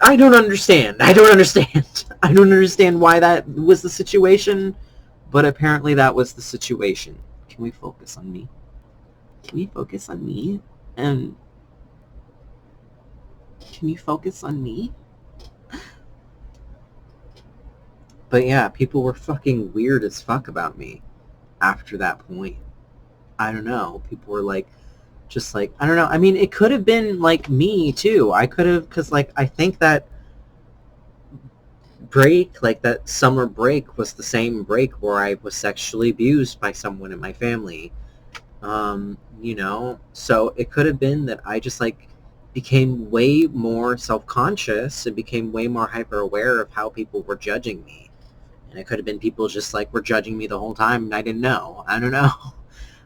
I don't understand. I don't understand why that was the situation. But apparently that was the situation. Can we focus on me? Can we focus on me? And Can you focus on me? But yeah, people were fucking weird as fuck about me after that point. I don't know. People were like, just like, I don't know. I mean, it could have been like me too. I could have, because like, I think that break, like that summer break, was the same break where I was sexually abused by someone in my family. So it could have been that I just like became way more self-conscious and became way more hyper aware of how people were judging me. And it could have been people just like were judging me the whole time and I didn't know. I don't know.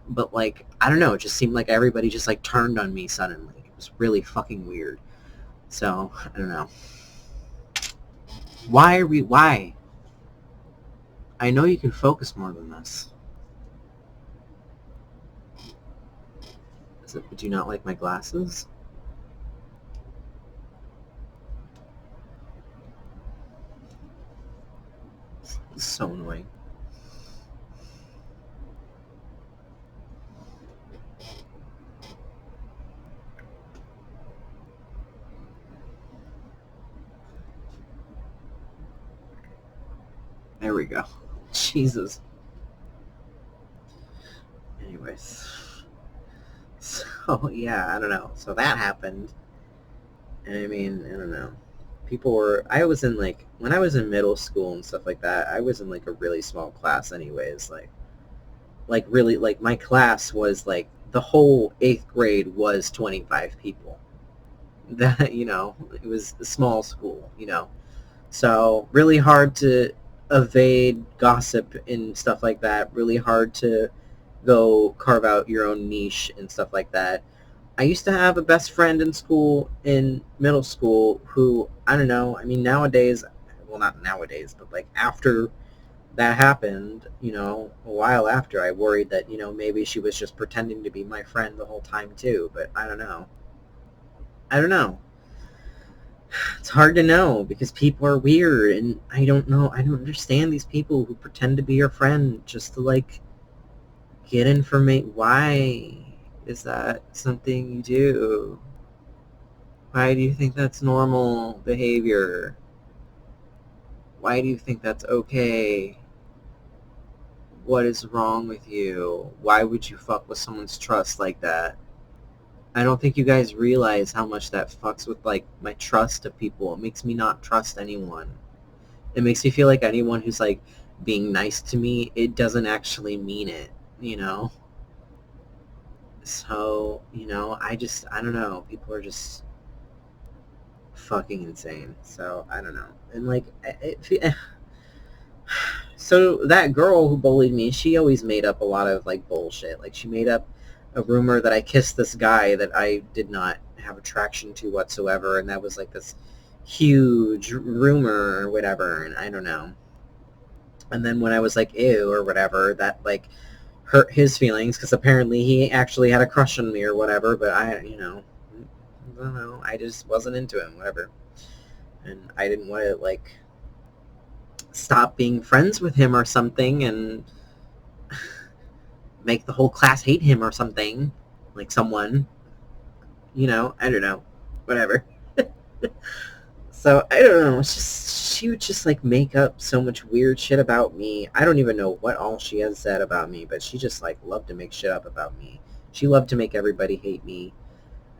But like, I don't know, it just seemed like everybody just like turned on me suddenly. It was really fucking weird. So, I don't know. Why? I know you can focus more than this. Do you not like my glasses? It's so annoying. There we go. Jesus. Anyways. So, yeah, I don't know. So that happened. And I mean, I don't know. I was in like, when I was in middle school and stuff like that, I was in like a really small class anyways. Like really, like my class was like, the whole 8th grade was 25 people. That, it was a small school, So really hard to evade gossip and stuff like that. Really hard to go carve out your own niche and stuff like that. I used to have a best friend in school, in middle school, who, I don't know, I mean, nowadays, well, not nowadays, but like after that happened, a while after, I worried that, maybe she was just pretending to be my friend the whole time too, but I don't know. I don't know. It's hard to know because people are weird and I don't know. I don't understand these people who pretend to be your friend just to like get information. Why is that something you do? Why do you think that's normal behavior? Why do you think that's okay? What is wrong with you? Why would you fuck with someone's trust like that? I don't think you guys realize how much that fucks with like my trust of people. It makes me not trust anyone. It makes me feel like anyone who's like being nice to me, it doesn't actually mean it, So, I don't know. People are just fucking insane. So, I don't know. And like, so that girl who bullied me, she always made up a lot of like bullshit. Like she made up a rumor that I kissed this guy that I did not have attraction to whatsoever, and that was like this huge rumor or whatever, and I don't know. And then when I was like, ew, or whatever, that like hurt his feelings because apparently he actually had a crush on me or whatever, but I don't know, I just wasn't into him, whatever. And I didn't want to like stop being friends with him or something and make the whole class hate him or something, like someone, I don't know, whatever. So I don't know, it's just, she would just like make up so much weird shit about me. I don't even know what all she has said about me, but she just like loved to make shit up about me. She loved to make everybody hate me.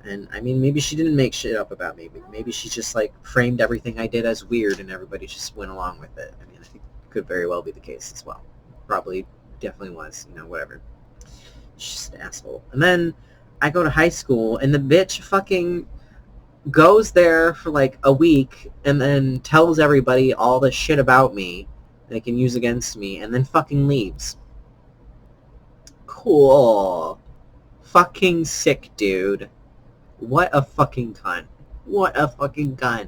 And I mean, maybe she didn't make shit up about me, but maybe she just like framed everything I did as weird and everybody just went along with it. I mean, I think it could very well be the case as well. Probably definitely was, whatever. She's just an asshole. And then I go to high school and the bitch fucking goes there for like a week and then tells everybody all this shit about me they can use against me and then fucking leaves. Cool. Fucking sick, dude. What a fucking cunt. What a fucking cunt.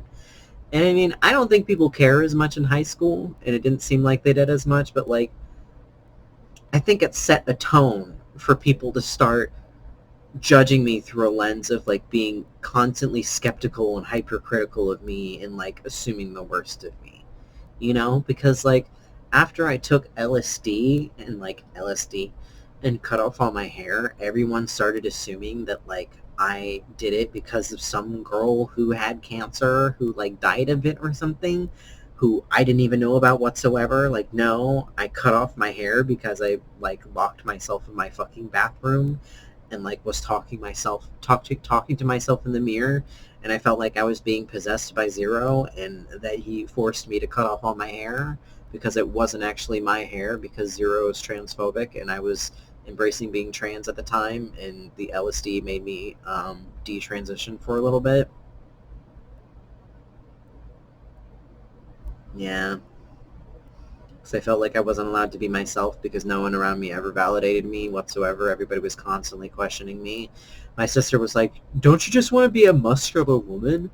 And I mean, I don't think people care as much in high school, and it didn't seem like they did as much, but like, I think it set a tone for people to start judging me through a lens of like being constantly skeptical and hypercritical of me and like assuming the worst of me, because like after I took LSD and cut off all my hair, everyone started assuming that like I did it because of some girl who had cancer, who like died of it or something, who I didn't even know about whatsoever. Like, no, I cut off my hair because I like locked myself in my fucking bathroom and like was talking to myself in the mirror, and I felt like I was being possessed by Zero, and that he forced me to cut off all my hair because it wasn't actually my hair, because Zero is transphobic and I was embracing being trans at the time, and the LSD made me detransition for a little bit. Yeah. Because I felt like I wasn't allowed to be myself because no one around me ever validated me whatsoever. Everybody was constantly questioning me. My sister was like, don't you just want to be a muscular woman?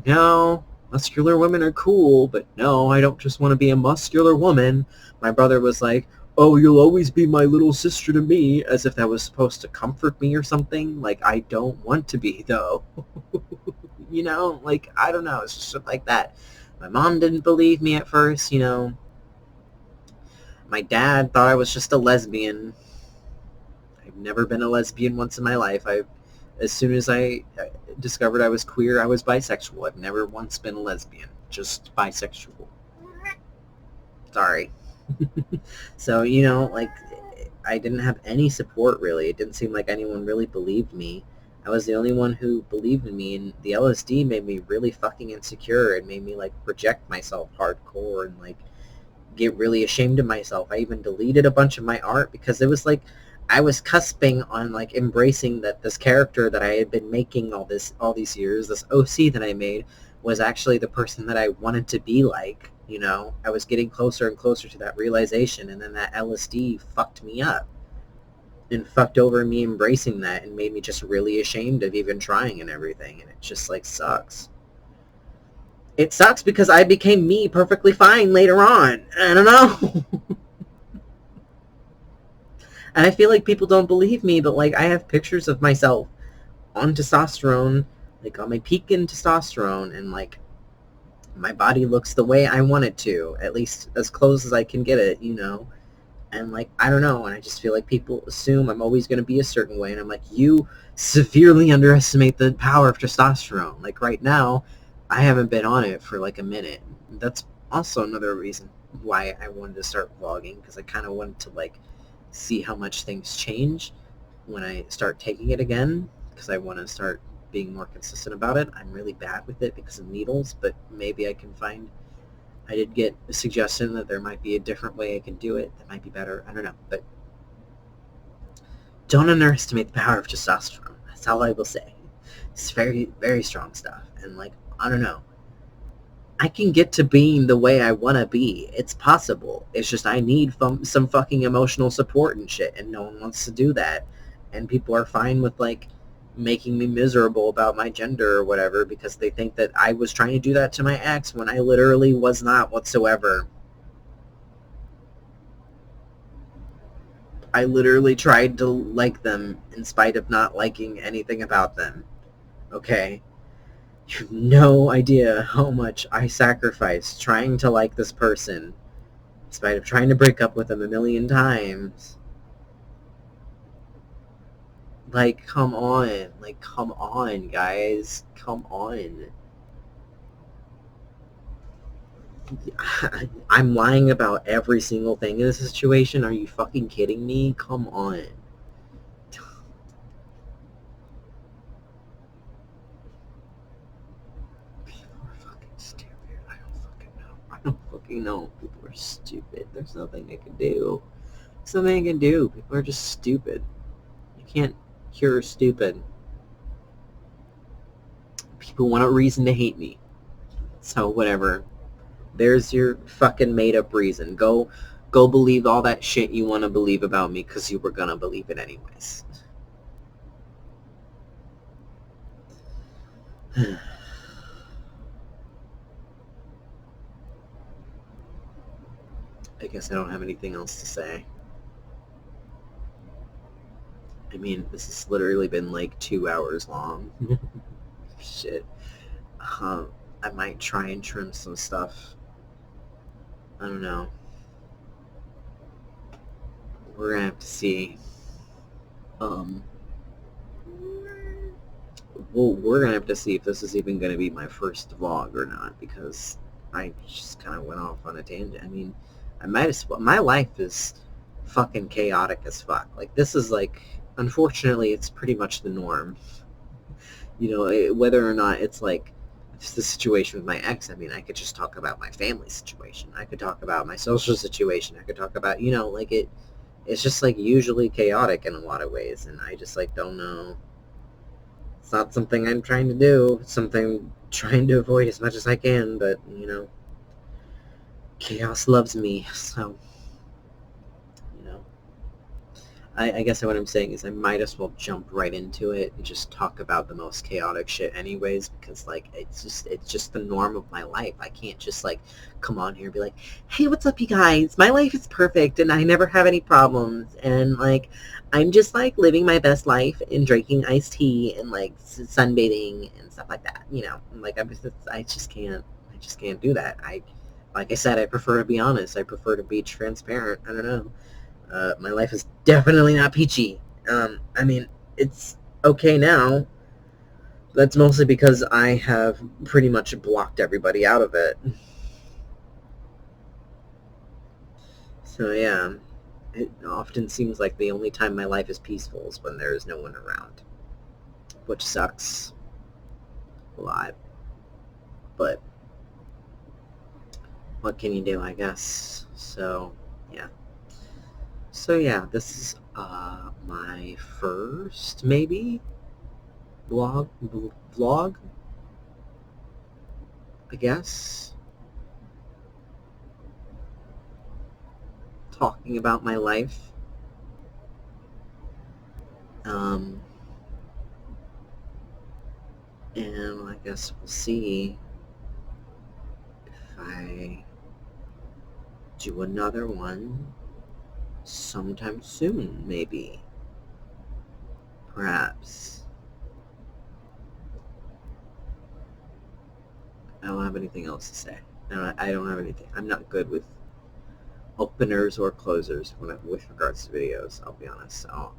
No, muscular women are cool, but no, I don't just want to be a muscular woman. My brother was like, oh, you'll always be my little sister to me, as if that was supposed to comfort me or something. Like, I don't want to be, though. You know, like, I don't know, it's just shit like that. My mom didn't believe me at first, you know. My dad thought I was just a lesbian. I've never been a lesbian once in my life. As soon as I discovered I was queer, I was bisexual. I've never once been a lesbian, just bisexual. Sorry. So, you know, like, I didn't have any support, really. It didn't seem like anyone really believed me. I was the only one who believed in me, and the LSD made me really fucking insecure. It made me, like, project myself hardcore and, like, get really ashamed of myself. I even deleted a bunch of my art because it was like I was cusping on like embracing that this character that I had been making all these years, this OC that I made, was actually the person that I wanted to be like. You know, I was getting closer and closer to that realization, and then that LSD fucked me up and fucked over me embracing that and made me just really ashamed of even trying and everything, and it just like sucks. It sucks because I became me perfectly fine later on. I don't know. And I feel like people don't believe me, but like I have pictures of myself on testosterone, like on my peak in testosterone, and like my body looks the way I want it to, at least as close as I can get it, you know. And like I don't know, and I just feel like people assume I'm always going to be a certain way, and I'm like, you severely underestimate the power of testosterone. Like right now, I haven't been on it for like a minute. That's also another reason why I wanted to start vlogging, because I kind of wanted to like see how much things change when I start taking it again, because I want to start being more consistent about it. I'm really bad with it because of needles, but maybe I can find... I did get a suggestion that there might be a different way I can do it that might be better. I don't know, but don't underestimate the power of testosterone. That's all I will say. It's very, very strong stuff, and like, I don't know. I can get to being the way I want to be. It's possible. It's just I need some fucking emotional support and shit, and no one wants to do that. And people are fine with, like, making me miserable about my gender or whatever because they think that I was trying to do that to my ex when I literally was not whatsoever. I literally tried to like them in spite of not liking anything about them. Okay? You have no idea how much I sacrificed trying to like this person, in spite of trying to break up with them a million times. Like, come on. Like, come on, guys. Come on. I'm lying about every single thing in this situation. Are you fucking kidding me? Come on. People are fucking stupid. I don't fucking know. I don't fucking know. People are stupid. There's nothing they can do. There's nothing they can do. People are just stupid. You can't cure stupid. People want a reason to hate me. So whatever. There's your fucking made up reason. Go believe all that shit you want to believe about me, because you were gonna believe it anyways. I guess I don't have anything else to say. I mean, this has literally been like 2 hours long. Shit. I might try and trim some stuff. I don't know. We're gonna have to see. Um, Well, we're gonna have to see if this is even gonna be my first vlog or not, because I just kind of went off on a tangent. I mean, I might as well. My life is fucking chaotic as fuck. Like, this is like, unfortunately, it's pretty much the norm. You know, whether or not it's like it's the situation with my ex. I mean, I could just talk about my family situation. I could talk about my social situation. I could talk about, you know, like it's just like usually chaotic in a lot of ways, and I just like don't know. It's not something I'm trying to do. It's something I'm trying to avoid as much as I can, but, you know, chaos loves me, so, you know. I guess what I'm saying is I might as well jump right into it and just talk about the most chaotic shit anyways, because, like, it's just the norm of my life. I can't just, like, come on here and be like, hey, what's up, you guys? My life is perfect, and I never have any problems, and, like, I'm just, like, living my best life and drinking iced tea and, like, sunbathing and stuff like that, you know? And, like, I just can't do that. Like I said, I prefer to be honest. I prefer to be transparent. I don't know. My life is definitely not peachy. I mean, it's okay now. That's mostly because I have pretty much blocked everybody out of it. So yeah, it often seems like the only time my life is peaceful is when there is no one around, which sucks a lot. But what can you do, I guess? So yeah. So yeah, this is my first maybe vlog, I guess, talking about my life. Um, and I guess we'll see if I do another one sometime soon, maybe. Perhaps. I don't have anything else to say. I don't have anything. I'm not good with openers or closers with regards to videos, I'll be honest. So,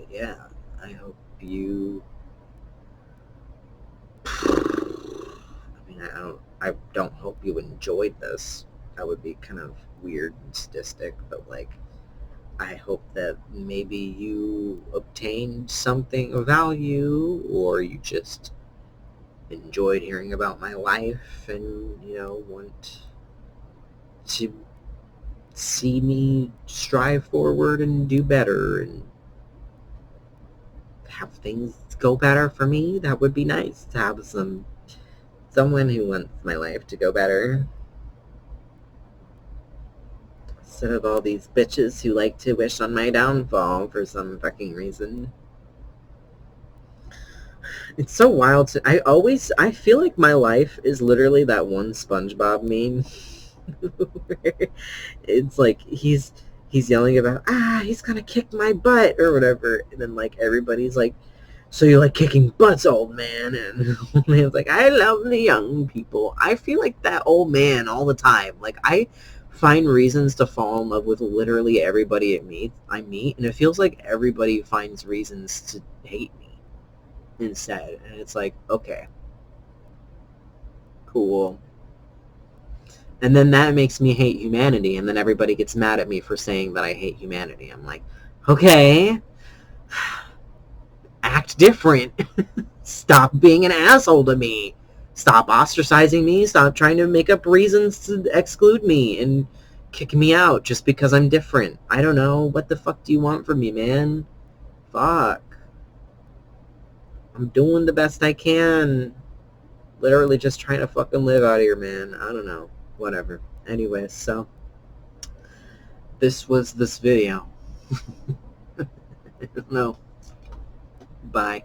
yeah, I hope you... I mean, I don't hope you enjoyed this. That would be kind of weird and sadistic, but, like, I hope that maybe you obtained something of value, or you just enjoyed hearing about my life and, you know, want to see me strive forward and do better and have things go better for me. That would be nice to have someone who wants my life to go better, instead of all these bitches who like to wish on my downfall for some fucking reason. It's so wild to... I feel like my life is literally that one SpongeBob meme. It's like he's yelling about, he's gonna kick my butt or whatever, and then, like, everybody's like, so you like kicking butts, old man? And old man's like, I love the young people. I feel like that old man all the time. Like, I find reasons to fall in love with literally everybody I meet, and it feels like everybody finds reasons to hate me instead. And it's like, okay, cool. And then that makes me hate humanity, and then everybody gets mad at me for saying that I hate humanity. I'm like, okay, act different. Stop being an asshole to me. Stop ostracizing me. Stop trying to make up reasons to exclude me and kick me out just because I'm different. I don't know. What the fuck do you want from me, man? Fuck. I'm doing the best I can. Literally just trying to fucking live out here, man. I don't know. Whatever. Anyway, so this was this video. No. Bye.